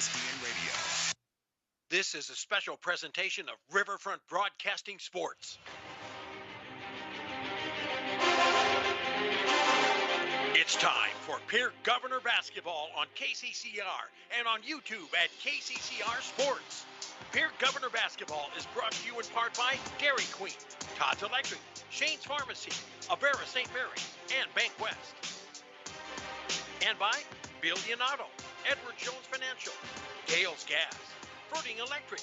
ESPN Radio. This is a special presentation of Riverfront Broadcasting Sports. It's time for Pierre Governor Basketball on KCCR and on YouTube at KCCR Sports. Pierre Governor Basketball is brought to you in part by Dairy Queen, Todd's Electric, Shane's Pharmacy, Avera St. Mary's, and Bank West. And by Billion Auto, Edward Jones Financial, Gales Gas, Fruiting Electric,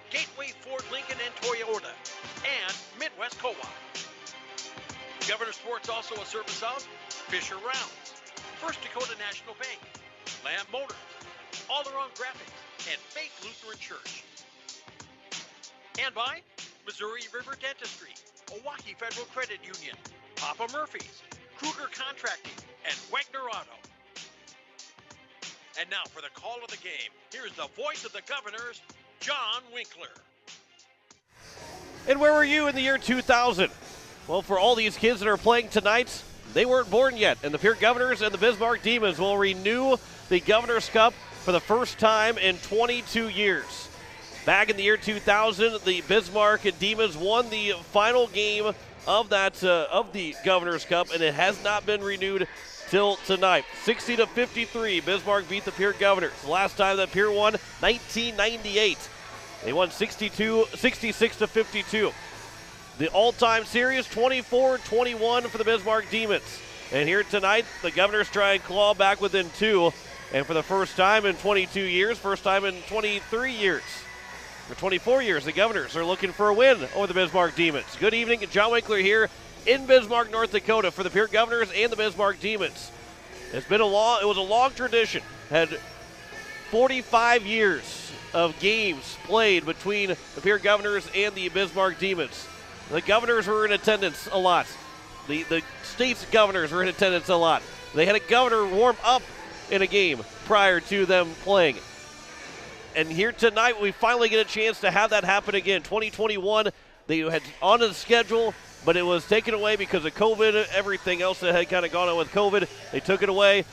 Gateway Ford Lincoln and Toyota, and Midwest Co-op. Governor Sports also a service of Fisher Rounds, First Dakota National Bank, Lamb Motors, All Around Graphics, and Faith Lutheran Church. And by Missouri River Dentistry, Owaukee Federal Credit Union, Papa Murphy's, Kruger Contracting, and Wagner Auto. And now for the call of the game, here's the voice of the Governors, John Winkler. And where were you in the year 2000? Well, for all these kids that are playing tonight, they weren't born yet. And the Pierre Governors and the Bismarck Demons will renew the Governor's Cup for the first time in 22 years. Back in the year 2000, the Bismarck Demons won the final game of the Governor's Cup, and it has not been renewed till tonight. 60-53, Bismarck beat the Pierre Governors. The last time that Pierre won, 1998. They won 66-52. The all-time series, 24-21 for the Bismarck Demons. And here tonight, the Governors try and claw back within two. And for the first time in 22 years, first time in 23 years, for 24 years, the Governors are looking for a win over the Bismarck Demons. Good evening, John Winkler here in Bismarck, North Dakota for the Pierre Governors and the Bismarck Demons. It was a long tradition. Had 45 years of games played between the Pierre Governors and the Bismarck Demons. The Governors were in attendance a lot. The state's Governors were in attendance a lot. They had a governor warm up in a game prior to them playing. And here tonight, we finally get a chance to have that happen again. 2021, they had on the schedule, but it was taken away because of COVID, everything else that had kind of gone on with COVID. They took it away.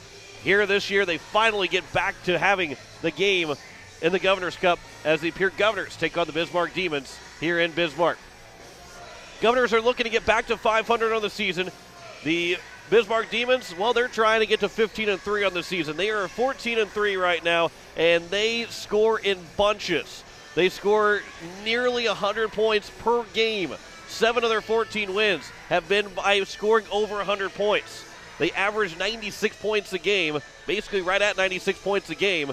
Here this year, they finally get back to having the game in the Governor's Cup as the Pierre Governors take on the Bismarck Demons here in Bismarck. Governors are looking to get back to 500 on the season. The Bismarck Demons, well, they're trying to get to 15-3 on the season. They are 14-3 right now, and they score in bunches. They score nearly 100 points per game. 7 of their 14 wins have been by scoring over 100 points. They average 96 points a game, basically right at 96 points a game.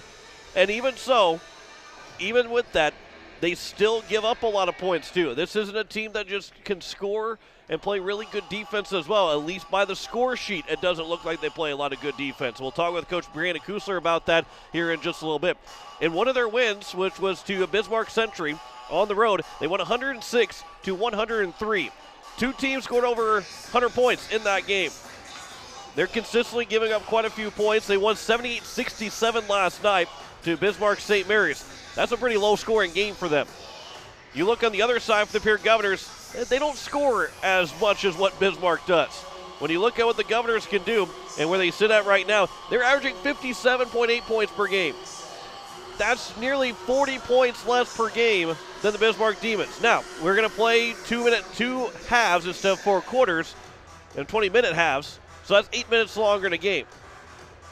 And even so, even with that, they still give up a lot of points too. This isn't a team that just can score and play really good defense as well. At least by the score sheet, it doesn't look like they play a lot of good defense. We'll talk with Coach Brianna Kusler about that here in just a little bit. In one of their wins, which was to Bismarck Century on the road, they won 106-103. Two teams scored over 100 points in that game. They're consistently giving up quite a few points. They won 78-67 last night to Bismarck St. Mary's. That's a pretty low-scoring game for them. You look on the other side for the Pierre Governors, they don't score as much as what Bismarck does. When you look at what the Governors can do and where they sit at right now, they're averaging 57.8 points per game. That's nearly 40 points less per game than the Bismarck Demons. Now, we're going to play two halves instead of 4 quarters and 20-minute halves, so that's 8 minutes longer in a game.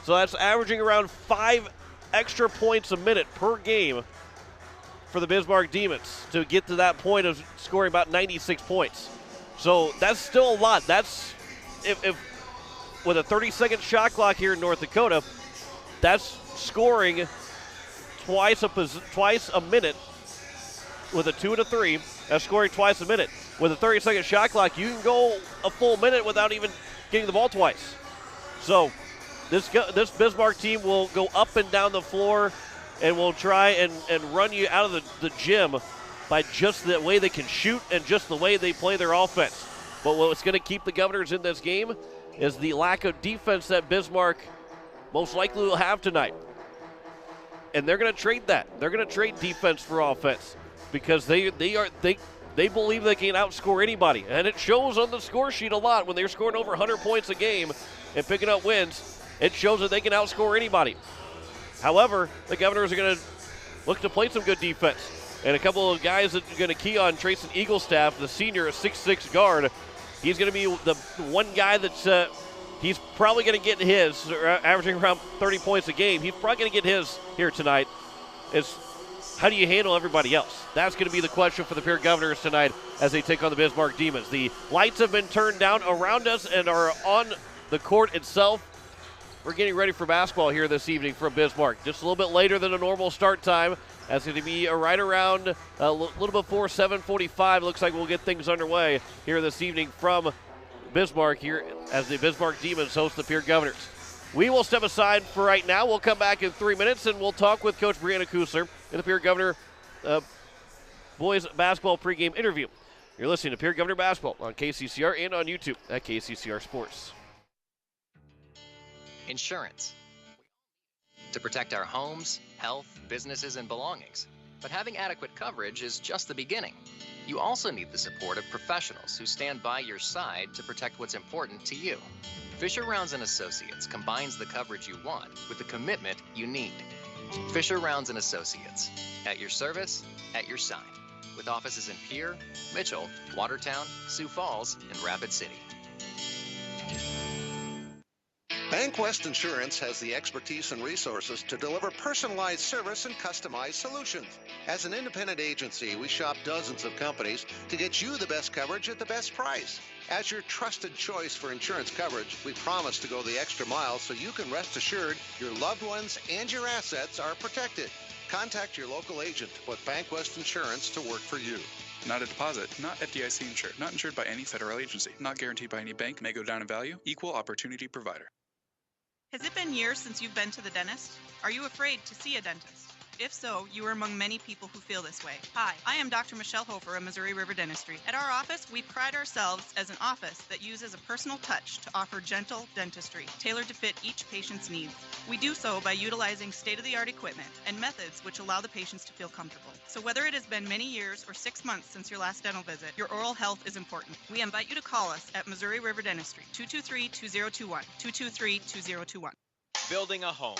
So that's averaging around 5 extra points a minute per game for the Bismarck Demons to get to that point of scoring about 96 points. So that's still a lot. That's if with a 30-second shot clock here in North Dakota, that's scoring twice a minute with a 2 and a 3. That's scoring twice a minute. With a 30-second shot clock, you can go a full minute without even getting the ball twice. So this Bismarck team will go up and down the floor and will try and run you out of the gym by just the way they can shoot and just the way they play their offense. But what's going to keep the Governors in this game is the lack of defense that Bismarck most likely will have tonight. And they're going to trade that. They're going to trade defense for offense because they believe they can outscore anybody. And it shows on the score sheet a lot when they're scoring over 100 points a game and picking up wins. It shows that they can outscore anybody. However, the Governors are going to look to play some good defense. And a couple of guys that are going to key on Trayson Eaglestaff, the senior, a 6'6" guard. He's going to be the one guy that's he's probably going to get his, averaging around 30 points a game. He's probably going to get his here tonight. Is how do you handle everybody else? That's going to be the question for the Pierre Governors tonight as they take on the Bismarck Demons. The lights have been turned down around us and are on the court itself. We're getting ready for basketball here this evening from Bismarck. Just a little bit later than a normal start time. That's going to be right around a little before 7:45. Looks like we'll get things underway here this evening from Bismarck here as the Bismarck Demons host the Pierre Governors. We will step aside for right now. We'll come back in 3 minutes and we'll talk with Coach Brianna Kusler in the Pierre Governor boys basketball pregame interview. You're listening to Pierre Governor Basketball on KCCR and on YouTube at KCCR Sports. Insurance. To protect our homes, health, businesses, and belongings. But having adequate coverage is just the beginning. You also need the support of professionals who stand by your side to protect what's important to you. Fisher Rounds & Associates combines the coverage you want with the commitment you need. Fisher Rounds & Associates, at your service, at your side, with offices in Pierre, Mitchell, Watertown, Sioux Falls, and Rapid City. Bank West Insurance has the expertise and resources to deliver personalized service and customized solutions. As an independent agency, we shop dozens of companies to get you the best coverage at the best price. As your trusted choice for insurance coverage, we promise to go the extra mile so you can rest assured your loved ones and your assets are protected. Contact your local agent to put Bank West Insurance to work for you. Not a deposit, not FDIC insured, not insured by any federal agency, not guaranteed by any bank, may go down in value, equal opportunity provider. Has it been years since you've been to the dentist? Are you afraid to see a dentist? If so, you are among many people who feel this way. Hi, I am Dr. Michelle Hofer of Missouri River Dentistry. At our office, we pride ourselves as an office that uses a personal touch to offer gentle dentistry, tailored to fit each patient's needs. We do so by utilizing state-of-the-art equipment and methods which allow the patients to feel comfortable. So whether it has been many years or 6 months since your last dental visit, your oral health is important. We invite you to call us at Missouri River Dentistry, 223-2021, 223-2021. Building a home.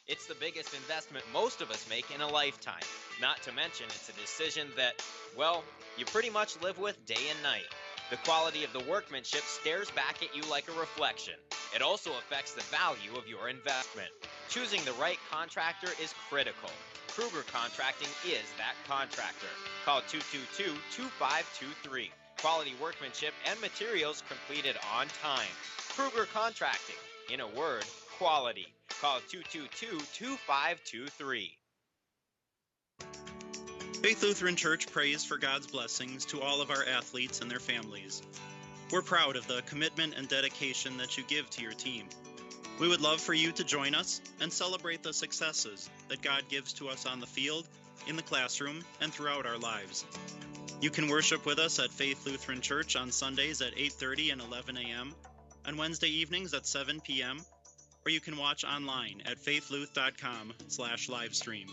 It's the biggest investment most of us make in a lifetime. Not to mention, it's a decision that, well, you pretty much live with day and night. The quality of the workmanship stares back at you like a reflection. It also affects the value of your investment. Choosing the right contractor is critical. Kruger Contracting is that contractor. Call 222-2523. Quality workmanship and materials completed on time. Kruger Contracting. In a word, quality. Call 222-2523. Faith Lutheran Church prays for God's blessings to all of our athletes and their families. We're proud of the commitment and dedication that you give to your team. We would love for you to join us and celebrate the successes that God gives to us on the field, in the classroom, and throughout our lives. You can worship with us at Faith Lutheran Church on Sundays at 8:30 and 11 a.m., on Wednesday evenings at 7 p.m., or you can watch online at faithluth.com/livestream.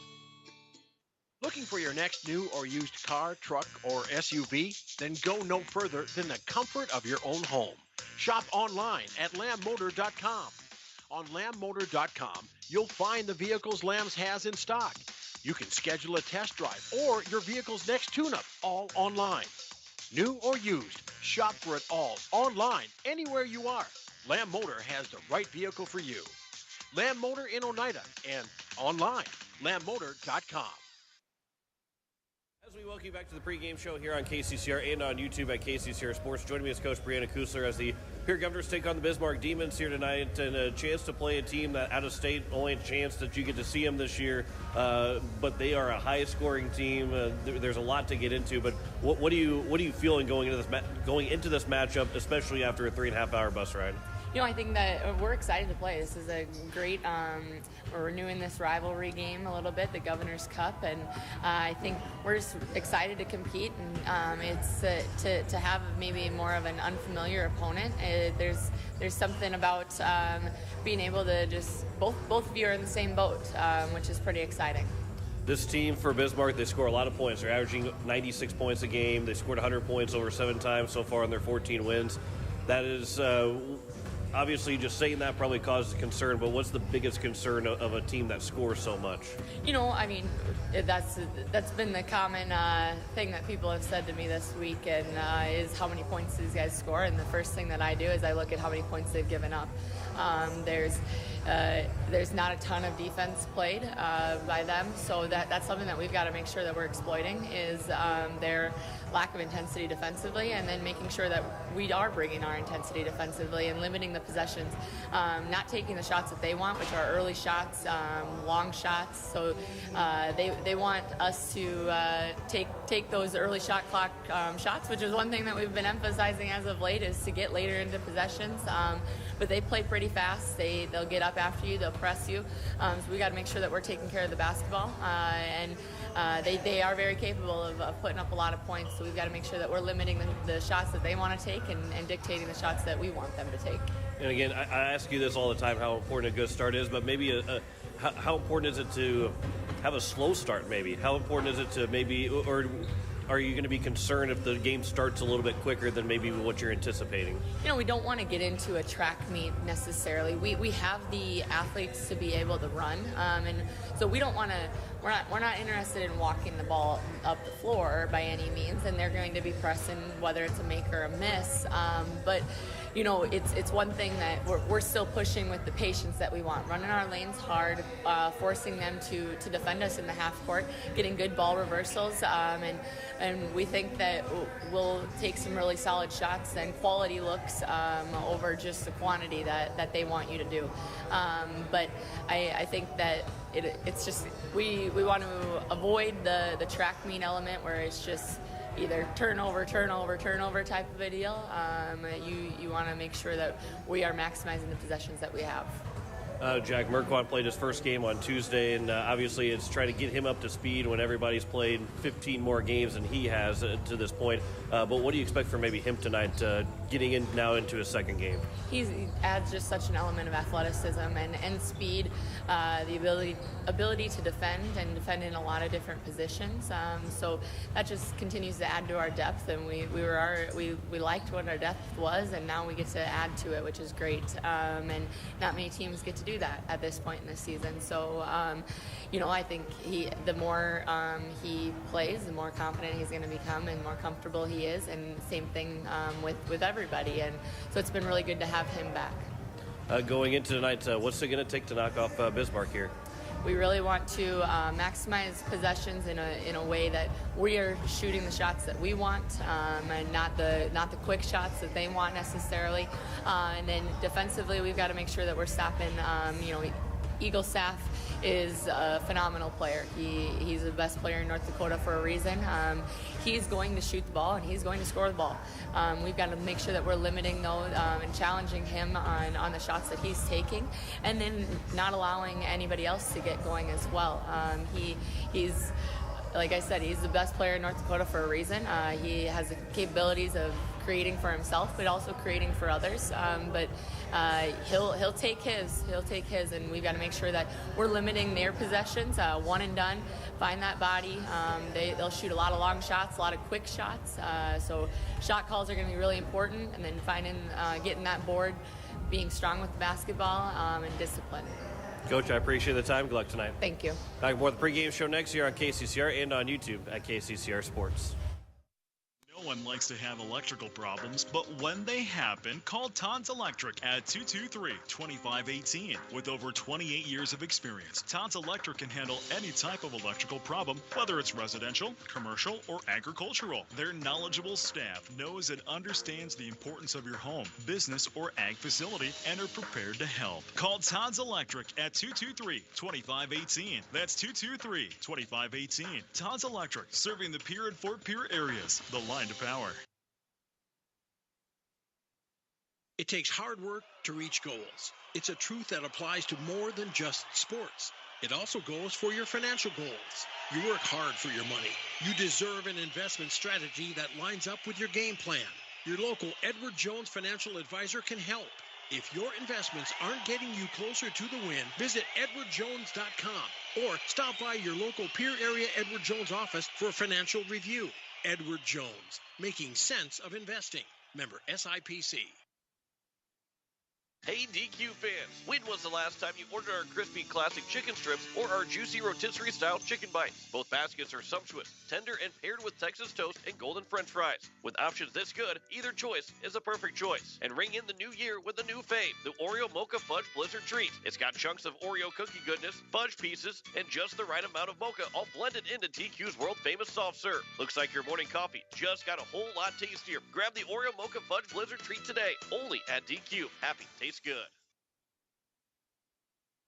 Looking for your next new or used car, truck, or SUV? Then go no further than the comfort of your own home. Shop online at lambmotor.com. On lambmotor.com, you'll find the vehicles Lambs has in stock. You can schedule a test drive or your vehicle's next tune-up, all online. New or used, shop for it all online, anywhere you are. Lamb Motor has the right vehicle for you. Lamb Motor in Oneida and online, lambmotor.com. As we welcome you back to the pregame show here on KCCR and on YouTube at KCCR Sports. Joining me is Coach Brianna Kusler as the Pierre Governors take on the Bismarck Demons here tonight, and a chance to play a team that out of state, only a chance that you get to see them this year, but they are a high-scoring team. There's a lot to get into, but what are you feeling going into this matchup, especially after a 3.5-hour bus ride? You know, I think that we're excited to play. This is a great, we're renewing this rivalry game a little bit, the Governor's Cup, and I think we're just excited to compete, and it's to have maybe more of an unfamiliar opponent. There's something about being able to just, both of you are in the same boat, which is pretty exciting. This team for Bismarck, they score a lot of points. They're averaging 96 points a game. They scored 100 points over 7 times so far in their 14 wins. That is obviously just saying that probably causes concern, but what's the biggest concern of a team that scores so much? I mean, that's been the common thing that people have said to me this week, and is how many points these guys score. And the first thing that I do is I look at how many points they've given up. There's not a ton of defense played by them, so that's something that we've got to make sure that we're exploiting is their lack of intensity defensively, and then making sure that we are bringing our intensity defensively and limiting the possessions, not taking the shots that they want, which are early shots, long shots. So they want us to take those early shot clock shots, which is one thing that we've been emphasizing as of late, is to get later into possessions. But they play pretty fast. They'll get up after you. They'll press you. So we got to make sure that we're taking care of the basketball. And they are very capable of putting up a lot of points. So we've got to make sure that we're limiting the shots that they want to take and dictating the shots that we want them to take. And again, I ask you this all the time, how important a good start is, but maybe how important is it to have a slow start maybe? How important is it to maybe, or are you going to be concerned if the game starts a little bit quicker than maybe what you're anticipating? We don't want to get into a track meet necessarily. We have the athletes to be able to run, and so we don't want to. We're not interested in walking the ball up the floor by any means, and they're going to be pressing whether it's a make or a miss. But it's one thing that we're still pushing with the patience that we want, running our lanes hard, forcing them to defend us in the half court, getting good ball reversals, and we think that we'll take some really solid shots and quality looks over just the quantity that they want you to do. But I think that it's just we want to avoid the track meet element where it's just either turnover type of a deal. You want to make sure that we are maximizing the possessions that we have. Jack Merquant played his first game on Tuesday, and obviously it's trying to get him up to speed when everybody's played 15 more games than he has to this point. But what do you expect from maybe him tonight, getting in now into his second game? He adds just such an element of athleticism and speed, the ability to defend in a lot of different positions. So that just continues to add to our depth, and we liked what our depth was, and now we get to add to it, which is great. And not many teams get to do that at this point in the season. So, I think the more he plays, the more confident he's going to become and more comfortable he is. And same thing with everybody. And so it's been really good to have him back. Going into tonight, what's it going to take to knock off Bismarck here? We really want to maximize possessions in a way that we are shooting the shots that we want, and not the quick shots that they want necessarily. And then defensively, we've got to make sure that we're stopping. Eagle Saff is a phenomenal player. He's the best player in North Dakota for a reason. He's going to shoot the ball, and he's going to score the ball. We've got to make sure that we're limiting those and challenging him on the shots that he's taking, and then not allowing anybody else to get going as well. He's like I said, he's the best player in North Dakota for a reason. He has the capabilities of creating for himself, but also creating for others. But he'll take his, and we've got to make sure that we're limiting their possessions, one and done. Find that body. They'll shoot a lot of long shots, a lot of quick shots. So shot calls are going to be really important, and then getting that board, being strong with the basketball, and discipline. Coach, I appreciate the time. Good luck tonight. Thank you. Back more the pregame show next year on KCCR and on YouTube at KCCR Sports. No one likes to have electrical problems, but when they happen, call Todd's Electric at 223-2518. With over 28 years of experience, Todd's Electric can handle any type of electrical problem, whether it's residential, commercial, or agricultural. Their knowledgeable staff knows and understands the importance of your home, business, or ag facility and are prepared to help. Call Todd's Electric at 223-2518. That's 223-2518. Todd's Electric, serving the Pierre and Fort Pierre areas. The line to power. It takes hard work to reach goals. It's a truth that applies to more than just sports. It also goes for your financial goals. You work hard for your money. You deserve an investment strategy that lines up with your game plan. Your local Edward Jones financial advisor can help. If your investments aren't getting you closer to the win, visit edwardjones.com or stop by your local Pierre area Edward Jones office for a financial review. Edward Jones, making sense of investing. Member SIPC. Hey DQ fans, when was the last time you ordered our crispy classic chicken strips or our juicy rotisserie style chicken bites? Both baskets are sumptuous, tender, and paired with Texas toast and golden french fries. With options this good, either choice is a perfect choice. And ring in the new year with a new fave, the Oreo Mocha Fudge Blizzard Treat. It's got chunks of Oreo cookie goodness, fudge pieces, and just the right amount of mocha, all blended into DQ's world famous soft serve. Looks like your morning coffee just got a whole lot tastier. Grab the Oreo Mocha Fudge Blizzard Treat today, only at DQ. Happy tastes good.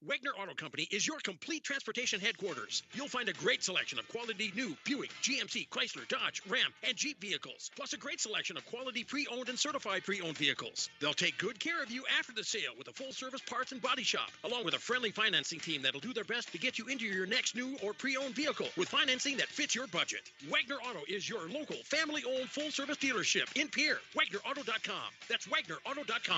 Wagner Auto Company is your complete transportation headquarters. You'll find a great selection of quality new Buick, GMC, Chrysler, Dodge, Ram, and Jeep vehicles, plus a great selection of quality pre-owned and certified pre-owned vehicles. They'll take good care of you after the sale with a full-service parts and body shop, along with a friendly financing team that'll do their best to get you into your next new or pre-owned vehicle with financing that fits your budget. Wagner Auto is your local, family-owned, full-service dealership in Pierre. WagnerAuto.com. That's WagnerAuto.com.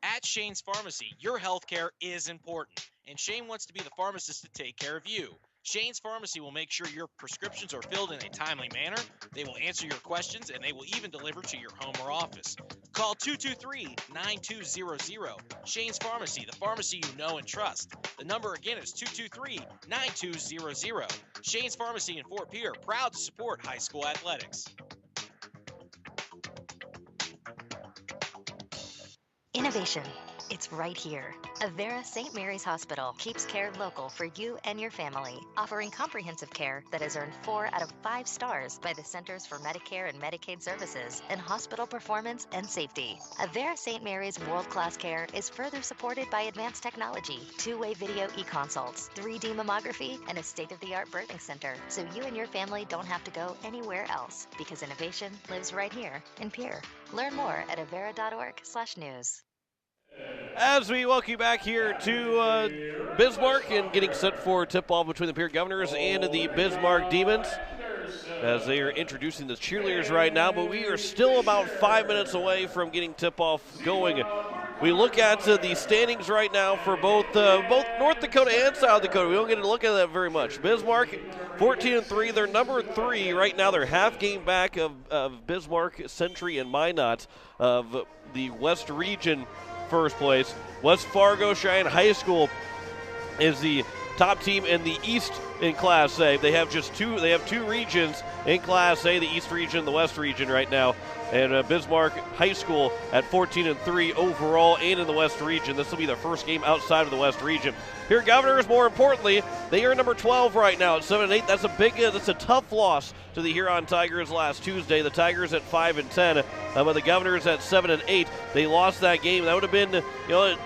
At Shane's Pharmacy, your healthcare is important, and Shane wants to be the pharmacist to take care of you. Shane's Pharmacy will make sure your prescriptions are filled in a timely manner, they will answer your questions, and they will even deliver to your home or office. Call 223-9200. Shane's Pharmacy, the pharmacy you know and trust. The number again is 223-9200. Shane's Pharmacy in Fort Pierre, proud to support high school athletics. Innovation. It's right here. Avera St. Mary's Hospital keeps care local for you and your family, offering comprehensive care that has earned 4 out of 5 stars by the Centers for Medicare and Medicaid Services in hospital performance and safety. Avera St. Mary's world-class care is further supported by advanced technology, 2-way video e-consults, 3D mammography, and a state-of-the-art birthing center, so you and your family don't have to go anywhere else, because innovation lives right here in Pierre. Learn more at avera.org/news. As we welcome you back here to Bismarck and getting set for tip-off between the Pierre Governors and the Bismarck Demons as they are introducing the cheerleaders right now, but we are still about 5 minutes away from getting tip-off going. We look at the standings right now for both North Dakota and South Dakota. We don't get to look at that very much. Bismarck 14-3, they're number 3 right now. They're half game back of Bismarck, Century, and Minot of the West Region first place. West Fargo Cheyenne High School is the top team in the East in Class A. They have two regions in Class A, the East region and the West region right now. And Bismarck High School at 14-3 overall and in the West region. This will be the first game outside of the West region. Here, Governors, more importantly, they are number 12 right now at 7-8. That's a tough loss to the Huron Tigers last Tuesday. The Tigers at 5-10, but the Governors at 7-8. They lost that game. That would have been,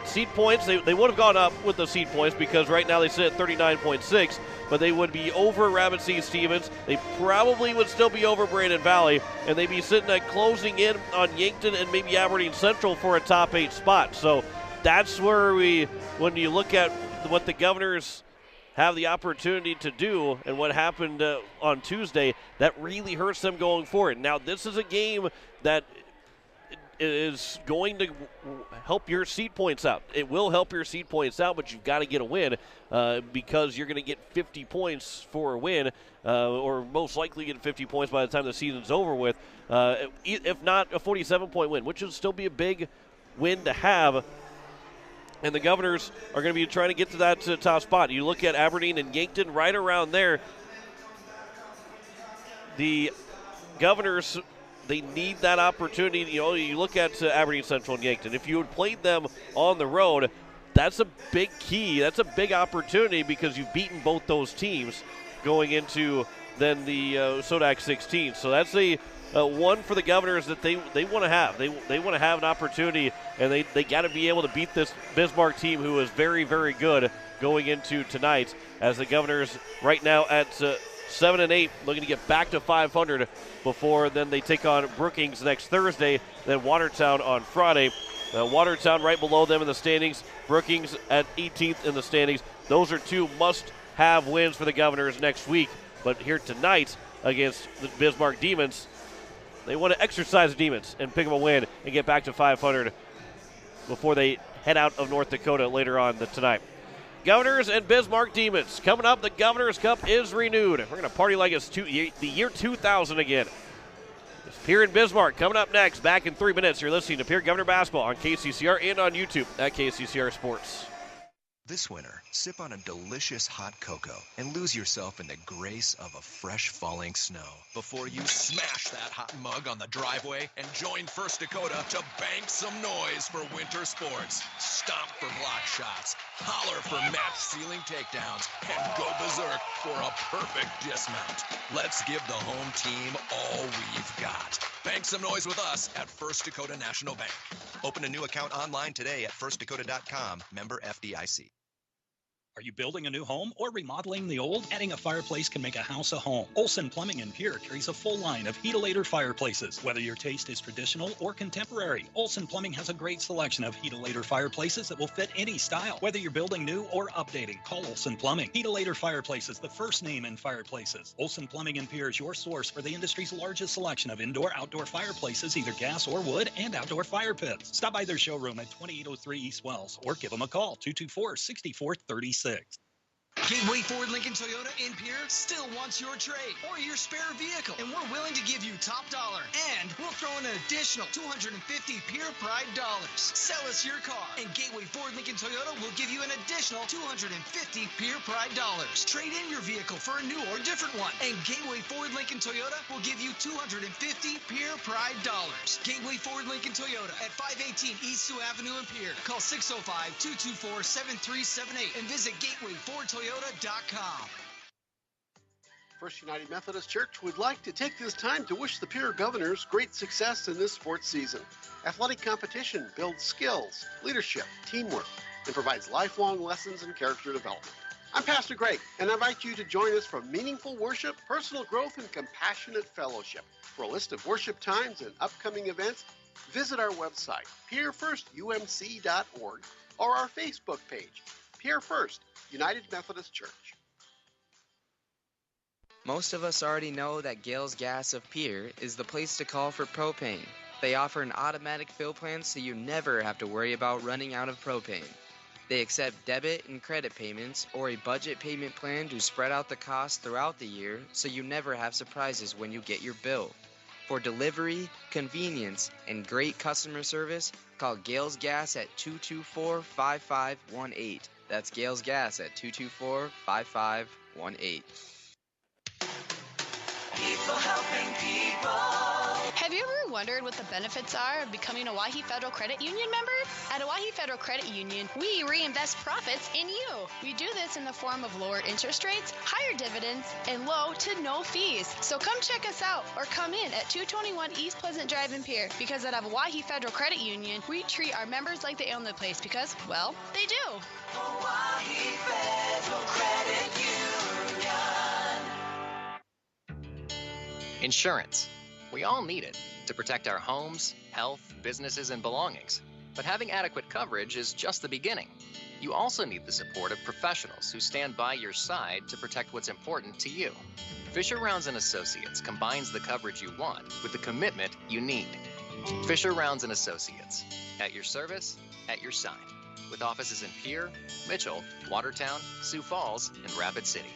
seed points. They would have gone up with the seed points because right now they sit at 39.6. But they would be over Rapid City Stevens. They probably would still be over Brandon Valley, and they'd be sitting at closing in on Yankton and maybe Aberdeen Central for a top 8 spot. So that's where when you look at what the Governors have the opportunity to do and what happened on Tuesday, that really hurts them going forward. Now, this is a game that is going to help your seed points out. It will help your seed points out, but you've got to get a win because you're going to get 50 points for a win, or most likely get 50 points by the time the season's over with, if not a 47-point win, which would still be a big win to have. And the Governors are going to be trying to get to that top spot. You look at Aberdeen and Yankton right around there. The Governors, they need that opportunity. You look at Aberdeen Central and Yankton. If you had played them on the road, that's a big key. That's a big opportunity because you've beaten both those teams going into then the Sodak 16. So that's a one for the Governors that they want to have. They want to have an opportunity, and they got to be able to beat this Bismarck team who is very, very good going into tonight, as the Governors right now at 7-8, looking to get back to 500 before then they take on Brookings next Thursday, then Watertown on Friday. Watertown right below them in the standings, Brookings at 18th in the standings. Those are two must-have wins for the Governors next week. But here tonight against the Bismarck Demons, they want to exercise the Demons and pick up a win and get back to 500 before they head out of North Dakota later on tonight. Governors and Bismarck Demons. Coming up, the Governors Cup is renewed. We're going to party like it's the year 2000 again. Pierre and Bismarck coming up next. Back in 3 minutes. You're listening to Pierre Governor Basketball on KCCR and on YouTube at KCCR Sports. This winter, sip on a delicious hot cocoa and lose yourself in the grace of a fresh falling snow. Before you smash that hot mug on the driveway and join First Dakota to bank some noise for winter sports. Stomp for block shots, holler for match ceiling takedowns, and go berserk for a perfect dismount. Let's give the home team all we've got. Bank some noise with us at First Dakota National Bank. Open a new account online today at firstdakota.com, member FDIC. Are you building a new home or remodeling the old? Adding a fireplace can make a house a home. Olson Plumbing in Pierre carries a full line of Heat-A-Later fireplaces. Whether your taste is traditional or contemporary, Olson Plumbing has a great selection of Heat-A-Later fireplaces that will fit any style. Whether you're building new or updating, call Olson Plumbing. Heat-A-Later Fireplaces, the first name in fireplaces. Olson Plumbing in Pierre is your source for the industry's largest selection of indoor-outdoor fireplaces, either gas or wood, and outdoor fire pits. Stop by their showroom at 2803 East Wells or give them a call, 224-6436. Gateway Ford Lincoln Toyota in Pierre still wants your trade or your spare vehicle, and we're willing to give you top dollar. And we'll throw in an additional $250 Pierre Pride dollars. Sell us your car, and Gateway Ford Lincoln Toyota will give you an additional $250 Pierre Pride dollars. Trade in your vehicle for a new or different one, and Gateway Ford Lincoln Toyota will give you $250 Pierre Pride dollars. Gateway Ford Lincoln Toyota at 518 East Sioux Avenue in Pierre. Call 605-224-7378 and visit GatewayFordToyota.com. First United Methodist Church would like to take this time to wish the Pierre Governors great success in this sports season. Athletic competition builds skills, leadership, teamwork, and provides lifelong lessons in character development. I'm Pastor Greg, and I invite you to join us for meaningful worship, personal growth, and compassionate fellowship. For a list of worship times and upcoming events, visit our website, pierrefirstumc.org, or our Facebook page, Pierre First United Methodist Church. Most of us already know that Gales Gas of Pierre is the place to call for propane. They offer an automatic fill plan so you never have to worry about running out of propane. They accept debit and credit payments or a budget payment plan to spread out the cost throughout the year so you never have surprises when you get your bill. For delivery, convenience, and great customer service, call Gales Gas at 224-5518. That's Gales Gas at 224-5518. People helping people. Have you ever wondered what the benefits are of becoming a Owyhee Federal Credit Union member? At Owyhee Federal Credit Union, we reinvest profits in you. We do this in the form of lower interest rates, higher dividends, and low to no fees. So come check us out or come in at 221 East Pleasant Drive in Pierre, because at Owyhee Federal Credit Union, we treat our members like they own the place because, well, they do. Owyhee Federal Credit Union. Insurance. We all need it to protect our homes, health, businesses, and belongings. But having adequate coverage is just the beginning. You also need the support of professionals who stand by your side to protect what's important to you. Fisher Rounds & Associates combines the coverage you want with the commitment you need. Fisher Rounds & Associates, at your service, at your side, with offices in Pierre, Mitchell, Watertown, Sioux Falls, and Rapid City.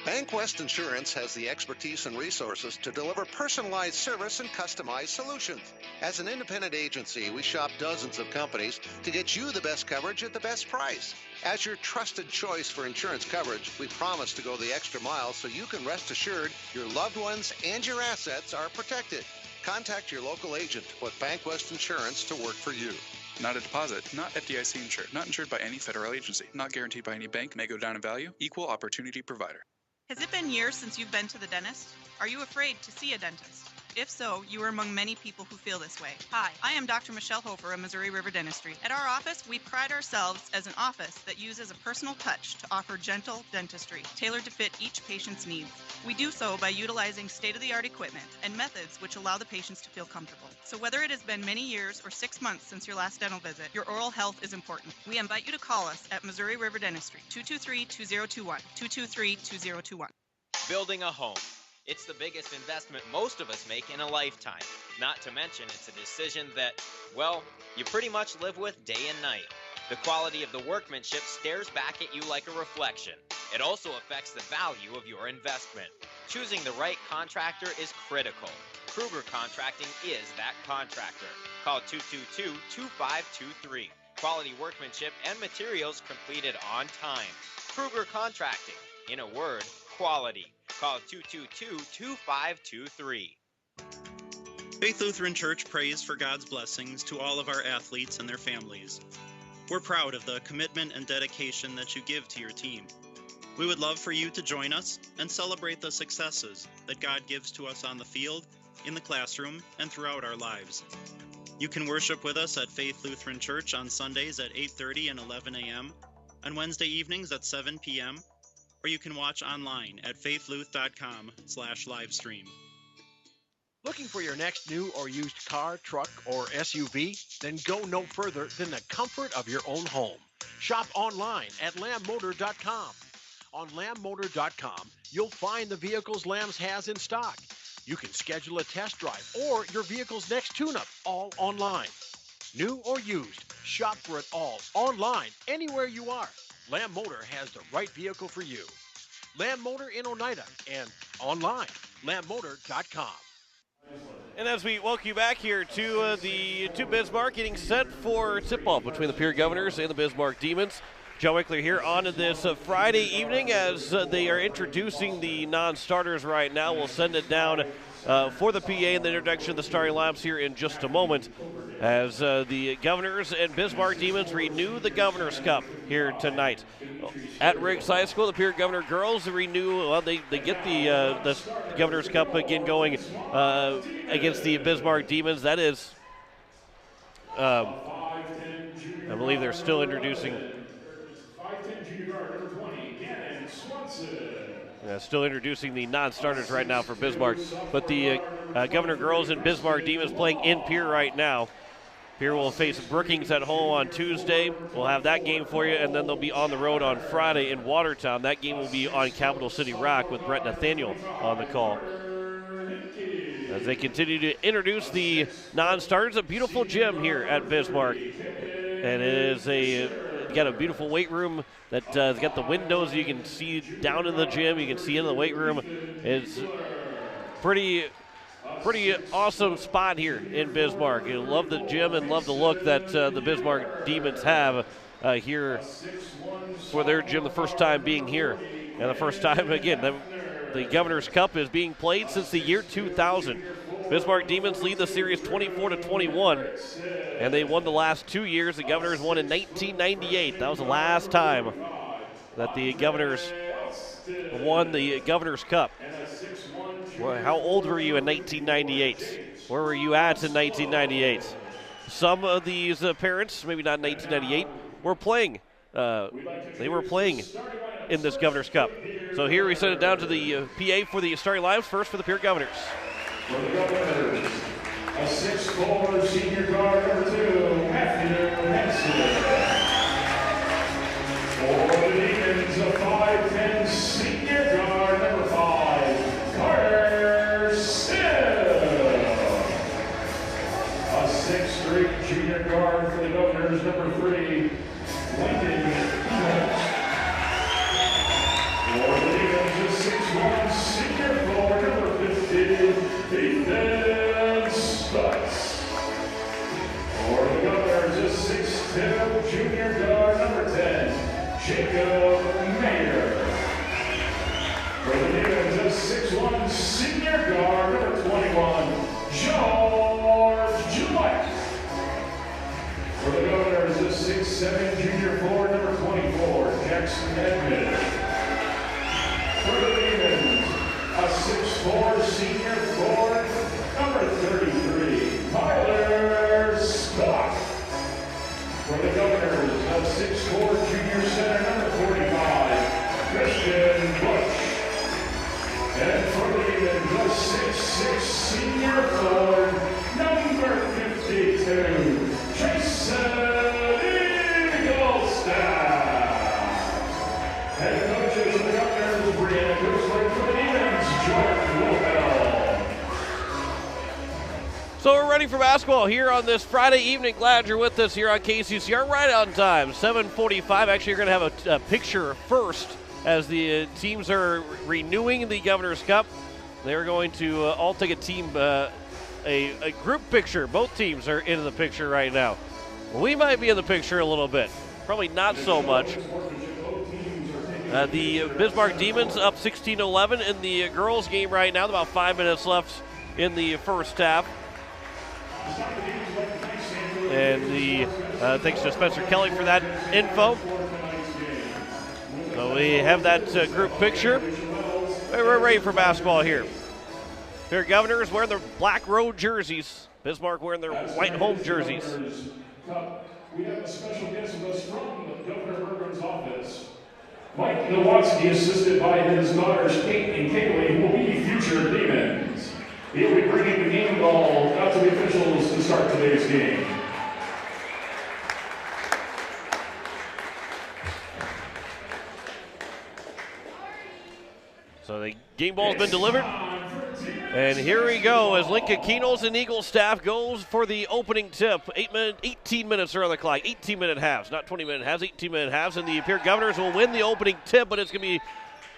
BankWest Insurance has the expertise and resources to deliver personalized service and customized solutions. As an independent agency, we shop dozens of companies to get you the best coverage at the best price. As your trusted choice for insurance coverage, we promise to go the extra mile so you can rest assured your loved ones and your assets are protected. Contact your local agent to put BankWest Insurance to work for you. Not a deposit, not FDIC insured, not insured by any federal agency, not guaranteed by any bank, may go down in value, equal opportunity provider. Has it been years since you've been to the dentist? Are you afraid to see a dentist? If so, you are among many people who feel this way. Hi, I am Dr. Michelle Hofer of Missouri River Dentistry. At our office, we pride ourselves as an office that uses a personal touch to offer gentle dentistry, tailored to fit each patient's needs. We do so by utilizing state-of-the-art equipment and methods which allow the patients to feel comfortable. So whether it has been many years or 6 months since your last dental visit, your oral health is important. We invite you to call us at Missouri River Dentistry, 223-2021, 223-2021. Building a home. It's the biggest investment most of us make in a lifetime. Not to mention, it's a decision that, well, you pretty much live with day and night. The quality of the workmanship stares back at you like a reflection. It also affects the value of your investment. Choosing the right contractor is critical. Kruger Contracting is that contractor. Call 222-2523. Quality workmanship and materials completed on time. Kruger Contracting. In a word, quality. Call 222-2523. Faith Lutheran Church prays for God's blessings to all of our athletes and their families. We're proud of the commitment and dedication that you give to your team. We would love for you to join us and celebrate the successes that God gives to us on the field, in the classroom, and throughout our lives. You can worship with us at Faith Lutheran Church on Sundays at 8:30 and 11 a.m., on Wednesday evenings at 7 p.m., or you can watch online at faithluth.com/livestream. Looking for your next new or used car, truck, or SUV? Then go no further than the comfort of your own home. Shop online at lambmotor.com. On lambmotor.com, you'll find the vehicles Lambs has in stock. You can schedule a test drive or your vehicle's next tune-up, all online. New or used, shop for it all online, anywhere you are. Lamb Motor has the right vehicle for you. Lamb Motor in Oneida and online, lambmotor.com. And as we welcome you back here to Bismarck, getting set for tip-off between the Pierre Governors and the Bismarck Demons. Joe Wickler here on this Friday evening as they are introducing the non-starters right now. We'll send it down for the PA and the introduction of the starting lineups here in just a moment as the Governors and Bismarck Demons renew the Governor's Cup here tonight. At Riggs High School, the Pierre Governor girls renew, well, they get the Governor's Cup again going against the Bismarck Demons. That is, I believe they're still introducing. Still introducing the non-starters right now for Bismarck. But the Governor girls and Bismarck Demons playing in Pierre right now. Pierre will face Brookings at home on Tuesday. We'll have that game for you, and then they'll be on the road on Friday in Watertown. That game will be on Capital City Rock with Brett Nathaniel on the call. As they continue to introduce the non-starters, a beautiful gym here at Bismarck. And it is got a beautiful weight room that's got the windows you can see down in the gym. You can see into the weight room. It's pretty awesome spot here in Bismarck. You love the gym and love the look that the Bismarck Demons have here for their gym, the first time being here. And the first time, again, the Governor's Cup is being played since the year 2000. Bismarck Demons lead the series 24-21, and they won the last 2 years. The Governors won in 1998. That was the last time that the Governors won the Governor's Cup. Well, how old were you in 1998? Where were you at in 1998? Some of these parents, maybe not in 1998, were playing. They were playing in this Governor's Cup. So here we send it down to the PA for the starting lineups. First for the Pierre Governors. For the Governors, a 6'4" senior guard, number 2, Matthew Henson. For the Demons, a 5'10" senior guard, number 5, Carter Still. A 6'3" junior guard for the Governors, number 3, Lincoln Jones. For the Demons, a 6'1" senior forward, number 15, Ethan Stutz. For the Governors, a 6'2" junior guard, number 10, Jacob Mayer. For the Demons, a 6'1" senior guard, number 21, George Gillette. For the Governors, a 6'7" junior forward, number 24, Jackson Edmond. For the Demons, a 6'4" senior forward, number 33, Tyler Scott. For the Governors, a 6'4" junior center, number 45, Christian Bush. And for the Demons, a 6'6" senior forward, number 52, Jason Eaglestaff. Head coaches for the Governors, Brianna Griswold. For the Demons, George Wilhelm. So we're ready for basketball here on this Friday evening. Glad you're with us here on KCCR right on time, 7:45. Actually, you're going to have a picture first as the teams are renewing the Governor's Cup. They're going to all take a team, a group picture. Both teams are in the picture right now. We might be in the picture a little bit. Probably not so much. The Bismarck Demons up 16-11 in the girls' game right now. About 5 minutes left in the first half. And thanks to Spencer Kelly for that info. So we have that group picture. We're ready for basketball here. Pierre Governors wearing their black road jerseys. Bismarck wearing their white home jerseys. We have a special guest with us from Governor Bergman's office. Mike Nowatzki, assisted by his daughters Kate and Kaylee, will be future Demons. He'll be bringing the game ball out to the officials to start today's game. So the game ball's been delivered. And here we go as Lincoln Keenels and Eagle staff goes for the opening tip. 18 minutes are on the clock. 18-minute halves, not 20-minute halves, 18-minute halves. And the Pierre Governors will win the opening tip, but it's going to be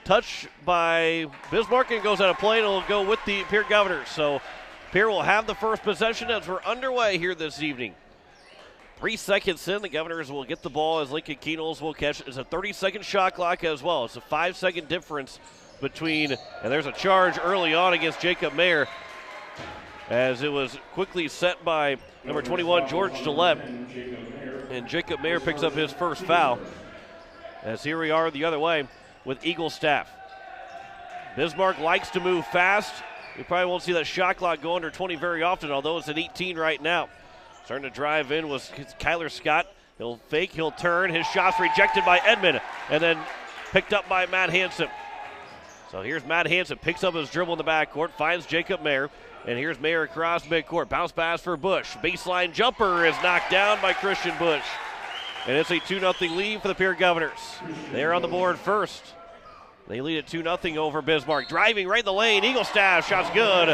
touched by Bismarck and goes out of play, and it'll go with the Pierre Governors. So Pierre will have the first possession as we're underway here this evening. 3 seconds in, the Governors will get the ball as Lincoln Keenels will catch. It's a 30-second shot clock as well. It's a 5-second difference between, and there's a charge early on against Jacob Mayer as it was quickly set by number 21, George Gillette. And Jacob Mayer picks up his first foul. As here we are the other way with Eagle staff. Bismarck likes to move fast. We probably won't see that shot clock go under 20 very often, although it's at 18 right now. Starting to drive in was Kyler Scott. He'll fake, he'll turn. His shot's rejected by Edmond and then picked up by Matt Hansen. So here's Matt Hansen, picks up his dribble in the backcourt, finds Jacob Mayer, and here's Mayer across midcourt. Bounce pass for Bush. Baseline jumper is knocked down by Christian Bush. And it's a 2-0 lead for the Pierre Governors. They're on the board first. They lead at 2-0 over Bismarck. Driving right in the lane, Eaglestaff, shot's good,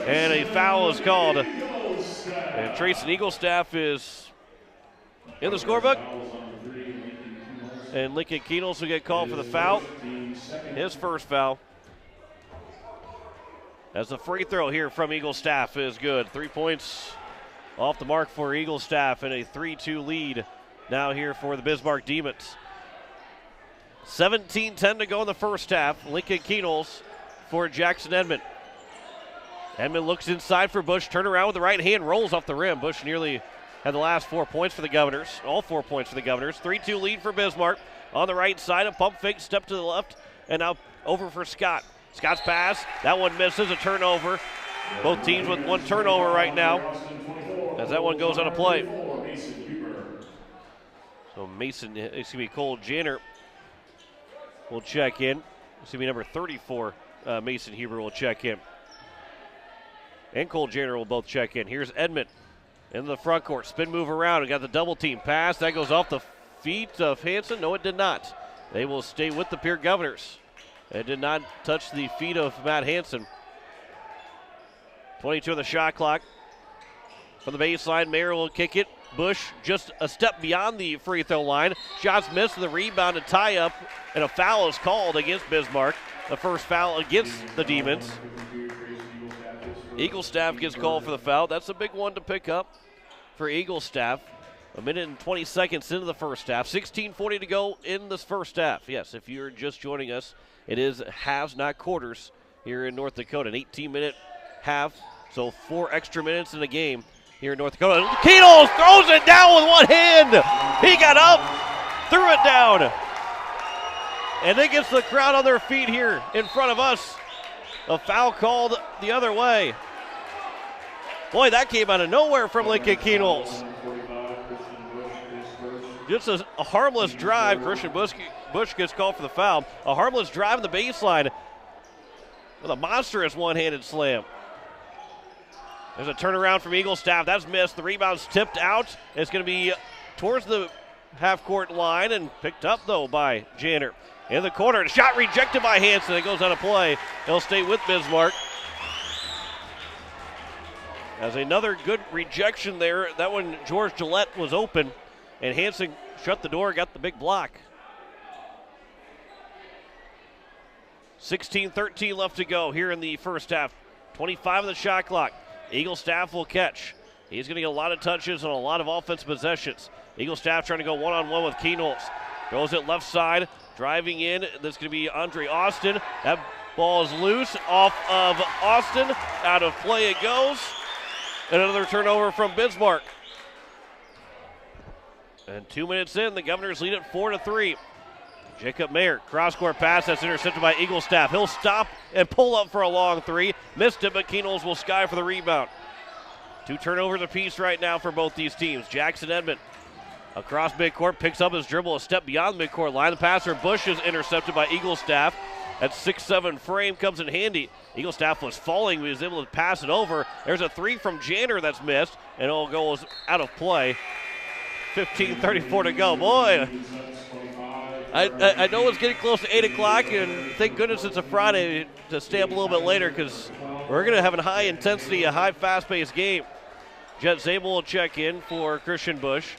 and a foul is called. And Trace Eaglestaff is in the scorebook. And Lincoln Keenels will get called for the foul. His first foul. As the free throw here from Eaglestaff is good. 3 points off the mark for Eaglestaff and a 3-2 lead now here for the Bismarck Demons. 17-10 to go in the first half. Lincoln Keenels for Jackson Edmond. Edmond looks inside for Bush. Turn around with the right hand, rolls off the rim. Bush nearly had the last 4 points for the Governors. All 4 points for the Governors. 3-2 lead for Bismarck. On the right side, a pump fake, step to the left, and now over for Scott. Scott's pass, that one misses, a turnover. Both teams with one turnover right now as that one goes out of play. So Cole Janner will check in. Number 34, Mason Huber will check in. And Cole Janner will both check in. Here's Edmond in the front court. Spin move around. We got the double team pass. That goes off the feet of Hansen. No, it did not. They will stay with the Pierre Governors. It did not touch the feet of Matt Hansen. 22 on the shot clock. From the baseline, Mayer will kick it. Bush just a step beyond the free throw line. Shots missed, and the rebound and tie up, and a foul is called against Bismarck. The first foul against the Demons. Eaglestaff gets called for the foul. That's a big one to pick up for Eaglestaff. A minute and 20 seconds into the first half. 16:40 to go in this first half. Yes, if you're just joining us, it is halves, not quarters, here in North Dakota. An 18-minute half, so 4 extra minutes in the game here in North Dakota. Keenels throws it down with one hand. He got up, threw it down. And it gets the crowd on their feet here in front of us. A foul called the other way. Boy, that came out of nowhere from Lincoln Keenels. Just a harmless drive. Christian Bush gets called for the foul. A harmless drive in the baseline with a monstrous one-handed slam. There's a turnaround from Eaglestaff. That's missed. The rebound's tipped out. It's going to be towards the half-court line and picked up, though, by Janner. In the corner, shot rejected by Hansen. It goes out of play. He'll stay with Bismarck. As another good rejection there. That one, George Gillette was open, and Hansen shut the door, got the big block. 16-13 left to go here in the first half. 25 on the shot clock. Eagle staff will catch. He's going to get a lot of touches and a lot of offensive possessions. Eagle staff trying to go one-on-one with Keenholz. Throws it left side, driving in. That's going to be Andre Austin. That ball is loose off of Austin. Out of play it goes. And another turnover from Bismarck. And 2 minutes in, the Governors lead it 4-3. Jacob Mayer, cross-court pass that's intercepted by Eagle staff. He'll stop and pull up for a long three. Missed it, but Keenholz will sky for the rebound. 2 turnovers apiece right now for both these teams. Jackson Edmond across midcourt, picks up his dribble a step beyond the midcourt line. The passer Bush is intercepted by Eagle staff. That 6'7" frame comes in handy. Eagle staff was falling, but he was able to pass it over. There's a three from Janner that's missed, and it'll go out of play. 15:34 to go. Boy, I know it's getting close to 8 o'clock, and thank goodness it's a Friday to stay up a little bit later because we're going to have a high intensity, a high fast-paced game. Jet Zabel will check in for Christian Bush.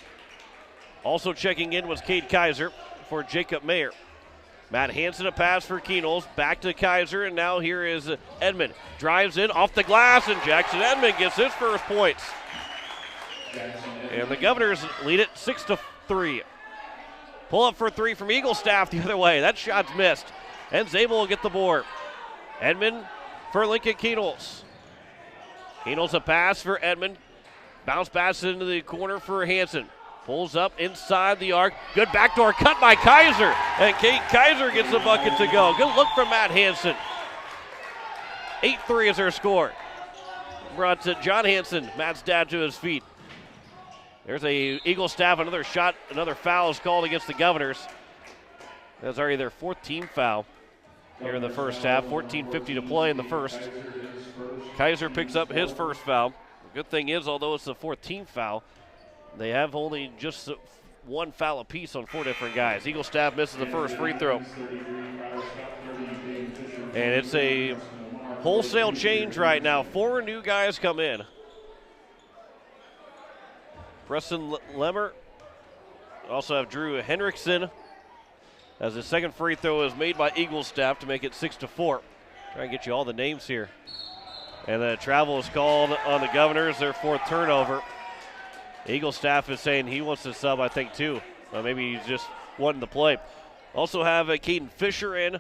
Also checking in was Cade Kaiser for Jacob Mayer. Matt Hansen a pass for Keenholz, back to Kaiser, and now here is Edmond. Drives in off the glass, and Jackson Edmond gets his first points. And the Governors lead it 6-3. Pull up for 3 from Eagle staff the other way. That shot's missed. And Zabel will get the board. Edmond for Lincoln Keenholz. Keenholz a pass for Edmond. Bounce pass into the corner for Hansen. Pulls up inside the arc. Good backdoor cut by Kaiser. And Kate Kaiser gets the bucket to go. Good look from Matt Hansen. 8-3 is their score. Brought to John Hansen, Matt's dad, to his feet. There's a Eagle staff, another shot, another foul is called against the Governors. That's already their 4th team foul here in the first half. 14:50 to play in the first. Kaiser picks up his first foul. The good thing is, although it's the 4th team foul, they have only just 1 foul apiece on 4 different guys. Eagle staff misses the first free throw. And it's a wholesale change right now. 4 new guys come in. Preston Lemmer. Also have Drew Henriksen as the second free throw is made by Eagle staff to make it 6-4. Try and get you all the names here. And the travel is called on the Governors, their 4th turnover. Eagle staff is saying he wants to sub, I think, too. Maybe he's just wanting to play. Also have Caden Fisher in.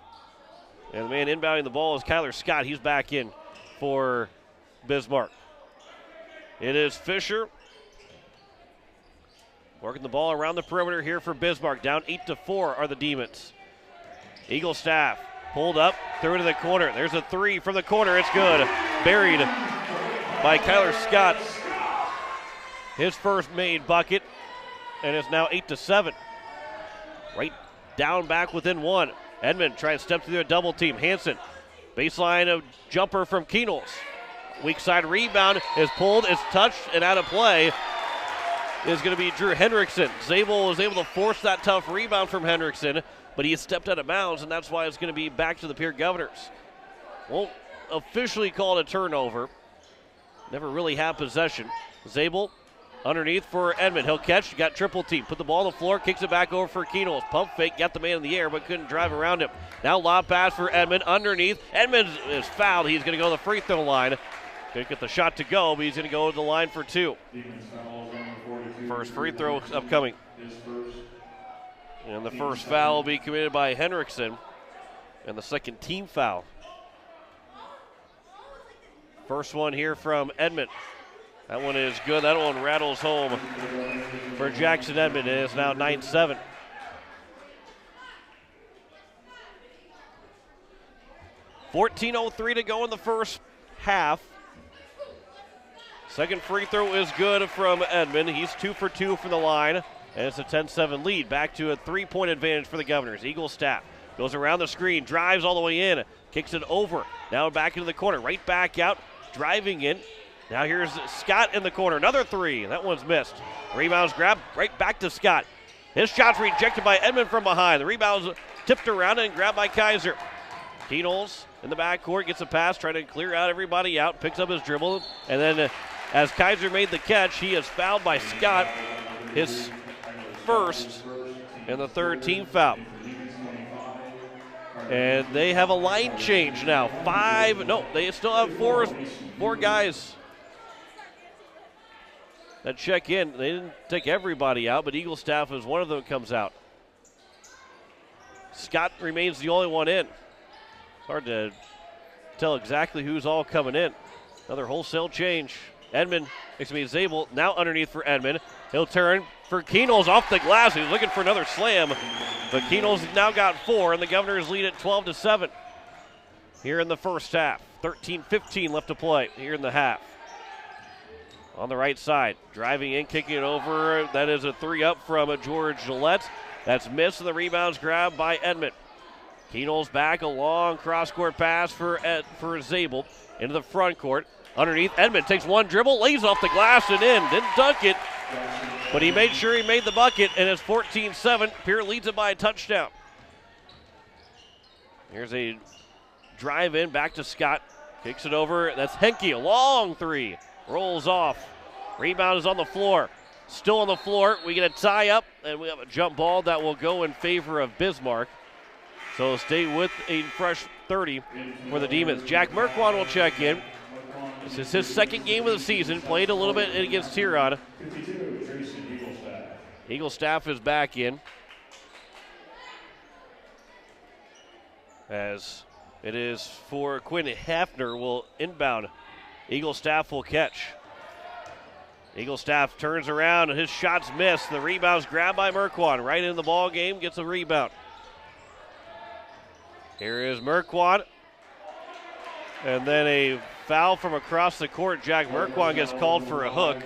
And the man inbounding the ball is Kyler Scott. He's back in for Bismarck. It is Fisher working the ball around the perimeter here for Bismarck. Down 8-4 are the Demons. Eagle staff pulled up, threw it to the corner. There's a 3 from the corner. It's good. Buried by Kyler Scott. His first made bucket, and it's now 8-7. Right down back within 1. Edmond trying to step through a double team. Hansen, baseline of jumper from Keenholz. Weak side rebound is pulled, it's touched, and out of play is going to be Drew Henriksen. Zabel was able to force that tough rebound from Henriksen, but he stepped out of bounds, and that's why it's going to be back to the Pierre Governors. Won't officially call it a turnover. Never really had possession. Zabel underneath for Edmond. He'll catch, got triple team. Put the ball on the floor, kicks it back over for Keenholz. Pump fake, got the man in the air, but couldn't drive around him. Now lob pass for Edmond underneath. Edmond is fouled. He's going to go to the free throw line. Going to get the shot to go, but he's going to go to the line for 2. First free throw upcoming. And the first foul will be committed by Henriksen. And the second team foul. First one here from Edmond. That one is good. That one rattles home for Jackson Edmond. It is now 9-7. .14:03 to go in the first half. Second free throw is good from Edmond. He's 2 for 2 from the line, and it's a 10-7 lead. Back to a 3-point advantage for the Governors. Eagle staff goes around the screen, drives all the way in, kicks it over. Now back into the corner, right back out, driving in. Now here's Scott in the corner, another 3. That one's missed. Rebounds grabbed right back to Scott. His shot's rejected by Edmond from behind. The rebound's tipped around and grabbed by Kaiser. Keenholz in the backcourt gets a pass, trying to clear out everybody out, picks up his dribble, and then as Kaiser made the catch, he is fouled by Scott, his first and the 3rd team foul. And they have a line change now. They still have four guys that check in. They didn't take everybody out, but Eagle staff as one of them comes out. Scott remains the only one in. It's hard to tell exactly who's all coming in. Another wholesale change. Zabel now underneath for Edmond. He'll turn for Keenels off the glass. He's looking for another slam, but Keenels now got 4, and the Governors lead at 12-7 here in the first half. 13-15 left to play here in the half. On the right side, driving in, kicking it over. That is a 3-up from George Gillette. That's missed, and the rebound's grabbed by Edmond. Keenels back, a long cross-court pass for Zabel into the front court. Underneath, Edmond takes one dribble, lays off the glass and in. Didn't dunk it, but he made sure he made the bucket, and it's 14-7. Pierre leads it by a touchdown. Here's a drive in, back to Scott. Kicks it over. That's Henke, a long 3. Rolls off. Rebound is on the floor. Still on the floor. We get a tie up, and we have a jump ball that will go in favor of Bismarck. So stay with a fresh 30 for the Demons. Jack Merkwan will check in. This is his second game of the season. Played a little bit against Huron. Eagle staff is back in. As it is for Quinn Hafner will inbound. Eagle staff will catch. Eagle staff turns around and his shot's missed. The rebound's grabbed by Merkwan. Right in the ball game, gets a rebound. Here is Merkwan. And then a foul from across the court. Jack Merkwan gets called for a hook.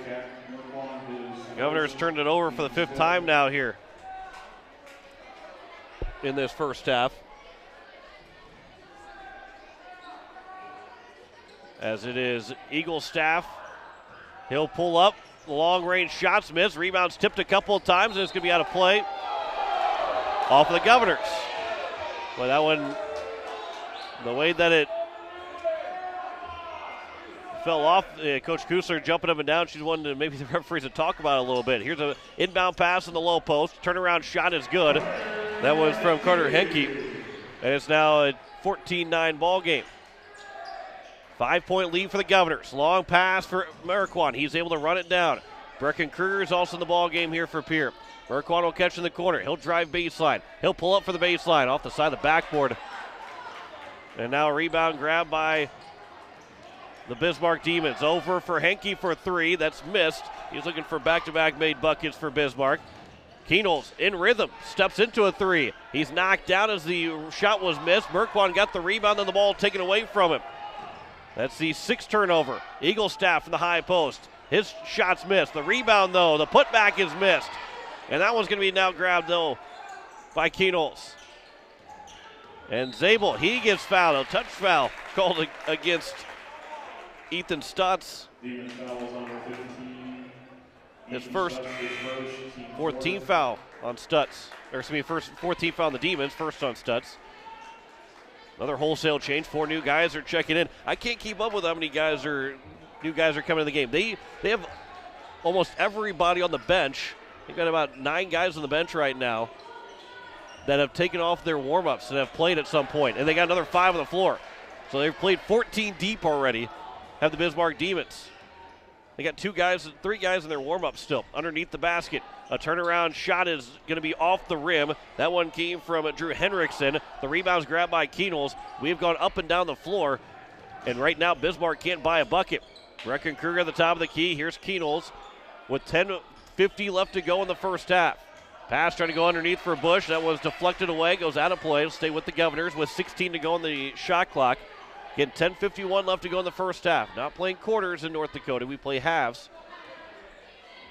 Governor's turned it over for the 5th time now here in this first half. As it is Eagle staff. He'll pull up. Long-range shots missed. Rebounds tipped a couple of times, and it's going to be out of play. Off of the Governors. Well, that one, the way that it fell off, Coach Kusler jumping up and down. She's wanted to maybe the referees to talk about it a little bit. Here's an inbound pass in the low post. Turnaround shot is good. That was from Carter Henke. And it's now a 14-9 ball game. 5-point lead for the Governors. Long pass for Merkwan. He's able to run it down. Brecken Kruger is also in the ball game here for Pierre. Merkwan will catch in the corner. He'll drive baseline. He'll pull up for the baseline off the side of the backboard. And now a rebound grab by the Bismarck Demons. Over for Henke for 3. That's missed. He's looking for back-to-back made buckets for Bismarck. Keenels in rhythm. Steps into a 3. He's knocked down as the shot was missed. Merkwan got the rebound and the ball taken away from him. That's the 6th turnover. Eagle staff from the high post. His shot's missed. The rebound, though, the putback is missed. And that one's going to be now grabbed, though, by Keenels. And Zabel, he gets fouled. A touch foul called against Ethan Stutz. His first 14th foul on Stutz. Or excuse me, first 14th foul on the Demons, first on Stutz. Another wholesale change. 4 new guys are checking in. I can't keep up with how many new guys are coming in the game. They have almost everybody on the bench. They've got about 9 guys on the bench right now that have taken off their warm-ups and have played at some point. And they got another 5 on the floor. So they've played 14 deep already, have the Bismarck Demons. They got 3 guys in their warm-up still underneath the basket. A turnaround shot is going to be off the rim. That one came from Drew Henriksen. The rebound's grabbed by Keenels. We have gone up and down the floor, and right now Bismarck can't buy a bucket. Brecken Kruger at the top of the key. Here's Keenels with 10:50 left to go in the first half. Pass trying to go underneath for Bush. That was deflected away, goes out of play. It'll stay with the Governors with 16 to go on the shot clock. Again, 10:51 left to go in the first half. Not playing quarters in North Dakota. We play halves.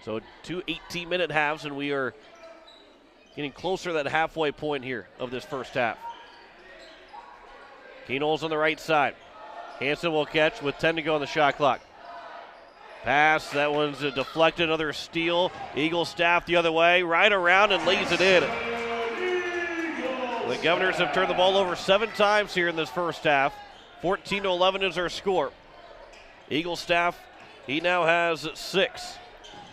So 2 18-minute halves, and we are getting closer to that halfway point here of this first half. Keenels on the right side. Hansen will catch with 10 to go on the shot clock. Pass, that one's deflected, another steal. Eagle staff the other way, right around and lays it in. The Governors have turned the ball over 7 times here in this first half. 14-11 is our score. Eagle staff, he now has 6.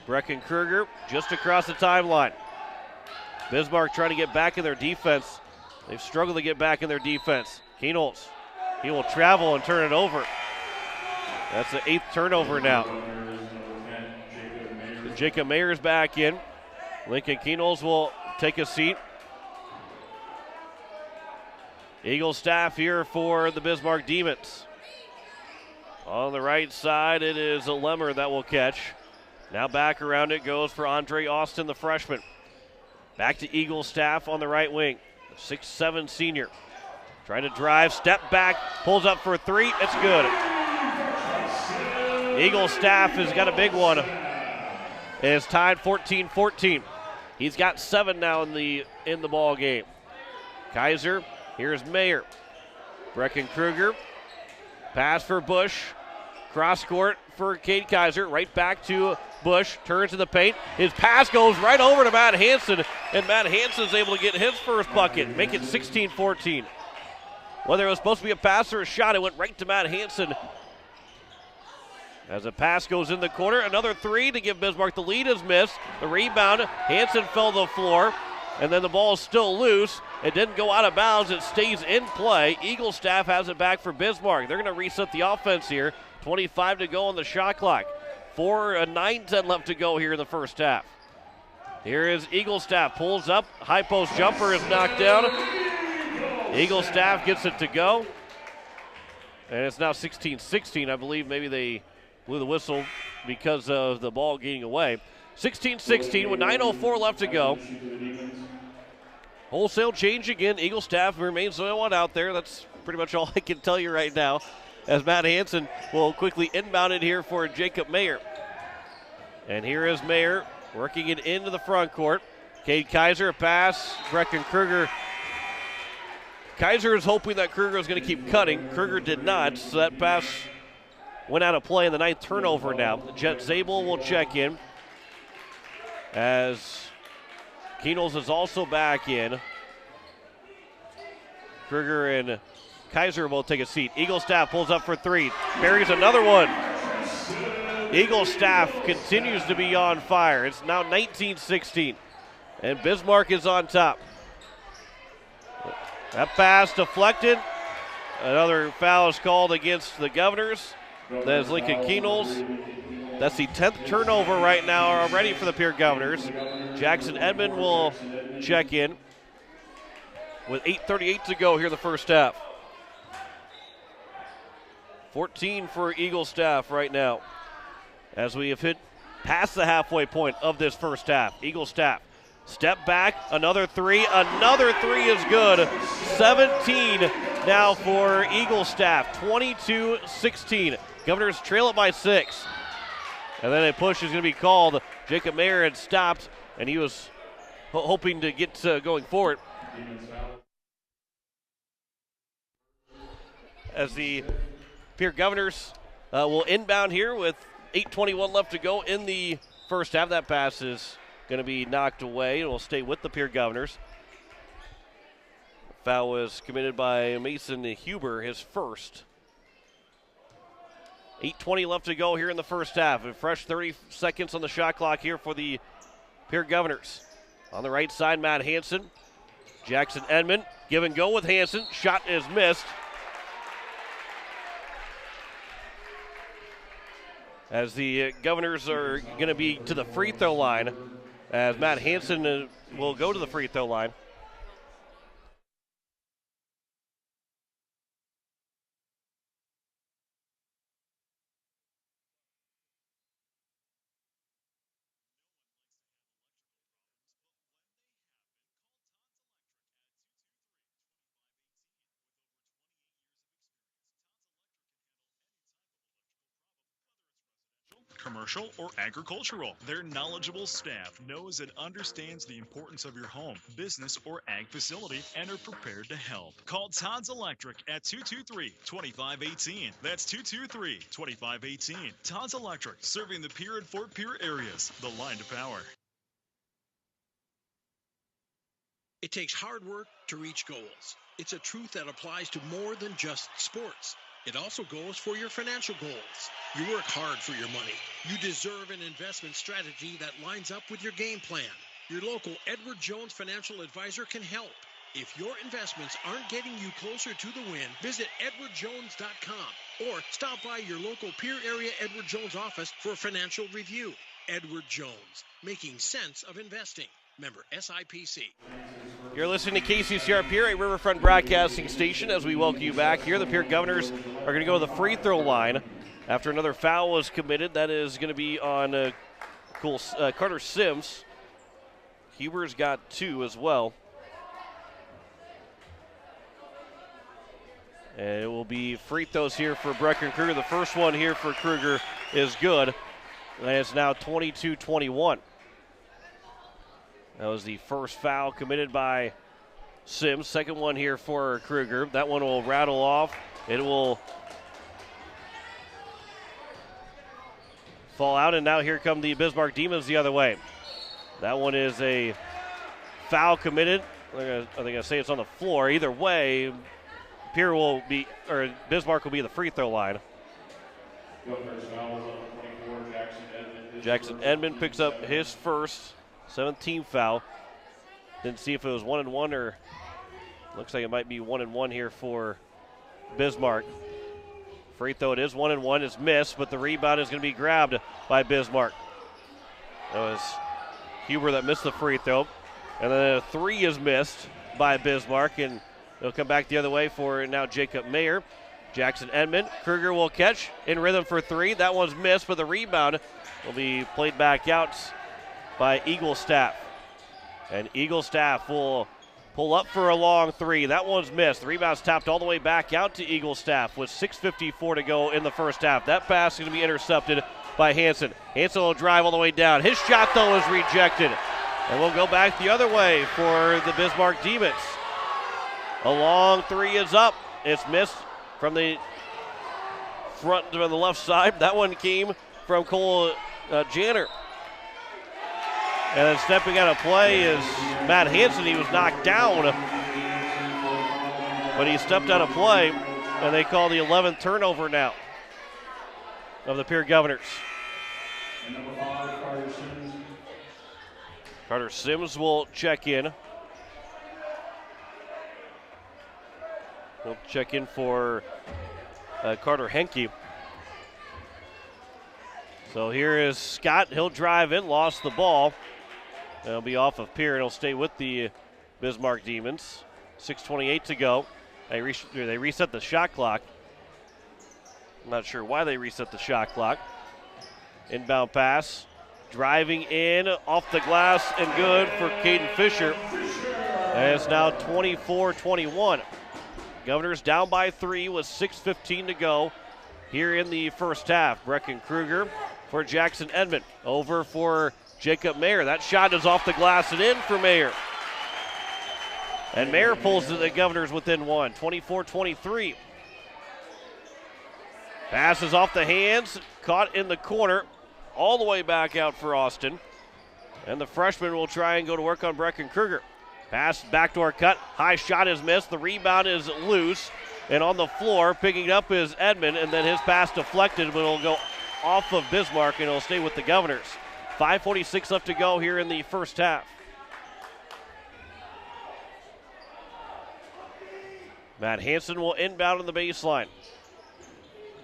Brecken Kruger just across the timeline. Bismarck trying to get back in their defense They've struggled to get back in their defense. Keenholz, he will travel and turn it over. That's the 8th turnover now. Jacob Mayer's back in. Lincoln Keenholz will take a seat. Eagle staff here for the Bismarck Demons. On the right side, it is a Lemmer that will catch. Now back around it goes for Andre Austin, the freshman. Back to Eagle staff on the right wing. 6'7" senior. Trying to drive, step back, pulls up for a 3. It's good. Eagle staff has got a big one. It's tied 14-14. He's got 7 now in the ball game. Kaiser, here's Mayer. Brecken Kruger. Pass for Bush. Cross court for Cade Kaiser. Right back to Bush. Turns to the paint. His pass goes right over to Matt Hansen. And Matt Hansen's able to get his first bucket. Make it 16-14. Whether it was supposed to be a pass or a shot, it went right to Matt Hansen. As a pass goes in the corner, another 3 to give Bismarck the lead is missed. The rebound, Hansen fell to the floor, and then the ball is still loose. It didn't go out of bounds, it stays in play. Eagle staff has it back for Bismarck. They're going to reset the offense here. 25 to go on the shot clock. 9-10 left to go here in the first half. Here is Eagle staff, pulls up, high post jumper is knocked down. Eagle staff gets it to go. And it's now 16-16. I believe maybe they blew the whistle because of the ball getting away. 16-16 with 9:04 left to go. Wholesale change again. Eagle staff remains the only one out there. That's pretty much all I can tell you right now, as Matt Hansen will quickly inbound it here for Jacob Mayer. And here is Mayer working it into the front court. Cade Kaiser, a pass. Brecken Kruger. Kaiser is hoping that Kruger is going to keep cutting. Kruger did not, so that pass went out of play in the 9th turnover now. Jet Zabel will check in as Keenholz is also back in. Kruger and Kaiser will take a seat. Eagle staff pulls up for 3. Buries another one. Eagle staff continues to be on fire. It's now 19-16, and Bismarck is on top. That pass deflected. Another foul is called against the Governors. That is Lincoln Keenholz. That's the 10th turnover right now already for the Pierre Governors. Jackson Edmond will check in with 8:38 to go here in the first half. 14 for Eagle staff right now as we have hit past the halfway point of this first half. Eagle staff step back, another 3. Another 3 is good. 17 now for Eagle staff, 22-16. Governors trail it by 6. And then a push is going to be called. Jacob Mayer had stopped, and he was hoping to get going forward. As the Pierre Governors will inbound here with 8:21 left to go in the first half. That pass is going to be knocked away and will stay with the Pierre Governors. Foul was committed by Mason Huber, his first. 8:20 left to go here in the first half. A fresh 30 seconds on the shot clock here for the Pierre Governors. On the right side, Matt Hansen. Jackson Edmond, give and go with Hansen. Shot is missed. As the Governors are going to be to the free throw line, as Matt Hansen will go to the free throw line. Commercial or agricultural. Their knowledgeable staff knows and understands the importance of your home, business, or ag facility and are prepared to help. Call Todd's Electric at 223-2518. That's 223-2518. Todd's Electric, serving the Pierre and Fort Pierre areas. The line to power. It takes hard work to reach goals. It's a truth that applies to more than just sports. It also goes for your financial goals. You work hard for your money. You deserve an investment strategy that lines up with your game plan. Your local Edward Jones financial advisor can help. If your investments aren't getting you closer to the win, visit edwardjones.com or stop by your local Pierre area Edward Jones office for a financial review. Edward Jones, making sense of investing. Member SIPC. You're listening to KCCR Pierre, a Riverfront broadcasting station. As we welcome you back here, the Pierre Governors are going to go to the free throw line after another foul was committed. That is going to be on Carter Sims. Huber's got 2 as well. And it will be free throws here for Brecken Kruger. The first one here for Kruger is good. And it's now 22-21. That was the first foul committed by Sims. Second one here for Kruger. That one will rattle off. It will fall out, and now here come the Bismarck Demons the other way. That one is a foul committed. I think I say it's on the floor. Either way, Pierre will be, or Bismarck will be the free throw line. Jackson Edmond picks up his first 17th foul. Didn't see if it was 1-1 or looks like it might be 1-1 here for Bismarck. Free throw, it is 1-1. It's missed, but the rebound is going to be grabbed by Bismarck. That was Huber that missed the free throw. And then a 3 is missed by Bismarck, and it'll come back the other way for now Jacob Mayer. Jackson Edmond. Kruger will catch in rhythm for 3. That one's missed, but the rebound will be played back out by Eaglestaff. And Eaglestaff will pull up for a long 3. That one's missed. The rebound's tapped all the way back out to Eaglestaff with 6:54 to go in the first half. That pass is going to be intercepted by Hansen. Hansen will drive all the way down. His shot, though, is rejected. And we'll go back the other way for the Bismarck Demons. A long 3 is up. It's missed from the front to the left side. That one came from Cole Janner. And then stepping out of play is Matt Hansen. He was knocked down, but he stepped out of play, and they call the 11th turnover now of the Pierre Governors. Number 5, Carter Sims. Carter Sims will check in. He'll check in for Carter Henke. So here is Scott. He'll drive in, lost the ball. It'll be off of Pierre, and he'll stay with the Bismarck Demons. 6:28 to go. They reset the shot clock. I'm not sure why they reset the shot clock. Inbound pass. Driving in, off the glass, and good for Caden Fisher. And it's now 24-21. Governors down by 3 with 6:15 to go here in the first half. Brecken Kruger for Jackson Edmond. Over for Jacob Mayer. That shot is off the glass and in for Mayer. And Mayer pulls the Governors within 1, 24-23. Pass is off the hands, caught in the corner, all the way back out for Austin. And the freshman will try and go to work on Brecken Kruger. Pass, backdoor cut, high shot is missed. The rebound is loose, and on the floor, picking it up is Edmond, and then his pass deflected, but it'll go off of Bismarck, and it'll stay with the Governors. 5:46 left to go here in the first half. Matt Hansen will inbound on the baseline.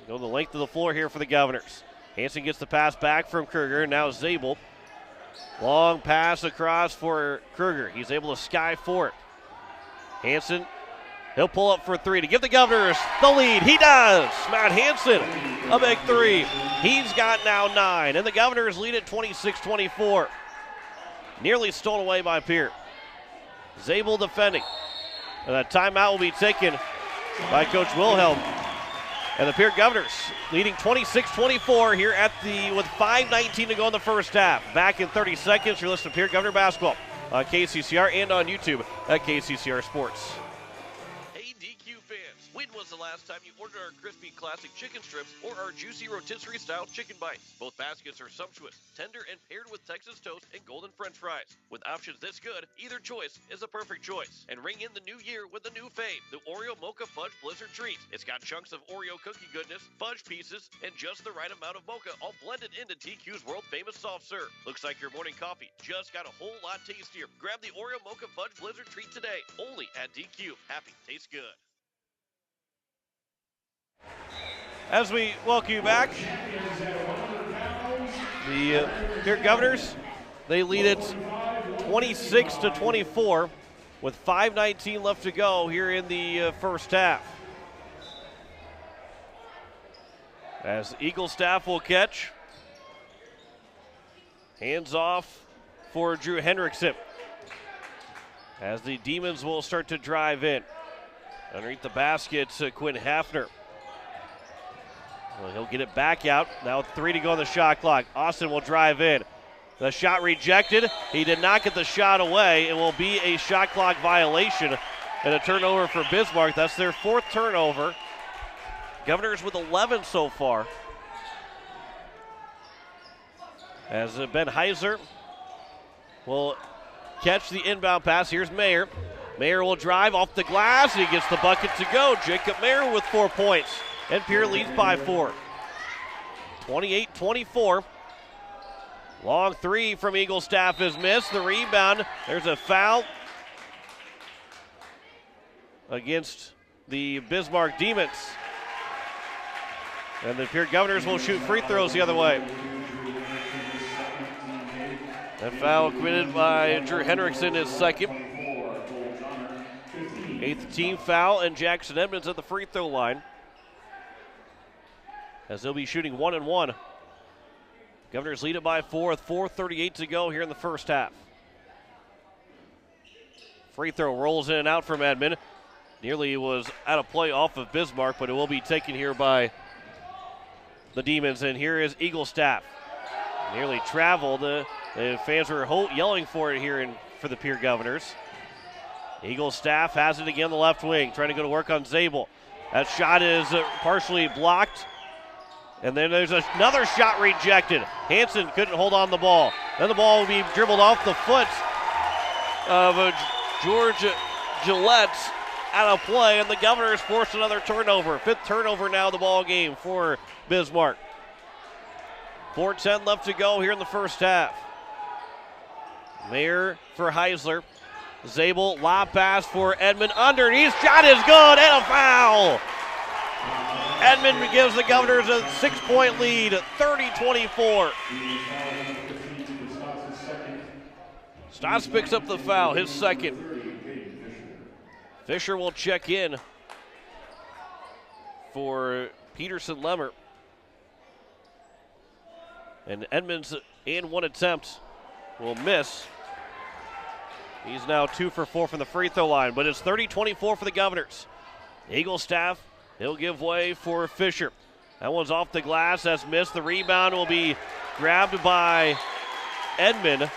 Go the length of the floor here for the Governors. Hansen gets the pass back from Kruger. Now Zabel. Long pass across for Kruger. He's able to sky for it. Hansen, he'll pull up for 3 to give the Governors the lead. He does. Matt Hansen, a big 3. He's got now 9, and the Governors lead at 26-24. Nearly stolen away by Pierre. Zabel defending. And that timeout will be taken by Coach Wilhelm. And the Pierre Governors leading 26-24 here with 5:19 to go in the first half. Back in 30 seconds, you're listening to Pierre Governor Basketball on KCCR and on YouTube at KCCR Sports. Hey, DQ fans, when was was the last time you ordered our crispy classic chicken strips or our juicy rotisserie style chicken bites? Both baskets are sumptuous, tender, and paired with Texas toast and golden french fries. With options this good, either choice is a perfect choice. And ring in the new year with a new fave, the Oreo Mocha Fudge Blizzard Treat. It's got chunks of Oreo cookie goodness, fudge pieces, and just the right amount of mocha, all blended into TQ's world-famous soft serve. Looks like your morning coffee just got a whole lot tastier. Grab the Oreo Mocha Fudge Blizzard Treat today, only at DQ. Happy tastes good. As we welcome you back, the Pierre Governors, they lead it 26-24 with 5:19 left to go here in the first half. As Eagle staff will catch. Hands off for Drew Hendrickson. As the Demons will start to drive in. Underneath the basket, Quinn Hafner. Well, he'll get it back out. Now 3 to go on the shot clock. Austin will drive in. The shot rejected. He did not get the shot away. It will be a shot clock violation and a turnover for Bismarck. That's their 4th turnover. Governors with 11 so far. As Ben Heiser will catch the inbound pass. Here's Mayer. Mayer will drive off the glass. He gets the bucket to go. Jacob Mayer with 4 points. And Pierre leads by 4. 28-24. Long 3 from Eagle staff is missed. The rebound. There's a foul against the Bismarck Demons. And the Pierre Governors will shoot free throws the other way. That foul committed by Drew Hendrickson is second. 8th team foul, and Jackson Edmonds at the free throw line, as they'll be shooting 1-1. Governors lead it by 4 with 4:38 to go here in the first half. Free throw rolls in and out from Edmond. Nearly was out of play off of Bismarck, but it will be taken here by the Demons. And here is Eagle staff. Nearly traveled. The fans were yelling for it here for the Pierre Governors. Eagle staff has it again on the left wing, trying to go to work on Zabel. That shot is partially blocked. And then there's another shot rejected. Hansen couldn't hold on the ball. Then the ball will be dribbled off the foot of George Gillette out of play, and the Governors forced another turnover. 5th turnover now the ball game for Bismarck. 4:10 left to go here in the first half. Mayer for Heisler. Zabel, lob pass for Edmond. Underneath, shot is good, and a foul. Edmond gives the Governors a 6-point lead, 30-24. Stotts picks up the foul, his second. Fisher will check in for Peterson Lemmer. And Edmonds in one attempt will miss. He's now 2 for 4 from the free throw line, but it's 30-24 for the Governors. Eagle staff, he'll give way for Fisher. That one's off the glass, that's missed. The rebound will be grabbed by Edmond,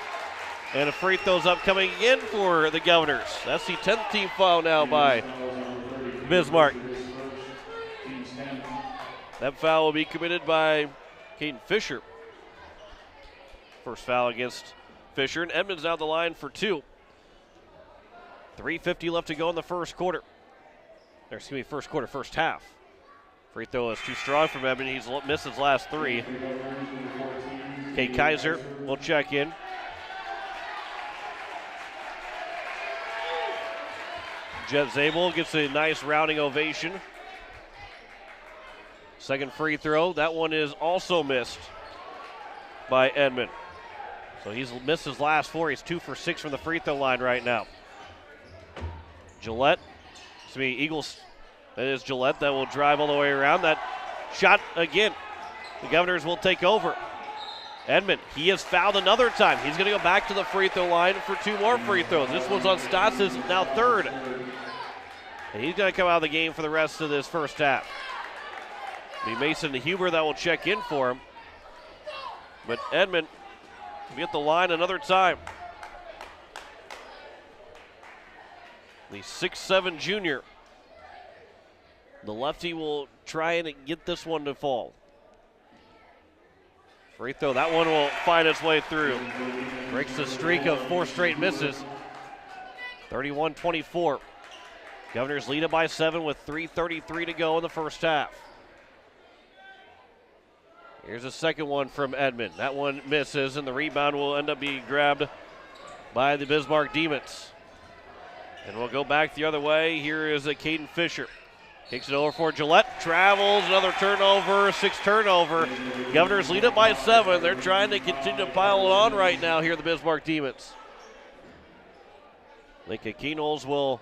and a free throw's upcoming again for the Governors. That's the 10th team foul now by Bismarck. That foul will be committed by Caden Fisher. First foul against Fisher, and Edmonds down the line for 2. 3:50 left to go in the first quarter. First half. Free throw is too strong from Edmond. He's missed his last 3. Okay, Kaiser will check in. Jet Zabel gets a nice rounding ovation. Second free throw. That one is also missed by Edmond. So he's missed his last 4. He's 2 for 6 from the free throw line right now. Eagles. That is Gillette that will drive all the way around. That shot again. The Governors will take over. Edmond, he has fouled another time. He's going to go back to the free throw line for 2 more free throws. This one's on Stotts, now 3rd. And he's going to come out of the game for the rest of this first half. It'll be Mason Huber that will check in for him. But Edmond will be at the line another time. The 6'7" junior. The lefty will try and get this one to fall. Free throw, that one will find its way through. Breaks the streak of 4 straight misses. 31-24. Governors lead it by 7 with 3:33 to go in the first half. Here's a second one from Edmond. That one misses, and the rebound will end up being grabbed by the Bismarck Demons. And we'll go back the other way. Here is a Caden Fisher. Kicks it over for Gillette. Travels, another turnover, 6 turnover. Governors lead it by 7. They're trying to continue to pile it on right now here, the Bismarck Demons. Lincoln Keenholz will,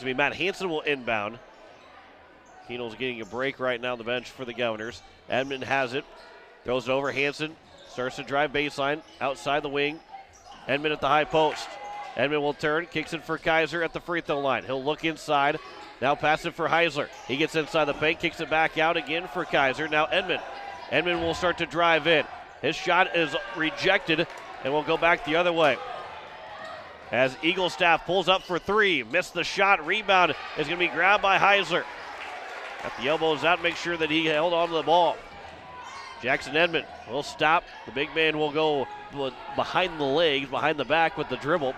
Matt Hansen will inbound. Keenholz getting a break right now on the bench for the Governors. Edmond has it. Throws it over. Hansen starts to drive baseline. Outside the wing. Edmond at the high post. Edmond will turn. Kicks it for Kaiser at the free throw line. He'll look inside. Now pass it for Heisler. He gets inside the paint. Kicks it back out again for Kaiser. Now Edmond. Edmond will start to drive in. His shot is rejected and will go back the other way. As Eaglestaff pulls up for 3. Missed the shot. Rebound is going to be grabbed by Heisler. At the elbows out, make sure that he held on to the ball. Jackson Edmond will stop. The big man will go behind the legs, behind the back with the dribble.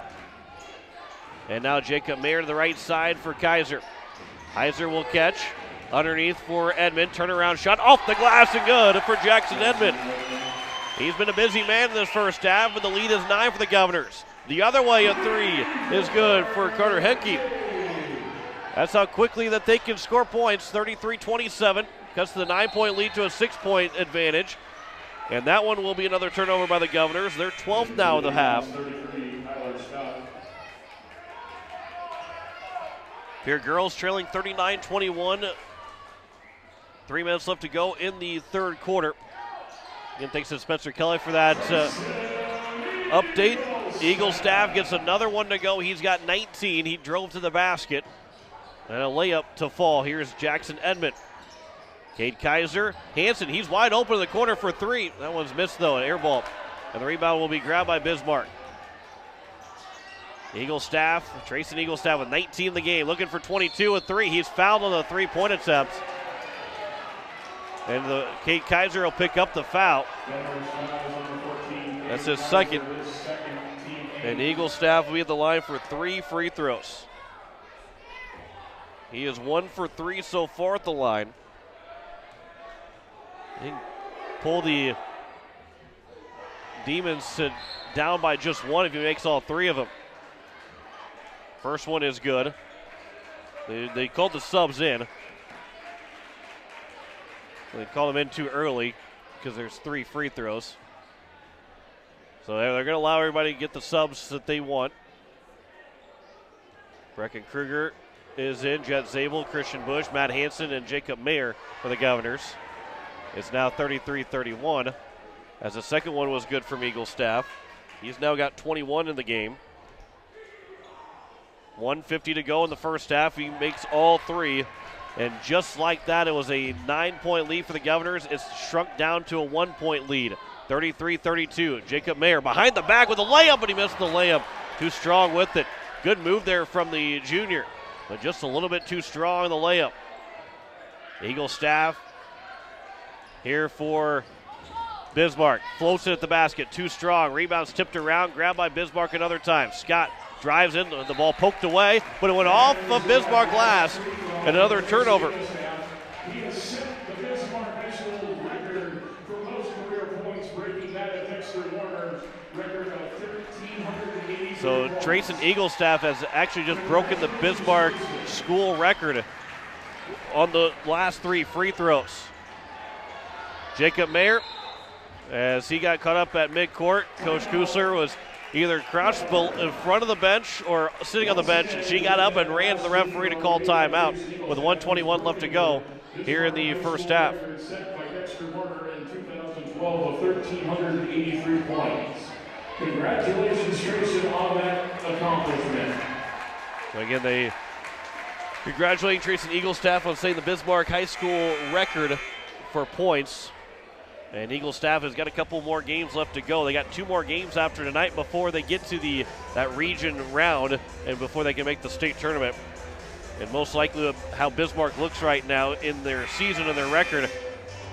And now Jacob Mayer to the right side for Kaiser. Heiser will catch. Underneath for Edmond. Turnaround shot off the glass and good for Jackson Edmond. He's been a busy man in this first half, but the lead is 9 for the Governors. The other way, a 3 is good for Carter Henke. That's how quickly that they can score points. 33-27. Cuts the 9-point lead to a 6-point advantage. And that one will be another turnover by the Governors. They're 12th now in the half. Pierre girls trailing 39-21. 3 minutes left to go in the third quarter. Again, thanks to Spencer Kelly for that update. Eaglestaff gets another one to go. He's got 19. He drove to the basket. And a layup to fall. Here's Jackson Edmond. Cade Kaiser. Hansen, he's wide open in the corner for 3. That one's missed, though, an air ball. And the rebound will be grabbed by Bismarck. Eaglestaff, Trayson Eaglestaff with 19 in the game. Looking for 22 and 3. He's fouled on the 3-point attempt. And Cade Kaiser will pick up the foul. That's his second. And Eaglestaff will be at the line for 3 free throws. He is 1 for 3 so far at the line. He can pull the Demons down by just 1 if he makes all 3 of them. First one is good. They called the subs in. They called them in too early because there's 3 free throws. So they're going to allow everybody to get the subs that they want. Brecken Kruger is in. Jet Zabel, Christian Bush, Matt Hansen, and Jacob Mayer for the Governors. It's now 33-31 as the second one was good from Eaglestaff. He's now got 21 in the game. 1:50 to go in the first half. He makes all 3. And just like that, it was a 9-point lead for the Governors. It's shrunk down to a 1-point lead. 33-32. Jacob Mayer behind the back with a layup, but he missed the layup. Too strong with it. Good move there from the junior, but just a little bit too strong in the layup. Eaglestaff here for Bismarck. Floats it at the basket. Too strong. Rebounds tipped around. Grabbed by Bismarck another time. Scott drives in. The ball poked away, but it went off of Bismarck last. And another turnover. He has set the Bismarck High School record for most career points, breaking that of Dexter Warner record of 1,380. So Trayson Eaglestaff has actually just broken the Bismarck school record on the last 3 free throws. Jacob Mayer, as he got caught up at midcourt, Coach Kusler was either crouched in front of the bench or sitting on the bench, and she got up and ran to the referee to call timeout with 1:21 left to go here in the first half. Set by Dexter Warner in 2012 of 1,383 points. Congratulations, Trayson, on that accomplishment. So again, they congratulating Trayson Eaglestaff on setting the Bismarck High School record for points. And Eaglestaff has got a couple more games left to go. They got 2 more games after tonight before they get to that region round and before they can make the state tournament. And most likely how Bismarck looks right now in their season and their record,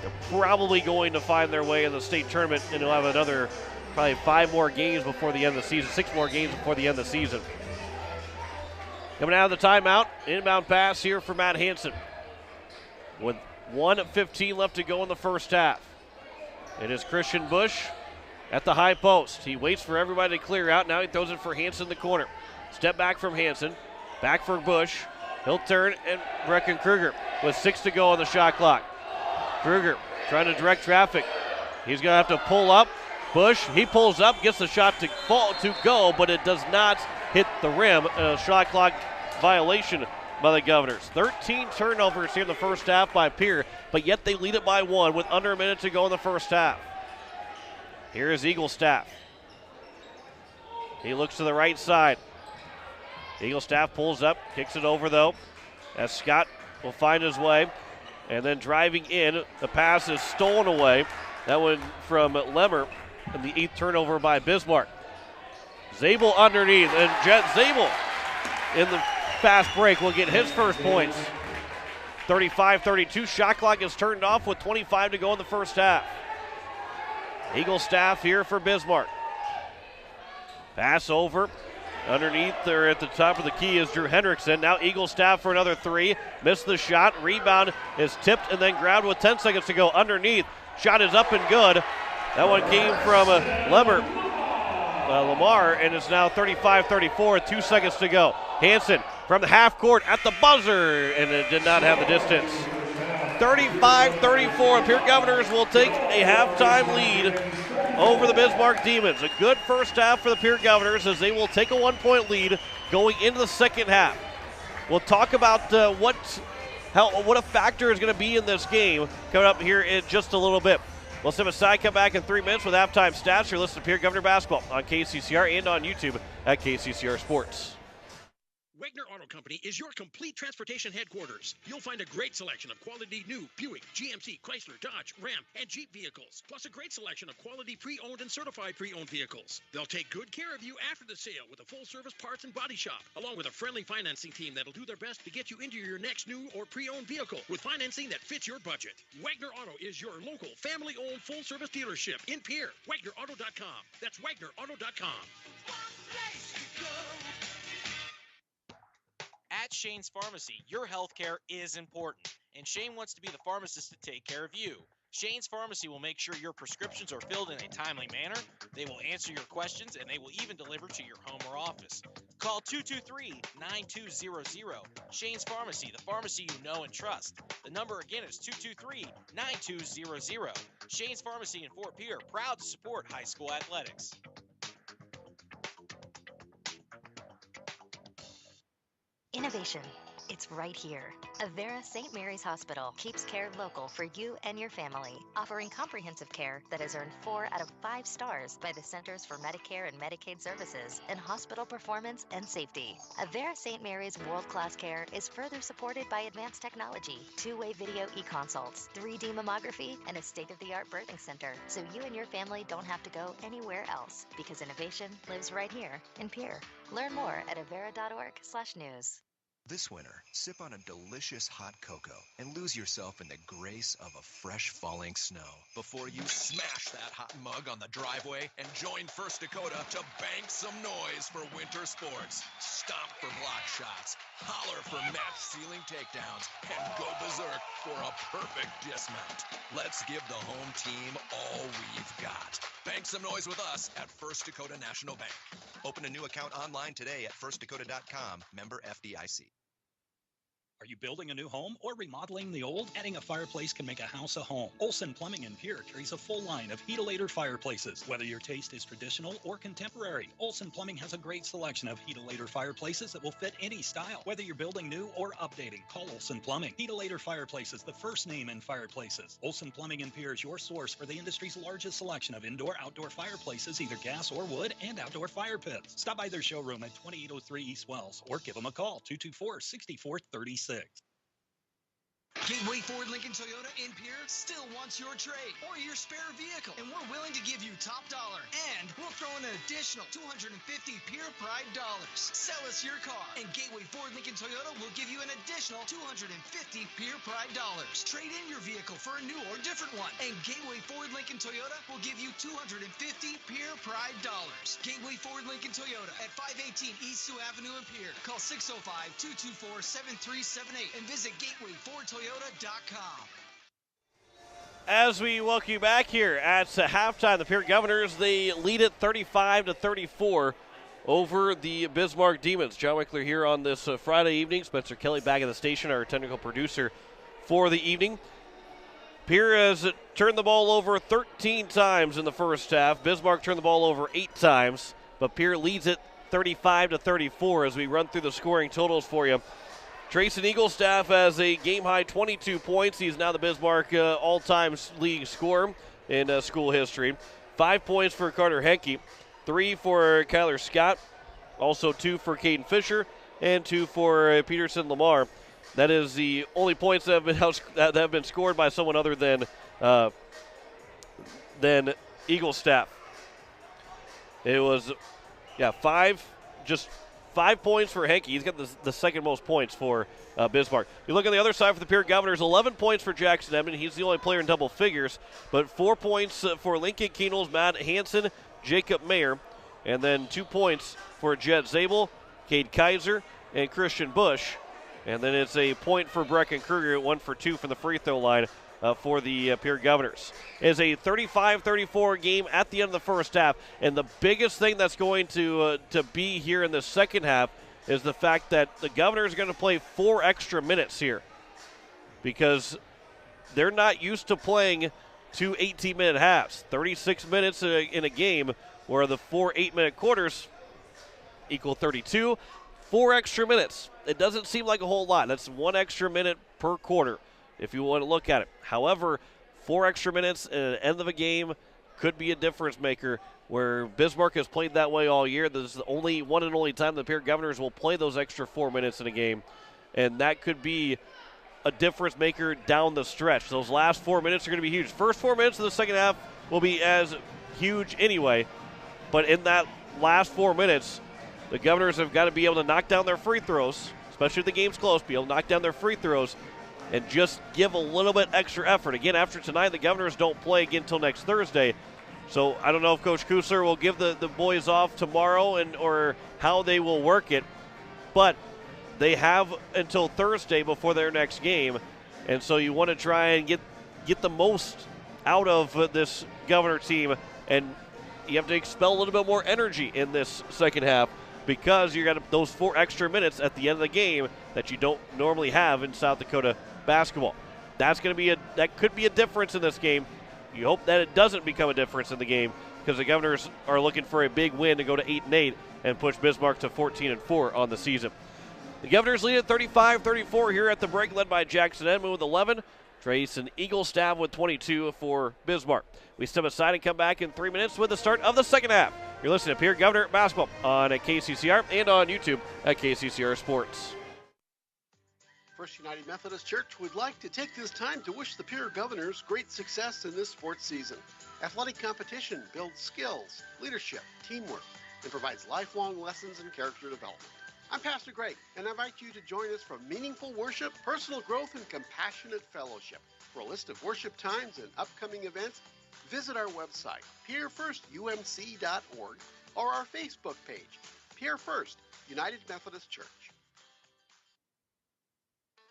they're probably going to find their way in the state tournament, and they'll have another probably 5 more games before the end of the season, 6 more games before the end of the season. Coming out of the timeout, inbound pass here for Matt Hansen. With 1:15 left to go in the first half. It is Christian Bush at the high post. He waits for everybody to clear out. Now he throws it for Hansen in the corner. Step back from Hansen. Back for Bush. He'll turn and Brecken Kruger with 6 to go on the shot clock. Kruger trying to direct traffic. He's going to have to pull up. Bush, he pulls up, gets the shot to go, but it does not hit the rim. A shot clock violation by the Governors. 13 turnovers here in the first half by Pierre, but yet they lead it by 1 with under a minute to go in the first half. Here is Eaglestaff. He looks to the right side. Eaglestaff pulls up, kicks it over though, as Scott will find his way. And then driving in, the pass is stolen away. That one from Lemmer, and the 8th turnover by Bismarck. Zabel underneath, and Jet Zabel in the fast break will get his first points. 35-32, shot clock is turned off with 25 to go in the first half. Eaglestaff here for Bismarck. Pass over. Underneath there at the top of the key is Drew Hendrickson. Now Eaglestaff for another 3. Missed the shot. Rebound is tipped and then grabbed with 10 seconds to go underneath. Shot is up and good. That one came from Lamar, and it's now 35-34, 2 seconds to go. Hansen from the half court at the buzzer, and it did not have the distance. 35-34, Pierre Governors will take a halftime lead over the Bismarck Demons. A good first half for the Pierre Governors as they will take a 1-point lead going into the second half. We'll talk about what a factor is going to be in this game coming up here in just a little bit. We'll step aside, come back in 3 minutes with halftime stats. You're listening to Pierre Governor Basketball on KCCR and on YouTube at KCCR Sports. Wagner Auto Company is your complete transportation headquarters. You'll find a great selection of quality new Buick, GMC, Chrysler, Dodge, Ram, and Jeep vehicles, plus a great selection of quality pre-owned and certified pre-owned vehicles. They'll take good care of you after the sale with a full-service parts and body shop, along with a friendly financing team that'll do their best to get you into your next new or pre-owned vehicle with financing that fits your budget. Wagner Auto is your local, family-owned, full-service dealership in Pierre. WagnerAuto.com. That's WagnerAuto.com. At Shane's Pharmacy, your health care is important, and Shane wants to be the pharmacist to take care of you. Shane's Pharmacy will make sure your prescriptions are filled in a timely manner, they will answer your questions, and they will even deliver to your home or office. Call 223-9200. Shane's Pharmacy, the pharmacy you know and trust. The number again is 223-9200. Shane's Pharmacy in Fort Pierre, proud to support high school athletics. Innovation. It's right here. Avera St. Mary's Hospital keeps care local for you and your family, offering comprehensive care that has earned 4 out of 5 stars by the Centers for Medicare and Medicaid Services in hospital performance and safety. Avera St. Mary's world-class care is further supported by advanced technology, 2-way video e-consults, 3D mammography, and a state-of-the-art birthing center, so you and your family don't have to go anywhere else, because innovation lives right here in Pierre. Learn more at avera.org/news. This winter, sip on a delicious hot cocoa and lose yourself in the grace of a fresh falling snow before you smash that hot mug on the driveway and join First Dakota to bank some noise for winter sports. Stomp for block shots, holler for match ceiling takedowns, and go berserk for a perfect dismount. Let's give the home team all we've got. Bank some noise with us at First Dakota National Bank. Open a new account online today at firstdakota.com, member FDIC. Are you building a new home or remodeling the old? Adding a fireplace can make a house a home. Olson Plumbing in Pierre carries a full line of heat-o-lator fireplaces. Whether your taste is traditional or contemporary, Olson Plumbing has a great selection of heat-o-lator fireplaces that will fit any style. Whether you're building new or updating, call Olson Plumbing. Heat-o-lator Fireplaces, the first name in fireplaces. Olson Plumbing in Pierre is your source for the industry's largest selection of indoor-outdoor fireplaces, either gas or wood, and outdoor fire pits. Stop by their showroom at 2803 East Wells or give them a call, 224-6436. Gateway Ford Lincoln Toyota in Pierre still wants your trade or your spare vehicle, and we're willing to give you top dollar. And we'll throw in an additional 250 Pierre Pride dollars. Sell us your car, and Gateway Ford Lincoln Toyota will give you an additional 250 Pierre Pride dollars. Trade in your vehicle for a new or different one, and Gateway Ford Lincoln Toyota will give you 250 Pierre Pride dollars. Gateway Ford Lincoln Toyota at 518 East Sioux Avenue in Pierre. Call 605-224-7378 and visit gatewayfordtoyota.com. As we welcome you back here at halftime, the Pierre Governors, they lead it 35-34 over the Bismarck Demons. John Wickler here on this Friday evening. Spencer Kelly back at the station, our technical producer for the evening. Pierre has turned the ball over 13 times in the first half. Bismarck turned the ball over 8 times, but Pierre leads it 35-34 as we run through the scoring totals for you. Trayson Eaglestaff has a game-high 22 points. He's now the Bismarck all-time leading scorer in school history. 5 points for Carter Henke, 3 for Kyler Scott, also 2 for Caden Fisher, and 2 for Peterson Lamar. That is the only points that have been scored by someone other than Eaglestaff. It was, 5 points for Henke. He's got the second most points for Bismarck. You look on the other side for the Pierre Governors, 11 points for Jackson Edmond. He's the only player in double figures, but 4 points for Lincoln Keenels, Matt Hansen, Jacob Mayer, and then 2 points for Jet Zabel, Cade Kaiser, and Christian Bush. And then it's a point for Brecken Kruger, 1 for 2 from the free throw line for the Pierre Governors. It's a 35-34 game at the end of the first half, and the biggest thing that's going to be here in the second half is the fact that the Governors are going to play 4 extra minutes here because they're not used to playing 2 18-minute halves. 36 minutes in a game where the 4 8-minute quarters equal 32. 4 extra minutes. It doesn't seem like a whole lot. That's 1 extra minute per quarter if you want to look at it. However, 4 extra minutes at the end of a game could be a difference maker where Bismarck has played that way all year. This is the only one and only time the Pierre Governors will play those extra 4 minutes in a game, and that could be a difference maker down the stretch. Those last 4 minutes are going to be huge. First 4 minutes of the second half will be as huge anyway, but in that last 4 minutes, the Governors have got to be able to knock down their free throws, especially if the game's close, be able to knock down their free throws and just give a little bit extra effort. Again, after tonight, the Governors don't play again until next Thursday. So I don't know if Coach Kusler will give the boys off tomorrow or how they will work it, but they have until Thursday before their next game, and so you want to try and get the most out of this Governor team, and you have to expel a little bit more energy in this second half because you got those 4 extra minutes at the end of the game that you don't normally have in South Dakota basketball. That could be a difference in this game. You hope that it doesn't become a difference in the game because the Governors are looking for a big win to go to 8-8 and push Bismarck to 14-4 on the season. The Governors lead at 35-34 here at the break, led by Jackson Edmond with 11. Trayson Eaglestaff with 22 for Bismarck. We step aside and come back in 3 minutes with the start of the second half. You're listening to Pierre Governor Basketball on KCCR and on YouTube at KCCR Sports. First United Methodist Church would like to take this time to wish the Pierre Governors great success in this sports season. Athletic competition builds skills, leadership, teamwork, and provides lifelong lessons in character development. I'm Pastor Greg, and I invite you to join us for meaningful worship, personal growth, and compassionate fellowship. For a list of worship times and upcoming events, visit our website, pierrefirstumc.org, or our Facebook page, Pierre First United Methodist Church.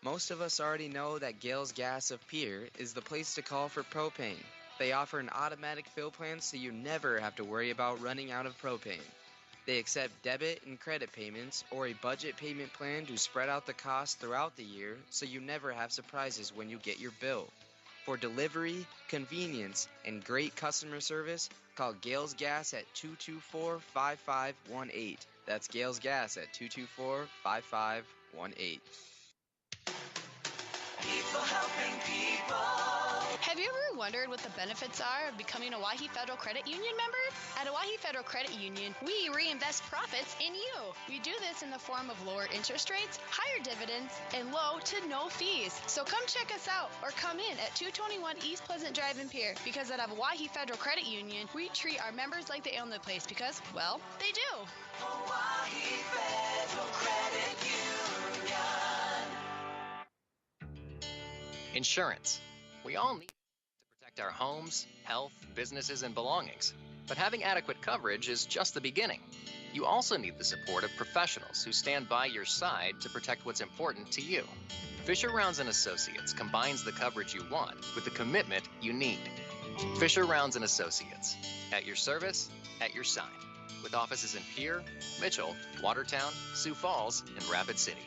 Most of us already know that Gales Gas of Pierre is the place to call for propane. They offer an automatic fill plan so you never have to worry about running out of propane. They accept debit and credit payments or a budget payment plan to spread out the cost throughout the year so you never have surprises when you get your bill. For delivery, convenience, and great customer service, call Gales Gas at 224-5518. That's Gales Gas at 224-5518. People helping people. Have you ever wondered what the benefits are of becoming a Waihe Federal Credit Union member? At Waihe Federal Credit Union, we reinvest profits in you. We do this in the form of lower interest rates, higher dividends, and low to no fees. So come check us out or come in at 221 East Pleasant Drive in Pierre, because at Waihe Federal Credit Union, we treat our members like they own the place because, well, they do. Waihe Federal Credit Union. Insurance. We all need to protect our homes, health, businesses, and belongings. But having adequate coverage is just the beginning. You also need the support of professionals who stand by your side to protect what's important to you. Fisher Rounds & Associates combines the coverage you want with the commitment you need. Fisher Rounds & Associates, at your service, at your side, with offices in Pierre, Mitchell, Watertown, Sioux Falls, and Rapid City.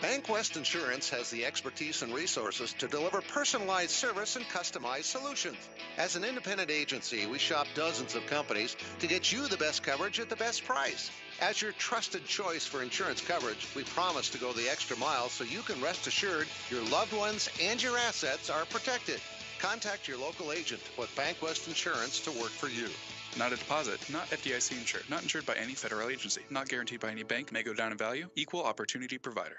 Bank West Insurance has the expertise and resources to deliver personalized service and customized solutions. As an independent agency, we shop dozens of companies to get you the best coverage at the best price. As your trusted choice for insurance coverage, we promise to go the extra mile so you can rest assured your loved ones and your assets are protected. Contact your local agent with Bank West Insurance to work for you. Not a deposit, not FDIC insured, not insured by any federal agency, not guaranteed by any bank, may go down in value, equal opportunity provider.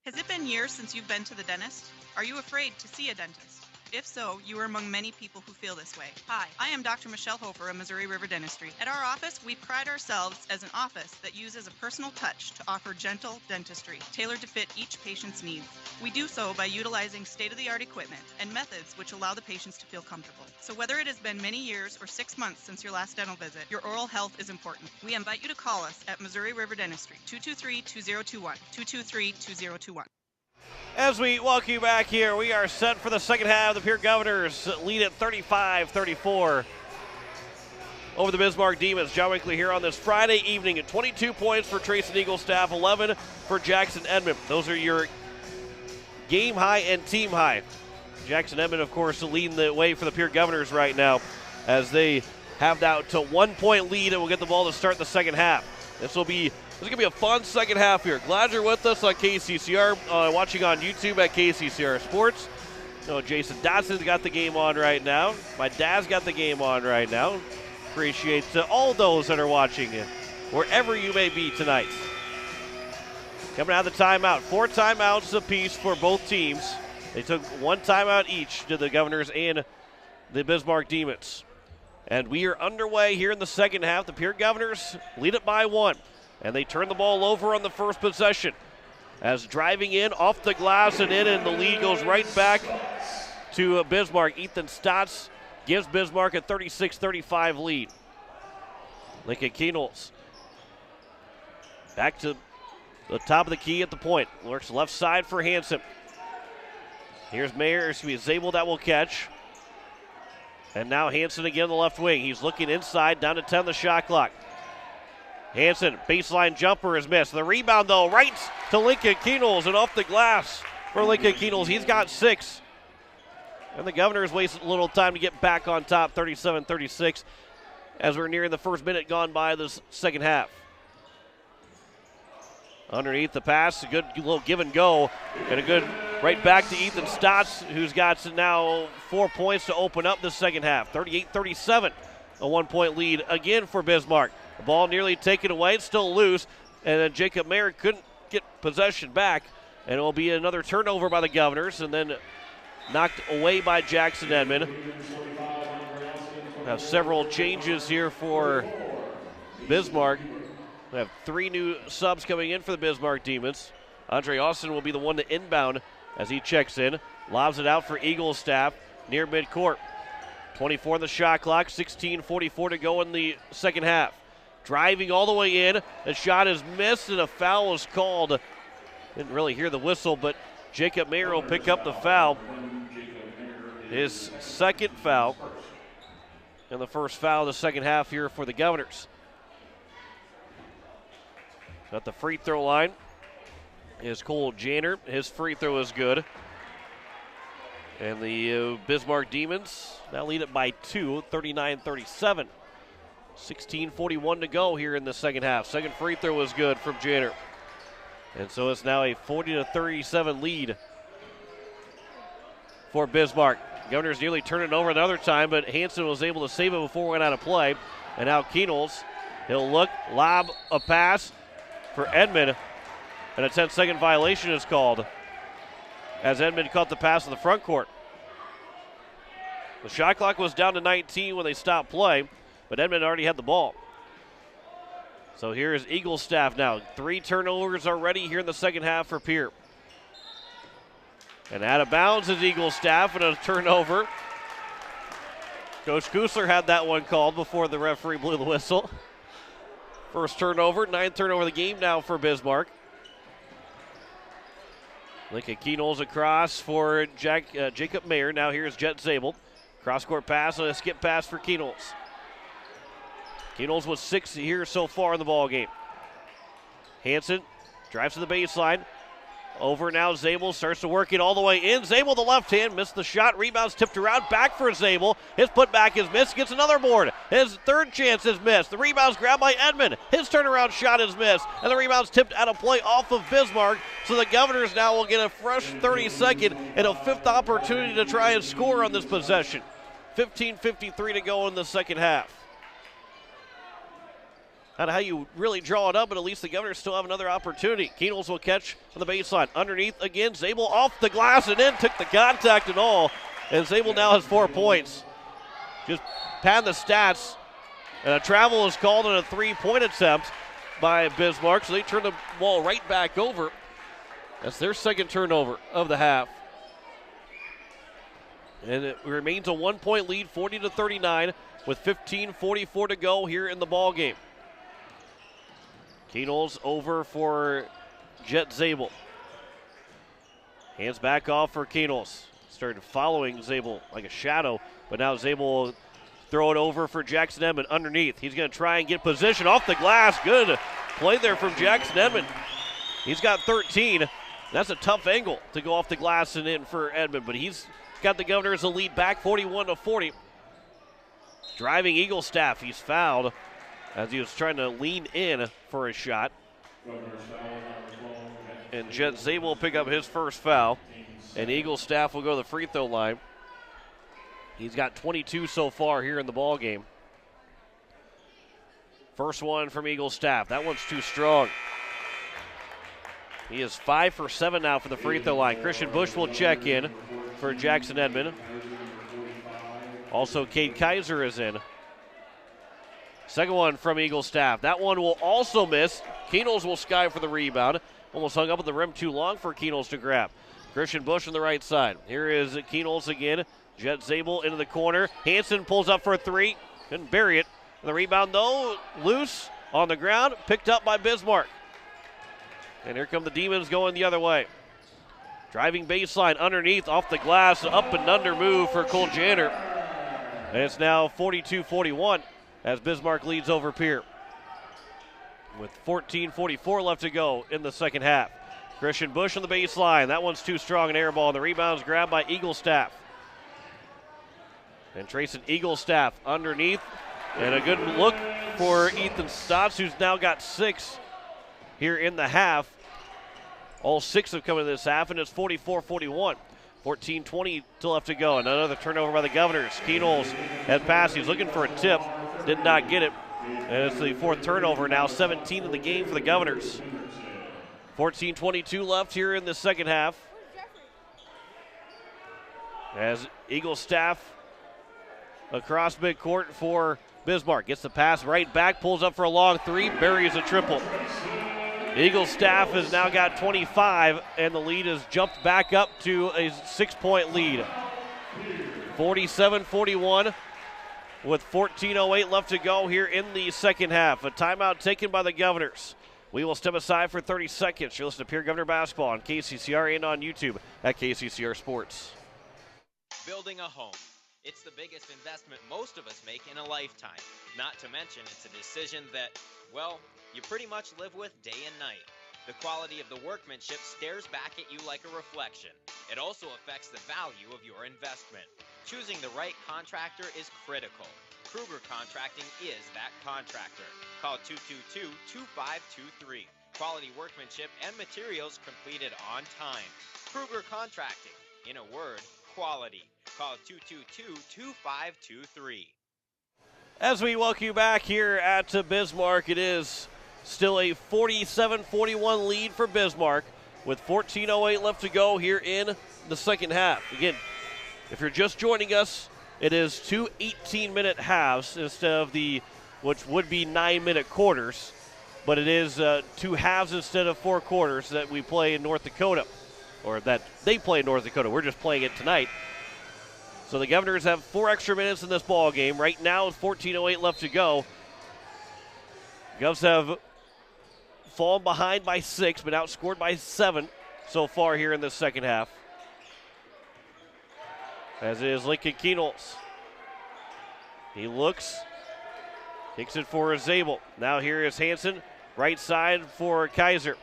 Has it been years since you've been to the dentist? Are you afraid to see a dentist? If so, you are among many people who feel this way. Hi, I am Dr. Michelle Hofer of Missouri River Dentistry. At our office, we pride ourselves as an office that uses a personal touch to offer gentle dentistry, tailored to fit each patient's needs. We do so by utilizing state-of-the-art equipment and methods which allow the patients to feel comfortable. So whether it has been many years or 6 months since your last dental visit, your oral health is important. We invite you to call us at Missouri River Dentistry, 223-2021, 223-2021. As we welcome you back here, we are set for the second half. The Pierre Governors lead at 35-34 over the Bismarck Demons. John Winkley here on this Friday evening at 22 points for Trace and Eagle staff, 11 for Jackson Edmond. Those are your game high and team high. Jackson Edmond, of course, leading the way for the Pierre Governors right now as they have that to 1 point lead and will get the ball to start the second half. This is going to be a fun second half here. Glad you're with us on KCCR, watching on YouTube at KCCR Sports. Jason Dotson's got the game on right now. My dad's got the game on right now. Appreciate all those that are watching it, wherever you may be tonight. Coming out of the timeout. 4 timeouts apiece for both teams. They took 1 timeout each to the Governors and the Bismarck Demons. And we are underway here in the second half. The Pierre Governors lead it by 1. And they turn the ball over on the first possession. As driving in off the glass and in, and the lead goes right back to Bismarck. Ethan Stotts gives Bismarck a 36-35 lead. Lincoln Keenels back to the top of the key at the point. Works left side for Hansen. Here's Zabel that will catch. And now Hansen again on the left wing. He's looking inside, down to 10 the shot clock. Hansen, baseline jumper is missed. The rebound, though, right to Lincoln Keenels and off the glass for Lincoln Keenels. He's got 6. And the Governors wasted a little time to get back on top, 37-36, as we're nearing the first minute gone by this second half. Underneath the pass, a good little give and go, and a good right back to Ethan Stotts, who's got now 4 points to open up the second half. 38-37, a 1 point lead again for Bismarck. The ball nearly taken away. It's still loose. And then Jacob Mayer couldn't get possession back. And it will be another turnover by the Governors. And then knocked away by Jackson Edmond. Have several changes here for Bismarck. We have 3 new subs coming in for the Bismarck Demons. Andre Austin will be the one to inbound as he checks in. Lobs it out for Eagles staff near midcourt. 24 on the shot clock. 16:44 to go in the second half. Driving all the way in. The shot is missed and a foul was called. Didn't really hear the whistle, but Jacob Mayer will pick up the foul. His second foul. And the first foul of the second half here for the Governors. At the free throw line is Cole Janner. His free throw is good. And the Bismarck Demons now lead it by 2, 39-37. 16:41 to go here in the second half. Second free throw was good from Janner. And so it's now a 40-37 lead for Bismarck. Governors nearly turned it over another time, but Hansen was able to save it before it went out of play. And now Keenels, he'll look, lob a pass for Edmond, and a 10-second violation is called as Edmond caught the pass in the front court. The shot clock was down to 19 when they stopped play, but Edmond already had the ball. So here is Eaglestaff now. 3 turnovers already here in the second half for Pierre. And out of bounds is Eaglestaff, and a turnover. Coach Kusler had that one called before the referee blew the whistle. First turnover, 9th turnover of the game now for Bismarck. Lincoln Keenels across for Jacob Mayer. Now here's Jet Zabel. Cross-court pass and a skip pass for Keenels. Keenels with 6 here so far in the ball game. Hansen drives to the baseline. Over now, Zabel starts to work it all the way in. Zabel, the left hand, missed the shot. Rebounds tipped around, back for Zabel. His putback is missed, gets another board. His third chance is missed. The rebound's grabbed by Edmond. His turnaround shot is missed, and the rebound's tipped out of play off of Bismarck. So the Governors now will get a fresh 32nd and a 5th opportunity to try and score on this possession. 15:53 to go in the second half. Not how you really draw it up, but at least the Governors still have another opportunity. Keenels will catch on the baseline. Underneath again, Zabel off the glass and in, took the contact and all. And Zabel now has 4 points. Just pad the stats. And a travel is called on a 3-point attempt by Bismarck, so they turn the ball right back over. That's their second turnover of the half. And it remains a 1-point lead, 40-39, with 15:44 to go here in the ball game. Keenels over for Jet Zabel. Hands back off for Keenels. Started following Zabel like a shadow, but now Zabel will throw it over for Jackson Edmond underneath. He's going to try and get position off the glass. Good play there from Jackson Edmond. He's got 13. That's a tough angle to go off the glass and in for Edmond, but he's got the Governors a lead back 41-40. Driving Eaglestaff, he's fouled as he was trying to lean in for a shot. And Jet Zabel will pick up his first foul. And Eaglestaff will go to the free throw line. He's got 22 so far here in the ball game. First one from Eaglestaff. That one's too strong. He is 5 for 7 now for the free throw line. Christian Bush will check in for Jackson Edmond. Also, Cade Kaiser is in. Second one from Eaglestaff. That one will also miss. Keenels will sky for the rebound. Almost hung up at the rim too long for Keenels to grab. Christian Bush on the right side. Here is Keenels again. Jet Zabel into the corner. Hansen pulls up for a 3. Couldn't bury it. And the rebound, though, loose on the ground. Picked up by Bismarck. And here come the Demons going the other way. Driving baseline underneath off the glass. Up and under move for Cole Janner. And it's now 42-41. As Bismarck leads over Pierre. With 14:44 left to go in the second half. Christian Bush on the baseline. That one's too strong, an air ball. The rebound's grabbed by Eaglestaff. And Trayson Eaglestaff underneath. And a good look for Ethan Stotts, who's now got 6 here in the half. All 6 have come in this half, and it's 44-41. 14:20 still left to go. And another turnover by the Governors. Keenels had passed. He's looking for a tip. Did not get it. And it's the 4th turnover now. 17 in the game for the Governors. 14:22 left here in the second half. As Eaglestaff across midcourt for Bismarck. Gets the pass right back. Pulls up for a long 3. Buries a triple. Eaglestaff has now got 25, and the lead has jumped back up to a 6-point lead. 47-41 with 14:08 left to go here in the second half. A timeout taken by the Governors. We will step aside for 30 seconds. You're listening to Pierre Governor Basketball on KCCR and on YouTube at KCCR Sports. Building a home. It's the biggest investment most of us make in a lifetime. Not to mention, it's a decision that, well, you pretty much live with day and night. The quality of the workmanship stares back at you like a reflection. It also affects the value of your investment. Choosing the right contractor is critical. Kruger Contracting is that contractor. Call 222-2523. Quality workmanship and materials completed on time. Kruger Contracting. In a word, quality. Call 222-2523. As we welcome you back here at Bismarck, it is still a 47-41 lead for Bismarck with 14:08 left to go here in the second half. Again, if you're just joining us, it is two 18-minute halves instead of which would be 9-minute quarters, but it is two halves instead of 4 quarters that we play in North Dakota, or that they play in North Dakota. We're just playing it tonight. So the Governors have 4 extra minutes in this ball game. Right now, with 14:08 left to go, Govs have fallen behind by 6, but outscored by 7 so far here in the second half. As it is Lincoln Kienholz. He looks, kicks it for Zabel. Now here is Hansen, right side for Kaiser.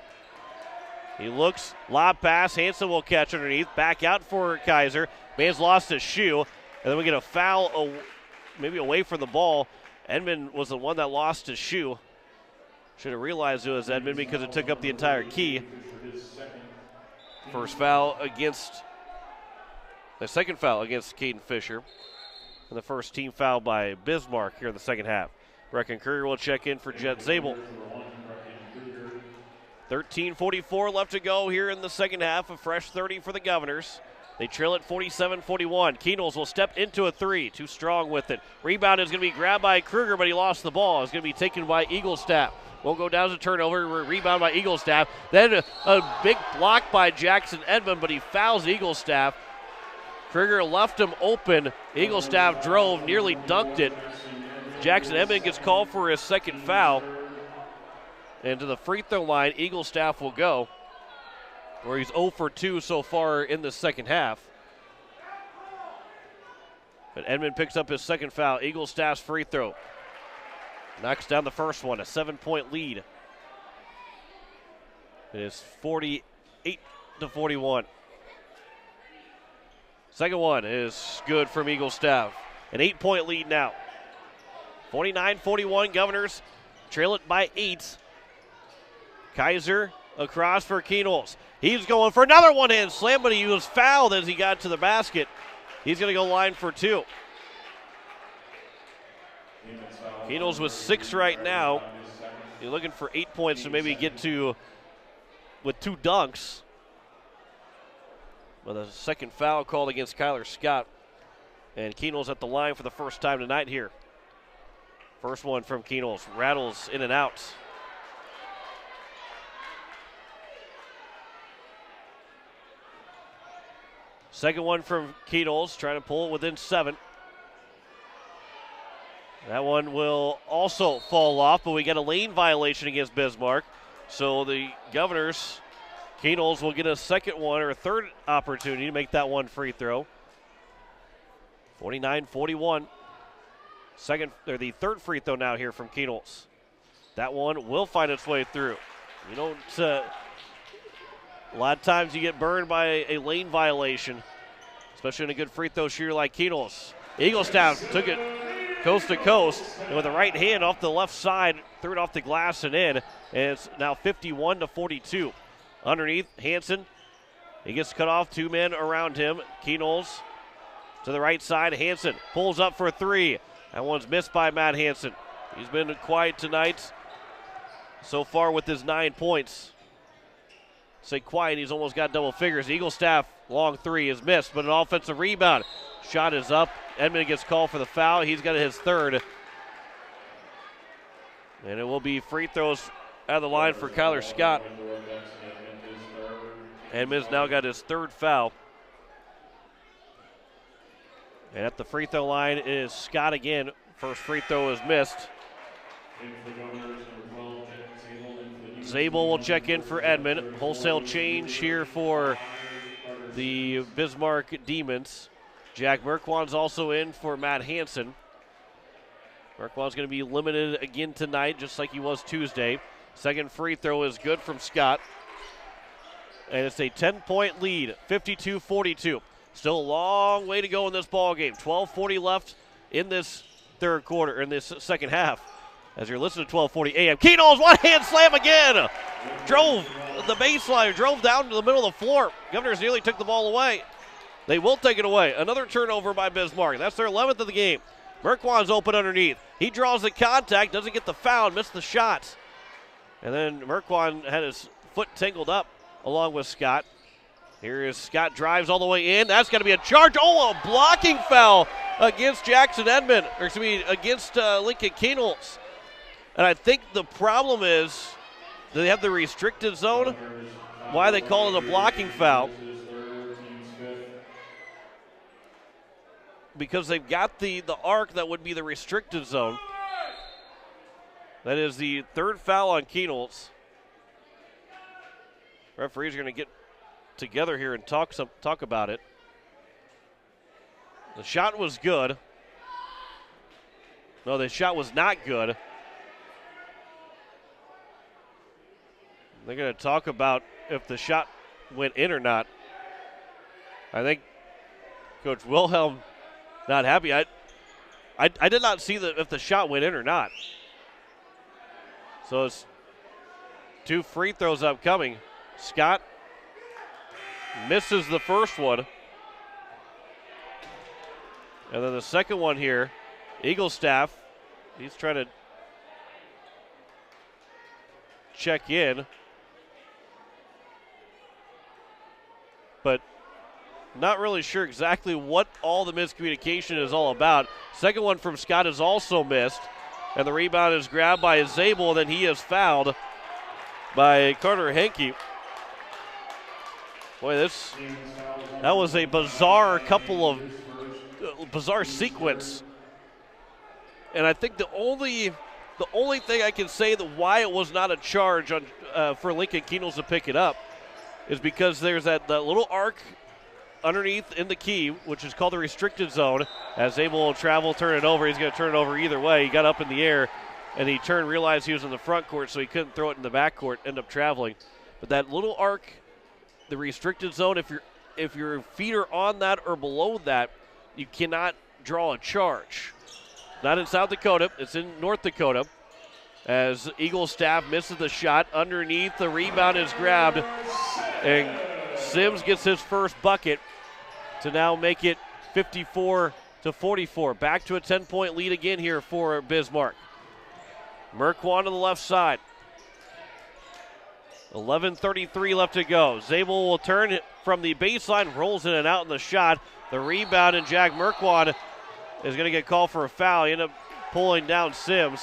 He looks, lob pass, Hansen will catch underneath, back out for Kaiser. Man's lost his shoe, and then we get a foul maybe away from the ball. Edmond was the one that lost his shoe. Should have realized it was Edmond because it took up the entire key. First foul against, the second foul against Caden Fisher. And the first team foul by Bismarck here in the second half. Brecken Kruger will check in for Jet Zabel. 13:44 left to go here in the second half. A fresh 30 for the Governors. They trail at 47-41. Kienholz will step into a 3. Too strong with it. Rebound is going to be grabbed by Kruger, but he lost the ball. It's going to be taken by Eaglestaff. Won't go down as a turnover. Rebound by Eaglestaff. Then a big block by Jackson Edmond, but he fouls Eaglestaff. Kruger left him open. Eaglestaff drove, nearly dunked it. Jackson Edmond gets called for his second foul. And to the free throw line, Eaglestaff will go, where he's 0 for 2 so far in the second half. But Edmond picks up his second foul. Eaglestaff's free throw knocks down the first one, a 7-point lead. It is 48-41. Second one is good from Eaglestaff. An 8-point lead now. 49-41, Governors trail it by 8. Kaiser across for Kienholz. He's going for another one-hand slam, but he was fouled as he got to the basket. He's going to go line for 2. Kienholz with 6 right now. He's looking for 8 points to maybe get to with 2 dunks. But a second foul called against Kyler Scott. And Kienholz at the line for the first time tonight here. First one from Kienholz. Rattles in and out. Second one from Kienholz, trying to pull it within 7. That one will also fall off, but we got a lane violation against Bismarck. So the Governors, Kienholz will get a second one or a third opportunity to make that one free throw. 49-41. The third free throw now here from Kienholz. That one will find its way through. You don't. A lot of times you get burned by a lane violation, especially in a good free throw shooter like Kienholz. Eaglestaff took it coast to coast, and with the right hand off the left side, threw it off the glass and in, and it's now 51-42. Underneath, Hansen, he gets cut off, 2 men around him. Kienholz to the right side, Hansen pulls up for 3. That one's missed by Matt Hansen. He's been quiet tonight so far with his 9 points. Say quiet, he's almost got double figures. Eaglestaff, long 3 is missed, but an offensive rebound. Shot is up. Edmond gets called for the foul. He's got his 3rd. And it will be free throws out of the line for Kyler Scott. Edmond's now got his 3rd foul. And at the free throw line is Scott again. First free throw is missed. Zabel will check in for Edmond. Wholesale change here for the Bismarck Demons. Jack Merquan's also in for Matt Hansen. Merquan's going to be limited again tonight, just like he was Tuesday. Second free throw is good from Scott. And it's a 10-point lead, 52-42. Still a long way to go in this ball game. 12:40 left in this second half. As you're listening to 12:40 a.m. Kienholz, one-hand slam again. drove the baseline, drove down to the middle of the floor. Governors nearly took the ball away. They will take it away. Another turnover by Bismarck. That's their 11th of the game. Merquan's open underneath. He draws the contact, doesn't get the foul, missed the shot. And then Merquan had his foot tangled up along with Scott. Here is Scott, drives all the way in. That's going to be a charge. Oh, a blocking foul against Jackson Edmond, or excuse me, against Lincoln Keenholz. And I think the problem is they have the restricted zone. Why they call it a blocking foul? Because they've got the arc that would be the restricted zone. That is the third foul on Keenholz. Referees are going to get together here and talk about it. The shot was good. No, the shot was not good. They're going to talk about if the shot went in or not. I think Coach Wilhelm not happy. I did not see if the shot went in or not. So it's 2 free throws upcoming. Scott misses the first one. And then the second one here, Eaglestaff, he's trying to check in. But not really sure exactly what all the miscommunication is all about. Second one from Scott is also missed. And the rebound is grabbed by Zabel, then he is fouled by Carter Henke. Boy, that was a bizarre bizarre sequence. And I think the only thing I can say that why it was not a charge on for Lincoln Keenholz to pick it up is because there's that little arc underneath in the key, which is called the restricted zone. As Zabel will travel, turn it over. He's going to turn it over either way. He got up in the air, and he turned, realized he was in the front court, so he couldn't throw it in the back court, end up traveling. But that little arc, the restricted zone, if your feet are on that or below that, you cannot draw a charge. Not in South Dakota, it's in North Dakota. As Eaglestaff misses the shot underneath, the rebound is grabbed, and Sims gets his first bucket to now make it 54-44. Back to a 10-point lead again here for Bismarck. Merquan on the left side. 11:33 left to go. Zabel will turn from the baseline, rolls in and out in the shot. The rebound, and Jack Merquan is going to get called for a foul. He ended up pulling down Sims.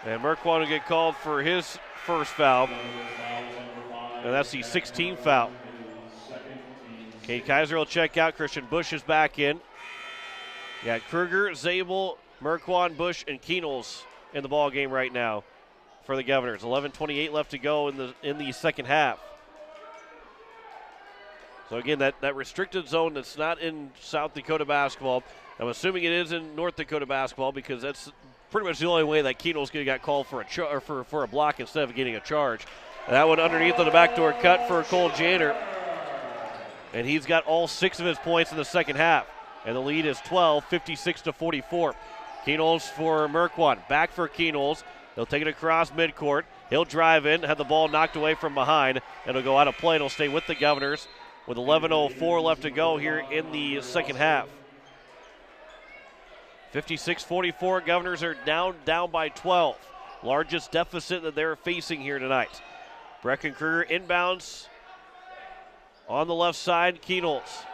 And Merquan will get called for his first foul. And that's the 16th foul. Kate Kaiser will check out. Christian Bush is back in. You got Kruger, Zabel, Merquan, Bush, and Keenholz in the ball game right now for the Governors. 11:28 left to go in the second half. So again, that restricted zone that's not in South Dakota basketball. I'm assuming it is in North Dakota basketball because that's pretty much the only way that Keenholz got called for a block instead of getting a charge. And that one underneath on the backdoor cut for Cole Janner. And he's got all 6 of his points in the second half. And the lead is 12, 56-44. Keenholz for Merquan. Back for Keenholz. He'll take it across midcourt. He'll drive in, have the ball knocked away from behind. And it'll go out of play. It'll stay with the Governors with 11:04 left to go here in the second half. 56-44. Governors are down by 12. Largest deficit that they're facing here tonight. Brecken Kruger inbounds on the left side. Keenholz.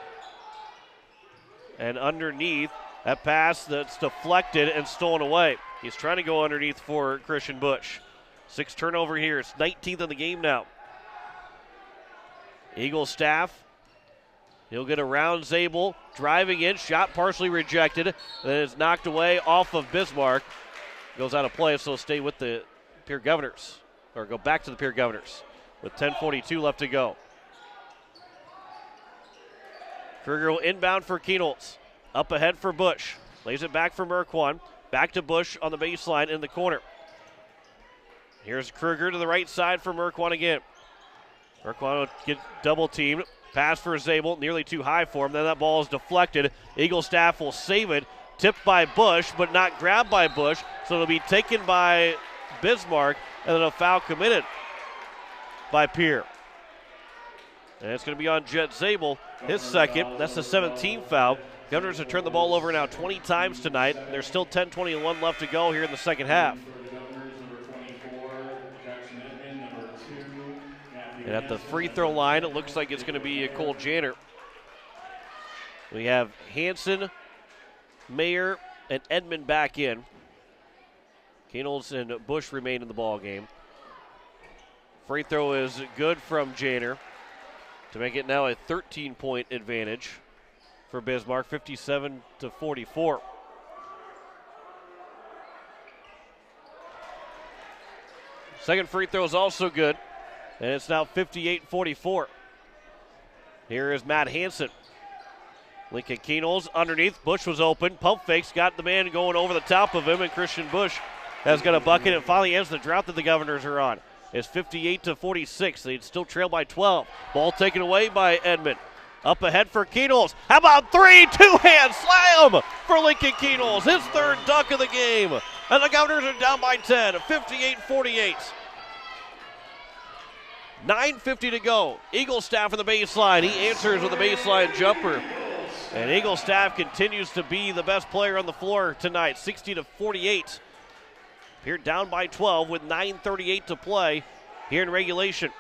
And underneath, that pass that's deflected and stolen away. He's trying to go underneath for Christian Bush. 6 turnover here. It's 19th of the game now. Eaglestaff. He'll get around Zabel. Driving in. Shot partially rejected. Then it's knocked away off of Bismarck. Goes out of play, so stay with the Pierre Governors. Or go back to the Pierre Governors with 10:42 left to go. Kruger will inbound for Keenholz. Up ahead for Bush. Lays it back for Merquan. Back to Bush on the baseline in the corner. Here's Kruger to the right side for Merquan again. Merquan will get double teamed. Pass for Zabel, nearly too high for him. Then that ball is deflected. Eaglestaff will save it. Tipped by Bush, but not grabbed by Bush. So it'll be taken by Bismarck, and then a foul committed. by Pierre. And it's going to be on Jet Zabel, his second. That's the 17th foul. Governors have turned the ball over now 20 times tonight. There's still 10:21 left to go here in the second half. And at the free throw line, it looks like it's going to be Cole Janner. We have Hanson, Mayer, and Edmond back in. Keenels and Bush remain in the ball game. Free throw is good from Janner to make it now a 13-point advantage for Bismarck, 57-44. Second free throw is also good, and it's now 58-44. Here is Matt Hanson. Lincoln Keenels underneath. Bush was open. Pump fakes, got the man going over the top of him, and Christian Bush has got a bucket and finally ends the drought that the Governors are on. It's 58-46. They'd still trail by 12. Ball taken away by Edmond. Up ahead for Keenels. How about three? Two-hand slam for Lincoln Keenels. His third dunk of the game. And the Governors are down by 10, 58-48. 9:50 to go. Eaglestaff on the baseline. He answers with a baseline jumper. And Eaglestaff continues to be the best player on the floor tonight, 60-48. Here down by 12 with 9:38 to play here in regulation.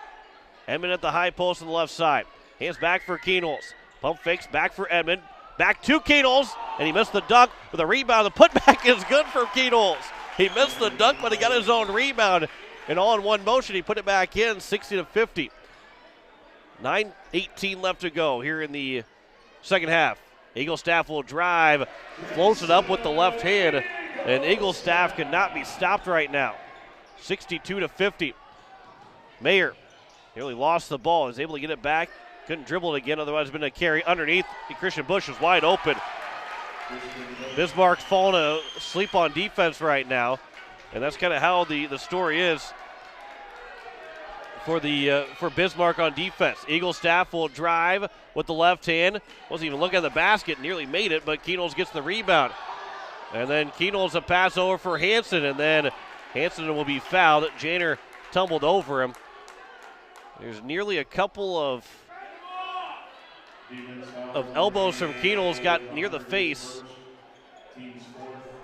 Edmond at the high post on the left side. Hands back for Keenels. Pump fakes back for Edmond. Back to Keenels, and he missed the dunk with a rebound. The putback is good for Keenels. He missed the dunk, but he got his own rebound. And all in one motion, he put it back in, 60-50. 9:18 left to go here in the second half. Eaglestaff will drive, floats it up with the left hand, and Eaglestaff cannot be stopped right now. 62-50. Mayer nearly lost the ball. Is able to get it back. Couldn't dribble it again, otherwise it's been a carry underneath. Christian Bush is wide open. Bismarck's falling asleep on defense right now, and that's kind of how the story is for Bismarck on defense. Eaglestaff will drive with the left hand. Wasn't even looking at the basket, nearly made it, but Keenels gets the rebound. And then Keenels a pass over for Hanson, and then Hanson will be fouled. Janner tumbled over him. There's nearly a couple of elbows from Keenels, got near the face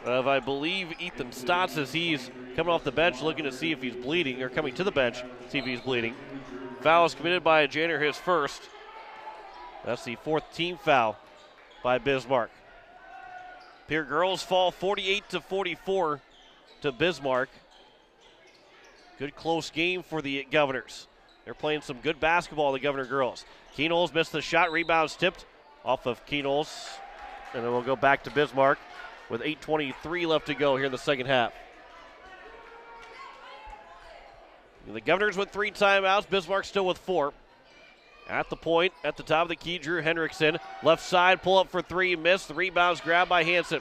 of, I believe, Ethan Stotts, as he's coming off the bench looking to see if he's bleeding, or coming to the bench, see if he's bleeding. Foul is committed by Janner, his first. That's the fourth team foul by Bismarck. Pierre girls fall 48-44 to Bismarck. Good close game for the Governors. They're playing some good basketball, the Governor girls. Keenels missed the shot, rebounds tipped off of Keenels. And then we'll go back to Bismarck with 8:23 left to go here in the second half. The Governors with 3 timeouts, Bismarck still with 4. At the point, at the top of the key, Drew Hendrickson. Left side, pull up for 3, missed. The rebound's grabbed by Hanson.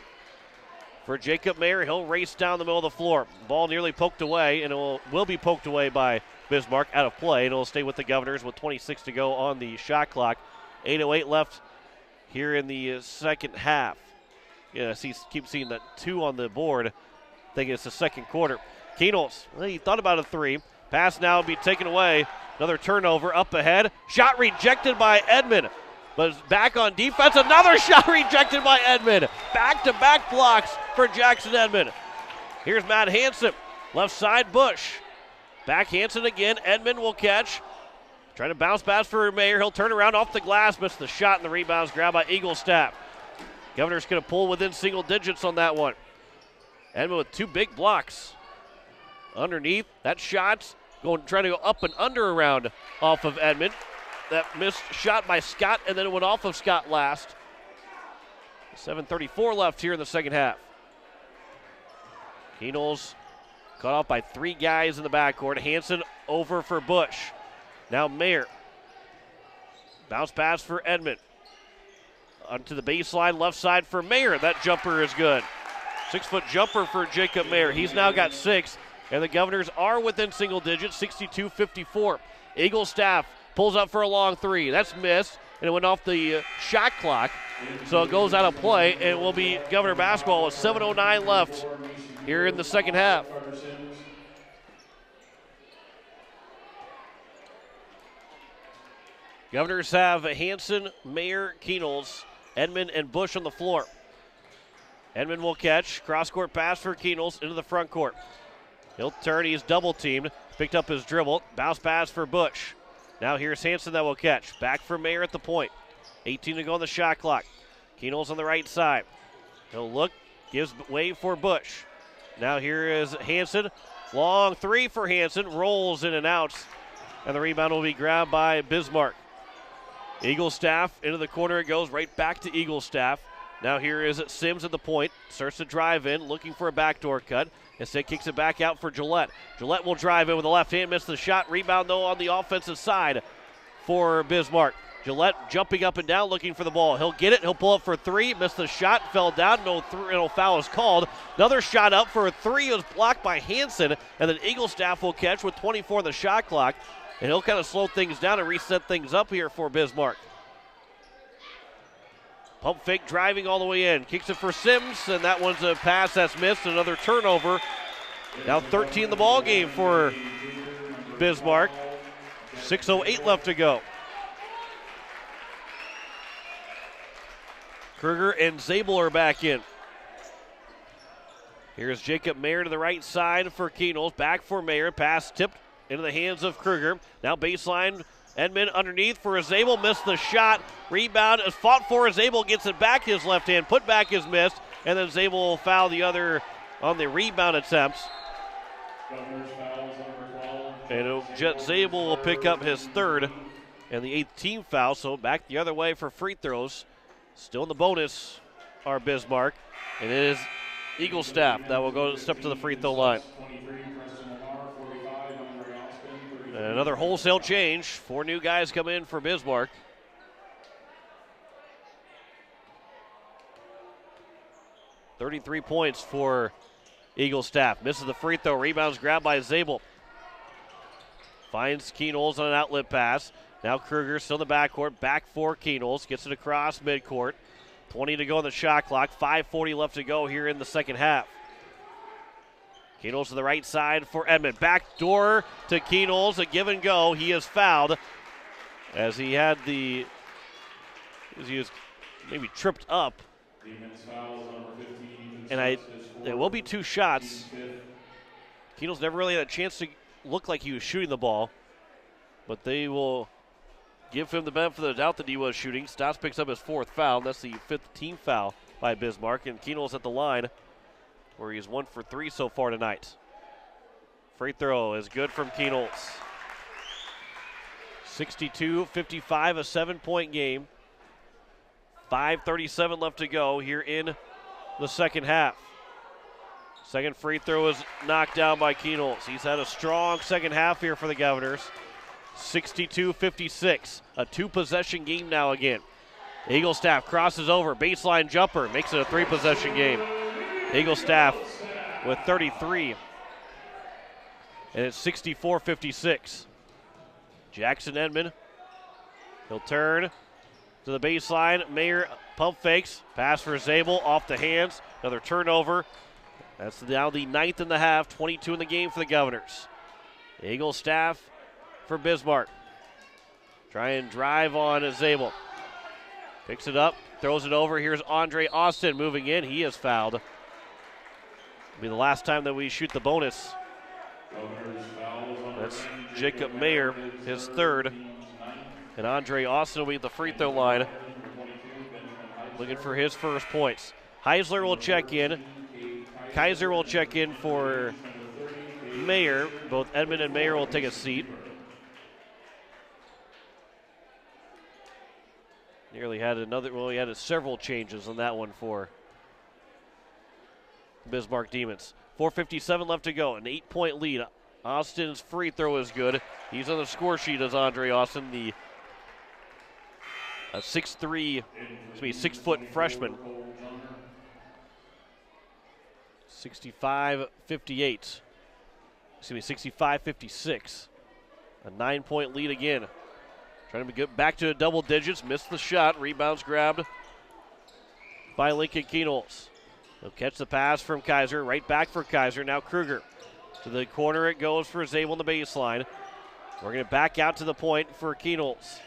For Jacob Mayer, he'll race down the middle of the floor. Ball nearly poked away, and it will be poked away by Bismarck, out of play, and it'll stay with the Governors with 26 to go on the shot clock. 8:08 left here in the second half. Yeah, keep seeing that 2 on the board. Thinking it's the second quarter. Keenels, he thought about a 3. Pass now will be taken away. Another turnover up ahead. Shot rejected by Edmond. But back on defense. Another shot rejected by Edmond. Back-to-back blocks for Jackson Edmond. Here's Matt Hanson. Left side, Bush. Back Hanson again. Edmond will catch. Trying to bounce pass for Mayer. He'll turn around off the glass. Missed the shot, and the rebound's grabbed by Eaglestaff. Governor's going to pull within single digits on that one. Edmond with 2 big blocks. Underneath, that shot's trying to go up and under around off of Edmond. That missed shot by Scott, and then it went off of Scott last. 7:34 left here in the second half. Keenels caught off by 3 guys in the backcourt. Hanson over for Bush. Now Mayer. Bounce pass for Edmond. Onto the baseline, left side for Mayer. That jumper is good. 6-foot jumper for Jacob Mayer. He's now got 6, and the Governors are within single digits, 62-54. Eaglestaff pulls up for a long 3. That's missed, and it went off the shot clock, so it goes out of play, and it will be Governor basketball with 7:09 left here in the second half. Governors have Hanson, Mayer, Keenels, Edmond, and Bush on the floor. Edmond will catch. Cross-court pass for Keenels into the front court. He'll turn. He's double-teamed. Picked up his dribble. Bounce pass for Bush. Now here's Hanson that will catch. Back for Mayer at the point. 18 to go on the shot clock. Keenels on the right side. He'll look. Gives way for Bush. Now here is Hanson. Long three for Hanson. Rolls in and out. And the rebound will be grabbed by Bismarck. Eagle staff into the corner. It goes right back to Eagle staff. Now here is Sims at the point. Starts to drive in, looking for a backdoor cut. Instead kicks it back out for Gillette. Gillette will drive in with the left hand, miss the shot. Rebound though on the offensive side for Bismarck. Gillette jumping up and down, looking for the ball. He'll get it. He'll pull up for three. Missed the shot. Fell down. No foul is called. Another shot up for a three. It was blocked by Hanson. And then Eagle staff will catch with 24 on the shot clock. And he'll kind of slow things down and reset things up here for Bismarck. Pump fake driving all the way in. Kicks it for Sims, and that one's a pass that's missed. Another turnover. Now 13 in the ball game for Bismarck. 6:08 left to go. Kruger and Zabel are back in. Here's Jacob Mayer to the right side for Keenels. Back for Mayer. Pass tipped into the hands of Kruger. Now baseline. Edmond underneath for Zabel. Missed the shot. Rebound is fought for. Zabel gets it back. His left hand put back is missed. And then Zabel will foul the other on the rebound attempts. And Jet Zabel will pick up his third and the 8th team foul. So back the other way for free throws. Still in the bonus are Bismarck. And it is Eagle staff that will go step to the free throw line. And another wholesale change. 4 new guys come in for Bismarck. .33 points for Eagle staff. Misses the free throw. Rebounds grabbed by Zabel. Finds Keenels on an outlet pass. Now Kruger still in the backcourt. Back for Keenels. Gets it across midcourt. 20 to go on the shot clock. 5:40 left to go here in the second half. Keenels to the right side for Edmond. Back door to Keenels. A give and go. He is fouled as he had he was maybe tripped up. And there will be 2 shots. Keenels never really had a chance to look like he was shooting the ball, but they will give him the benefit of the doubt that he was shooting. Stotts picks up his 4th foul. That's the 5th team foul by Bismarck, and Keenels at the line where he's 1 for 3 so far tonight. Free throw is good from Keenels. 62-55, a 7-point game. 5:37 left to go here in the second half. Second free throw is knocked down by Keenels. He's had a strong second half here for the Governors. 62-56, a 2-possession game now again. Eagle staff crosses over, baseline jumper, makes it a 3-possession game. Eagle staff with 33, and it's 64-56. Jackson Edmond, he'll turn to the baseline. Mayer pump fakes, pass for Zabel, off the hands, another turnover. That's now the 9th in the half, 22 in the game for the Governors. Eagle staff for Bismarck. Try and drive on Zabel. Picks it up, throws it over. Here's Andre Austin moving in. He is fouled. It'll be the last time that we shoot the bonus. That's Jacob Mayer, his 3rd. And Andre Austin will be at the free throw line, looking for his first points. Heisler will check in. Kaiser will check in for Mayer. Both Edmond and Mayer will take a seat. Nearly had he had several changes on that one for Bismarck Demons. 4:57 left to go, an 8-point lead. Austin's free throw is good. He's on the score sheet as Andre Austin, the 6'foot freshman. 65-58. 65-56. A 9-point lead again. Trying to get back to double digits. Missed the shot. Rebounds grabbed by Lincoln Keenels. He'll catch the pass from Kaiser. Right back for Kaiser. Now Kruger. To the corner it goes for Zabel on the baseline. We're going to back out to the point for Keenels.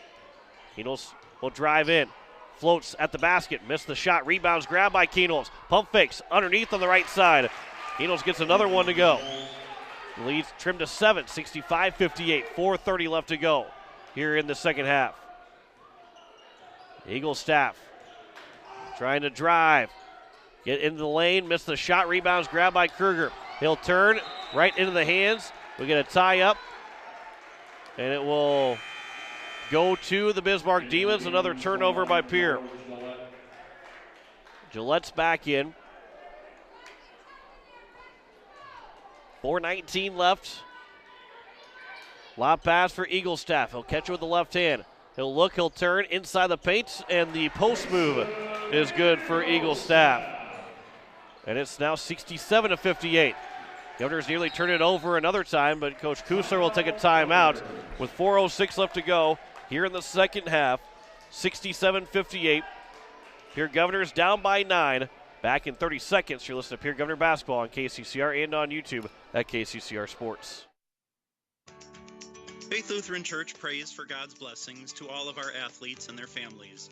Keenels will drive in. Floats at the basket. Missed the shot. Rebounds grabbed by Keenels. Pump fakes underneath on the right side. Keenels gets another one to go. Leads trimmed to 7, 65-58. 4:30 left to go here in the second half. Eagle staff trying to drive. Get into the lane. Missed the shot. Rebounds grabbed by Kruger. He'll turn right into the hands. We get a tie up. And it will go to the Bismarck Demons. Another turnover by Pierre. Gillette's back in. 4:19 left. Lob pass for Eagle staff. He'll catch it with the left hand. He'll look, he'll turn inside the paint, and the post move is good for Eagle staff. And it's now 67-58. Governors nearly turned it over another time, but Coach Kusler will take a timeout with 4:06 left to go here in the second half. 67-58. Pierre Governors down by 9. Back in 30 seconds, you're listening to Pierre Governor Basketball on KCCR and on YouTube at KCCR Sports. Faith Lutheran Church prays for God's blessings to all of our athletes and their families.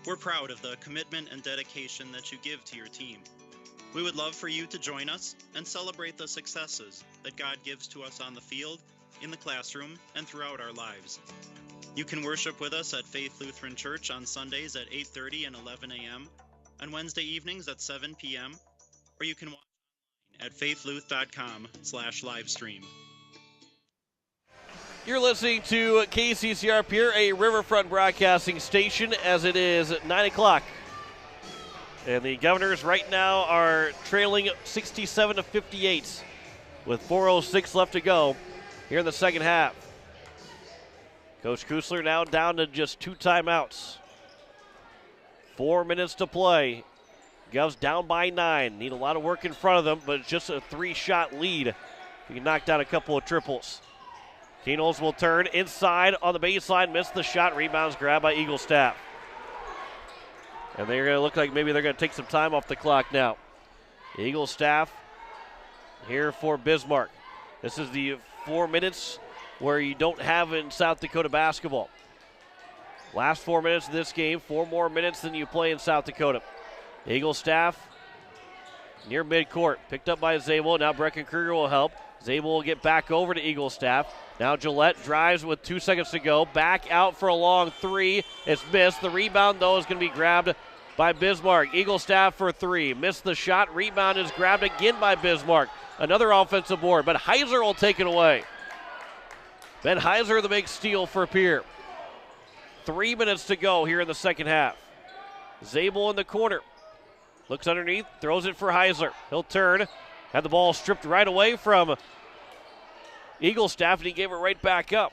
We're proud of the commitment and dedication that you give to your team. We would love for you to join us and celebrate the successes that God gives to us on the field, in the classroom, and throughout our lives. You can worship with us at Faith Lutheran Church on Sundays at 8:30 and 11 a.m., on Wednesday evenings at 7 p.m., or you can watch at faithluth.com/livestream. You're listening to KCCR Pierre, a Riverfront broadcasting station, as it is 9 o'clock. And the Governors right now are trailing 67-58 with 4:06 left to go here in the second half. Coach Kusler now down to just 2 timeouts. 4 minutes to play. Govs down by 9. Need a lot of work in front of them, but it's just a 3-shot lead. You can knock down a couple of triples. Keenels will turn inside on the baseline, miss the shot, rebounds grabbed by Eagle staff. And they're going to look like maybe they're going to take some time off the clock now. Eagle staff here for Bismarck. This is the 4 minutes where you don't have in South Dakota basketball. Last 4 minutes of this game, 4 more minutes than you play in South Dakota. Eagle staff near midcourt, picked up by Zabel. Now Brecken Kruger will help. Zabel will get back over to Eagle staff. Now Gillette drives with 2 seconds to go. Back out for a long 3. It's missed. The rebound, though, is going to be grabbed by Bismarck. Eagle staff for 3. Missed the shot. Rebound is grabbed again by Bismarck. Another offensive board, but Heiser will take it away. Ben Heiser, the big steal for Pierre. 3 minutes to go here in the second half. Zabel in the corner. Looks underneath, throws it for Heiser. He'll turn. Had the ball stripped right away from Eagle staff, and he gave it right back up.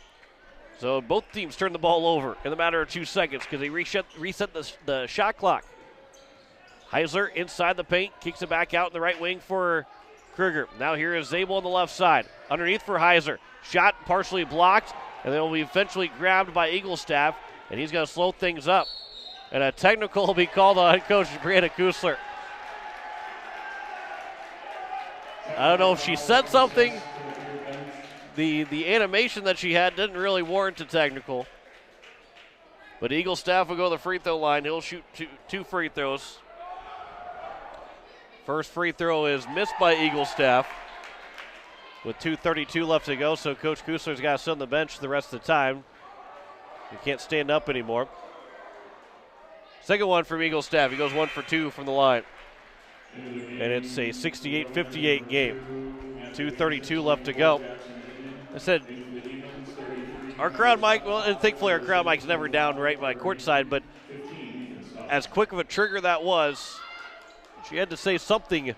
So both teams turned the ball over in the matter of 2 seconds because they reset the shot clock. Heiser inside the paint, kicks it back out in the right wing for Kruger. Now here is Zabel on the left side. Underneath for Heiser. Shot partially blocked, and then will be eventually grabbed by Eagle staff, and he's going to slow things up. And a technical will be called on Coach Brianna Kusler. I don't know if she said something. The animation that she had didn't really warrant a technical. But Eagle staff will go to the free throw line. He'll shoot two free throws. First free throw is missed by Eagle staff with 2:32 left to go, so Coach Kusler's got to sit on the bench the rest of the time. He can't stand up anymore. Second one from Eagle staff. He goes 1 for 2 from the line. And it's a 68-58 game. 2:32 left to go. I said, our crowd mic, well, and thankfully our crowd mic's never down right by courtside, but as quick of a trigger that was, she had to say something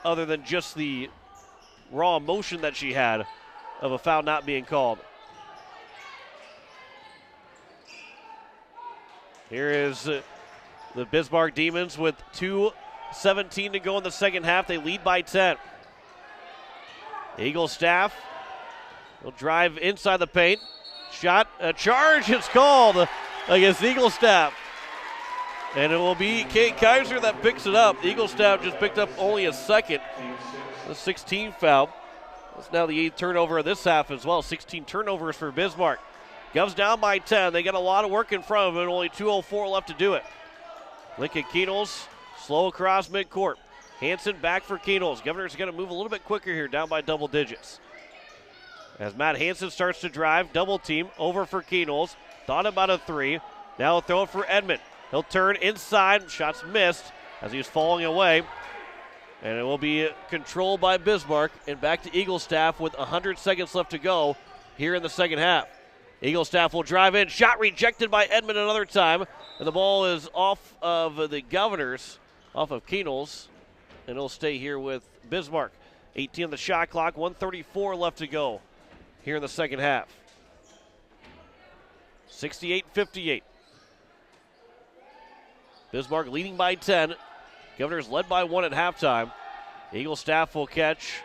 other than just the raw emotion that she had of a foul not being called. Here is the Bismarck Demons with 2:17 to go in the second half. They lead by 10. Eagle staff will drive inside the paint. Shot, a charge is called against Eagle staff. And it will be Kate Kaiser that picks it up. Eagle staff just picked up only a second. The 16 foul. That's now the 8th turnover of this half as well. 16 turnovers for Bismarck. Govs down by 10. They got a lot of work in front of them, only 2:04 left to do it. Lincoln Keenels slow across midcourt. Hansen back for Keenels. Governor's going to move a little bit quicker here, down by double digits. As Matt Hansen starts to drive, double team, over for Keenels. Thought about a three. Now he'll throw it for Edmond. He'll turn inside. Shots missed as he was falling away. And it will be controlled by Bismarck. And back to Eaglestaff with 100 seconds left to go here in the second half. Eaglestaff will drive in. Shot rejected by Edmond another time. And the ball is off of the Governors, off of Keenels. And it'll stay here with Bismarck. 18 on the shot clock, 1:34 left to go here in the second half. 68-58. Bismarck leading by 10. Governors led by 1 at halftime. Eaglestaff will catch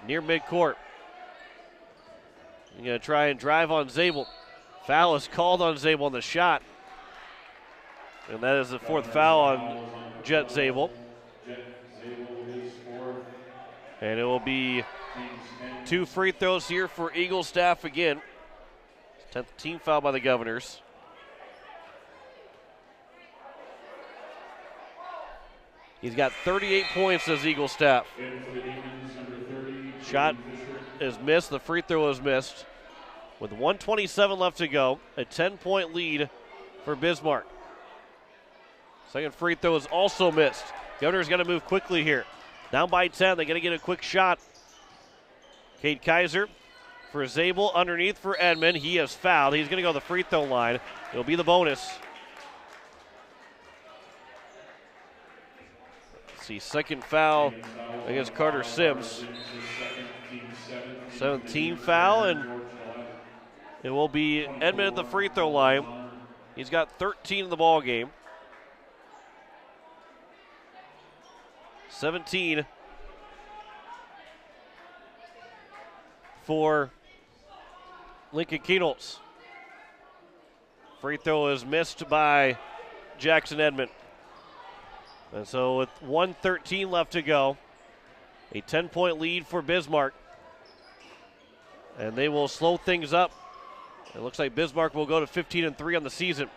near midcourt. You're going to try and drive on Zabel. Foul is called on Zabel on the shot. And that is the fourth foul on Jet Zabel. And it will be 2 free throws here for Eaglestaff again. 10th team foul by the Governors. He's got 38 points as Eaglestaff. Shot is missed. The free throw is missed. With 1:27 left to go, a 10-point lead for Bismarck. Second free throw is also missed. Governor's got to move quickly here. Down by 10, they got to get a quick shot. Cade Kaiser for Zabel, underneath for Edmond. He is fouled. He's going to go to the free throw line. It'll be the bonus. Let's see, second foul against Carter Sims. 17 foul, and it will be Edmond at the free throw line. He's got 13 in the ball game. 17 for Lincoln Keenels. Free throw is missed by Jackson Edmond. And so with 1:13 left to go, a 10-point lead for Bismarck. And they will slow things up. It looks like Bismarck will go to 15-3 on the season.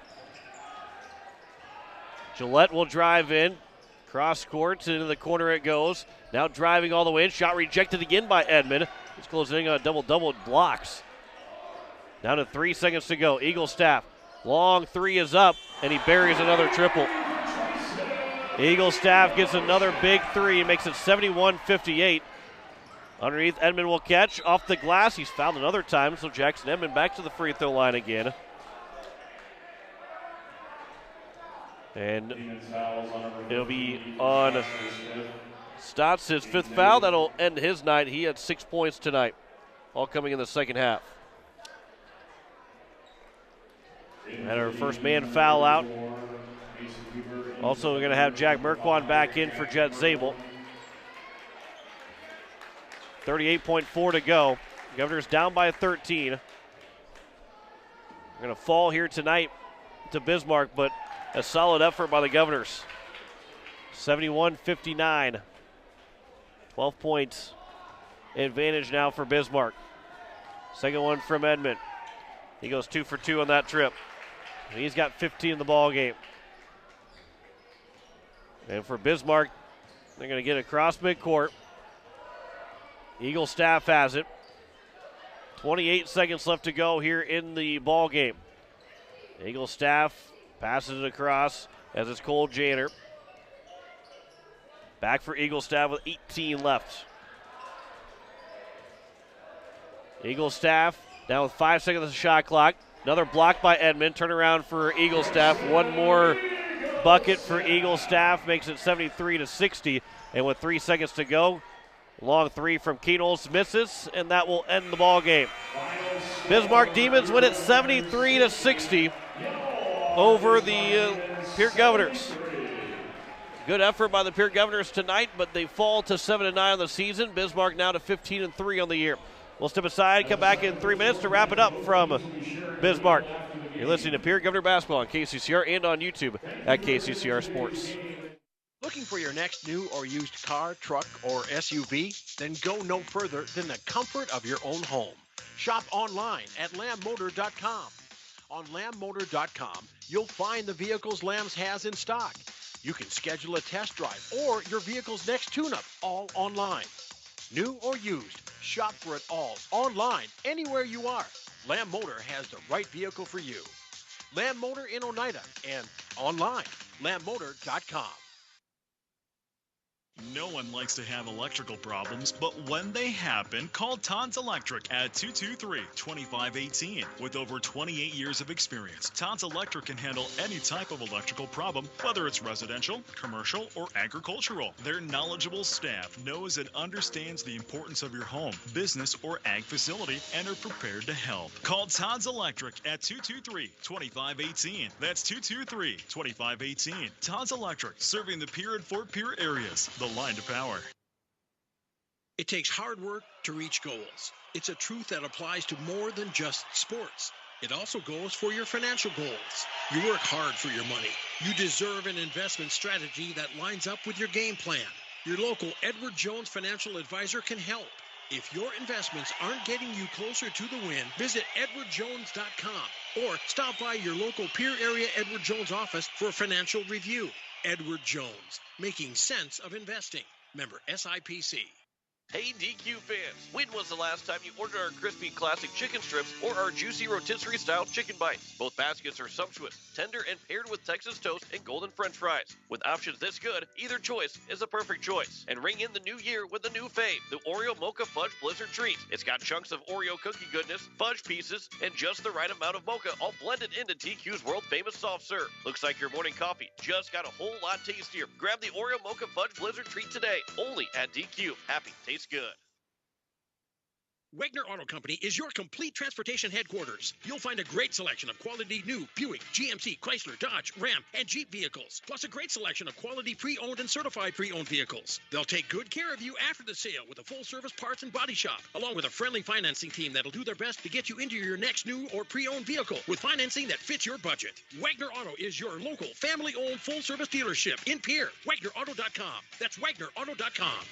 Gillette will drive in. Cross court, into the corner it goes. Now driving all the way in. Shot rejected again by Edmond. He's closing on a double-double blocks. Down to 3 seconds to go. Eaglestaff. Long three is up, and he buries another triple. Eaglestaff gets another big three and makes it 71-58. Underneath, Edmond will catch. Off the glass, he's fouled another time, so Jackson Edmond back to the free throw line again. And it'll be on Stotts, his 5th foul. That'll end his night. He had 6 points tonight, all coming in the second half. And our first man foul out. Also, we're going to have Jack Merquan back in for Jet Zabel. 38.4 to go. Governors down by 13. We're going to fall here tonight to Bismarck, but a solid effort by the Governors. 71-59. 12 points advantage now for Bismarck. Second one from Edmond. He goes 2 for 2 on that trip. And he's got 15 in the ball game. And for Bismarck, they're going to get across midcourt. Eaglestaff has it. 28 seconds left to go here in the ball game. Eaglestaff passes it across as it's Cole Janner. Back for Eaglestaff with 18 left. Eaglestaff down with 5 seconds of the shot clock. Another block by Edmond. Turnaround for Eaglestaff. One more bucket for Eaglestaff makes it 73-60. And with 3 seconds to go, long three from Keenels misses, and that will end the ball game. Bismarck Demons win it 73-60 over the Pierre Governors. Good effort by the Pierre Governors tonight, but they fall to 7-9 on the season. Bismarck now to 15-3 on the year. We'll step aside, come back in 3 minutes to wrap it up from Bismarck. You're listening to Pierre Governor Basketball on KCCR and on YouTube at KCCR Sports. Looking for your next new or used car, truck, or SUV? Then go no further than the comfort of your own home. Shop online at lambmotor.com. On lambmotor.com, you'll find the vehicles Lambs has in stock. You can schedule a test drive or your vehicle's next tune-up all online. New or used, shop for it all online anywhere you are. Lamb Motor has the right vehicle for you. Lamb Motor in Oneida and online, lambmotor.com. No one likes to have electrical problems, but when they happen, call Todd's Electric at 223-2518. With over 28 years of experience, Todd's Electric can handle any type of electrical problem, whether it's residential, commercial, or agricultural. Their knowledgeable staff knows and understands the importance of your home, business, or ag facility and are prepared to help. Call Todd's Electric at 223-2518. That's 223-2518. Todd's Electric, serving the Pierre and Fort Pierre areas. The line to power. It takes hard work to reach goals. It's a truth that applies to more than just sports. It also goes for your financial goals. You work hard for your money. You deserve an investment strategy that lines up with your game plan. Your local Edward Jones financial advisor can help. If your investments aren't getting you closer to the win, visit edwardjones.com or stop by your local Pierre area Edward Jones office for a financial review. Edward Jones, making sense of investing. Member SIPC. Hey DQ fans, when was the last time you ordered our crispy classic chicken strips or our juicy rotisserie style chicken bites? Both baskets are sumptuous, tender, and paired with Texas toast and golden french fries. With options this good, either choice is a perfect choice. And ring in the new year with a new fave, the Oreo Mocha Fudge Blizzard Treat. It's got chunks of Oreo cookie goodness, fudge pieces, and just the right amount of mocha, all blended into DQ's world famous soft serve. Looks like your morning coffee just got a whole lot tastier. Grab the Oreo Mocha Fudge Blizzard Treat today, only at DQ. Happy tastes good. Wagner Auto Company is your complete transportation headquarters. You'll find a great selection of quality new Buick, GMC, Chrysler, Dodge, Ram, and Jeep vehicles, plus a great selection of quality pre-owned and certified pre-owned vehicles. They'll take good care of you after the sale with a full-service parts and body shop, along with a friendly financing team that'll do their best to get you into your next new or pre-owned vehicle with financing that fits your budget. Wagner Auto is your local family-owned full-service dealership in Pierre. WagnerAuto.com. That's WagnerAuto.com.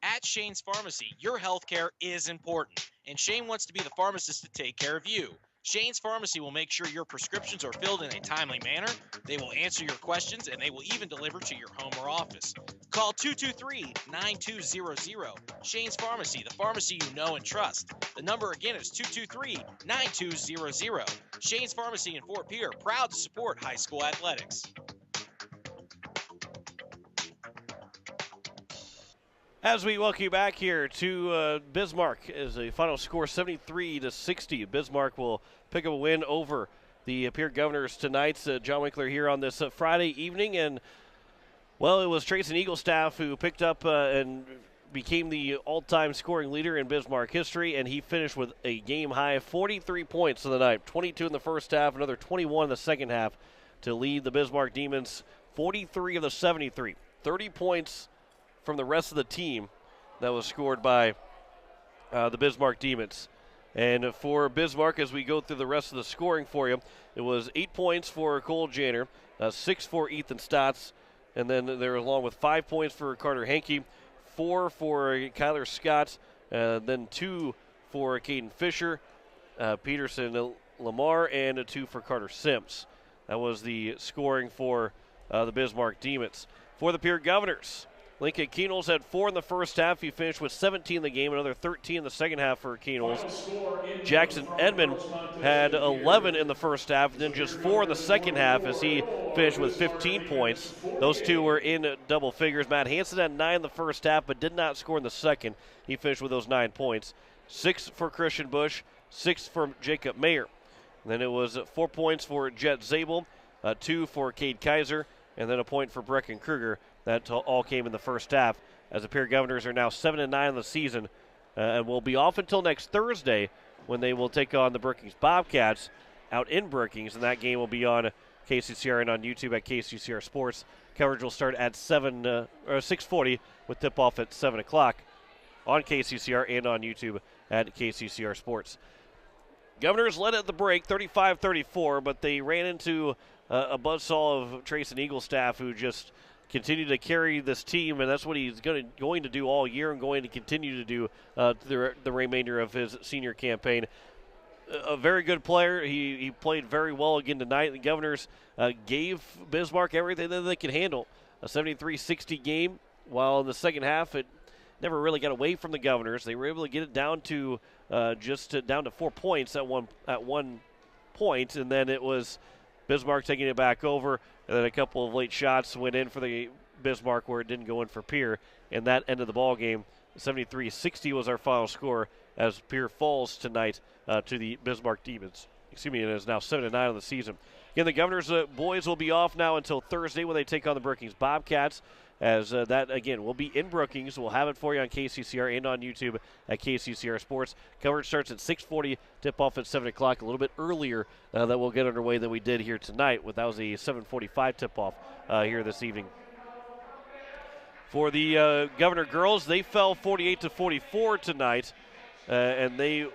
At Shane's Pharmacy, your health care is important, and Shane wants to be the pharmacist to take care of you. Shane's Pharmacy will make sure your prescriptions are filled in a timely manner, they will answer your questions, and they will even deliver to your home or office. Call 223-9200. Shane's Pharmacy, the pharmacy you know and trust. The number again is 223-9200. Shane's Pharmacy in Fort Pierre, proud to support high school athletics. As we welcome you back here to Bismarck, as a final score 73-60. Bismarck will pick up a win over the Pierre Governors tonight. John Winkler here on this Friday evening, and well, it was Trace and Eaglestaff who picked up and became the all-time scoring leader in Bismarck history, and he finished with a game-high 43 points in the night, 22 in the first half, another 21 in the second half to lead the Bismarck Demons 43 of the 73. 30 points from the rest of the team that was scored by the Bismarck Demons. And for Bismarck, as we go through the rest of the scoring for you, it was 8 points for Cole Janner, 6 for Ethan Stotts, and then they're along with 5 points for Carter Henke, 4 for Kyler Scott, then 2 for Caden Fisher, Peterson Lamar, and 2 for Carter Sims. That was the scoring for the Bismarck Demons. For the Pierre Governors, Lincoln Keenels had 4 in the first half. He finished with 17 in the game, another 13 in the second half for Keenels. Jackson Edmond had 11 in the first half, and then just 4 in the second half as he finished with 15 points. Those two were in double figures. Matt Hansen had 9 in the first half, but did not score in the second. He finished with those 9 points. 6 for Christian Bush, 6 for Jacob Mayer. And then it was 4 points for Jet Zabel, 2 for Cade Kaiser, and then a point for Brecken Kruger. That all came in the first half, as the Pierre Governors are now 7-9 in the season and will be off until next Thursday when they will take on the Brookings Bobcats out in Brookings, and that game will be on KCCR and on YouTube at KCCR Sports. Coverage will start at 6:40 with tip-off at 7 o'clock on KCCR and on YouTube at KCCR Sports. Governors led at the break 35-34, but they ran into a buzzsaw of Trace and Eaglestaff, who just continue to carry this team, and that's what he's going to do all year and going to continue to do the remainder of his senior campaign. A very good player. He played very well again tonight. The Governors gave Bismarck everything that they could handle. A 73-60 game, while in the second half it never really got away from the Governors. They were able to get it down to down to 4 points at one point, and then it was Bismarck taking it back over, and then a couple of late shots went in for the Bismarck where it didn't go in for Pierre, and that ended the ball game. 73-60 was our final score as Pierre falls tonight to the Bismarck Demons. Excuse me, and it is now 7-9 on the season. Again, the Governors boys will be off now until Thursday when they take on the Brookings Bobcats. As that, again, will be in Brookings. We'll have it for you on KCCR and on YouTube at KCCR Sports. Coverage starts at 6:40, tip-off at 7 o'clock, a little bit earlier that we'll get underway than we did here tonight. That was a 7:45 tip-off here this evening. For the Governor girls, they fell 48-44 tonight, and they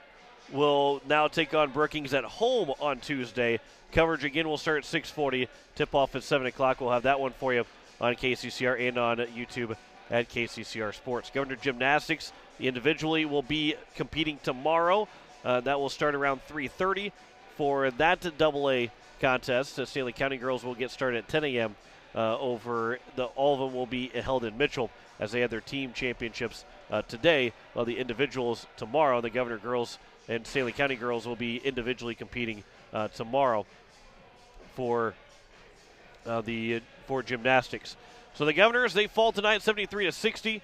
will now take on Brookings at home on Tuesday. Coverage, again, will start at 6:40, tip-off at 7 o'clock. We'll have that one for you on KCCR and on YouTube at KCCR Sports. Governor Gymnastics individually will be competing tomorrow. That will start around 3:30 for that AA contest. The Stanley County girls will get started at 10 a.m. All of them will be held in Mitchell as they have their team championships today, while the individuals tomorrow, the Governor girls and Stanley County girls will be individually competing tomorrow for gymnastics. So the Governors, they fall tonight 73-60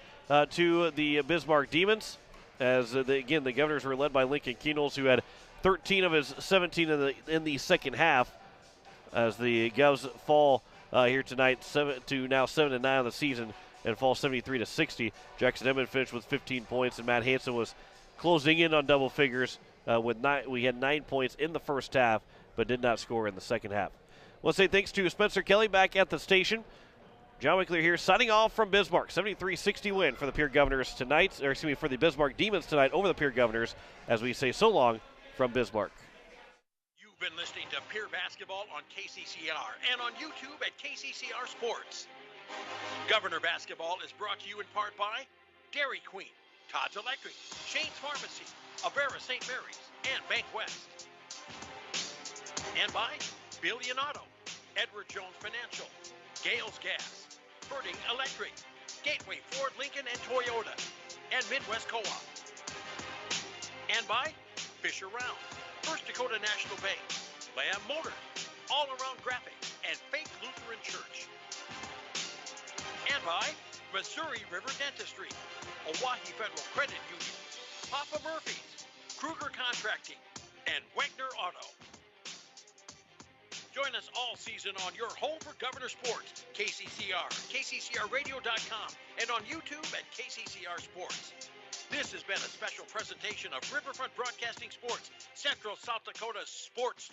to the Bismarck Demons. As again, the Governors were led by Lincoln Keenels, who had 13 of his 17 in the second half. As the Govs fall here tonight 7-9 on the season and fall 73-60. Jackson Edmond finished with 15 points, and Matt Hansen was closing in on double figures with 9. We had 9 points in the first half, but did not score in the second half. We'll say thanks to Spencer Kelly back at the station. John Wickler here signing off from Bismarck. 73-60 win for the Pierre Governors tonight, or excuse me, for the Bismarck Demons tonight over the Pierre Governors, as we say so long from Bismarck. You've been listening to Pierre Basketball on KCCR and on YouTube at KCCR Sports. Governor Basketball is brought to you in part by Dairy Queen, Todd's Electric, Shane's Pharmacy, Avera St. Mary's, and Bank West. And by Billion Auto, Edward Jones Financial, Gales Gas, Birding Electric, Gateway Ford, Lincoln, and Toyota, and Midwest Co-op. And by Fisher Round, First Dakota National Bank, Lamb Motors, All Around Graphics, and Faith Lutheran Church. And by Missouri River Dentistry, Oahe Federal Credit Union, Papa Murphy's, Kruger Contracting, and Wagner Auto. Join us all season on your home for Governor Sports, KCCR, KCCRradio.com, and on YouTube at KCCR Sports. This has been a special presentation of Riverfront Broadcasting Sports, Central South Dakota Sports.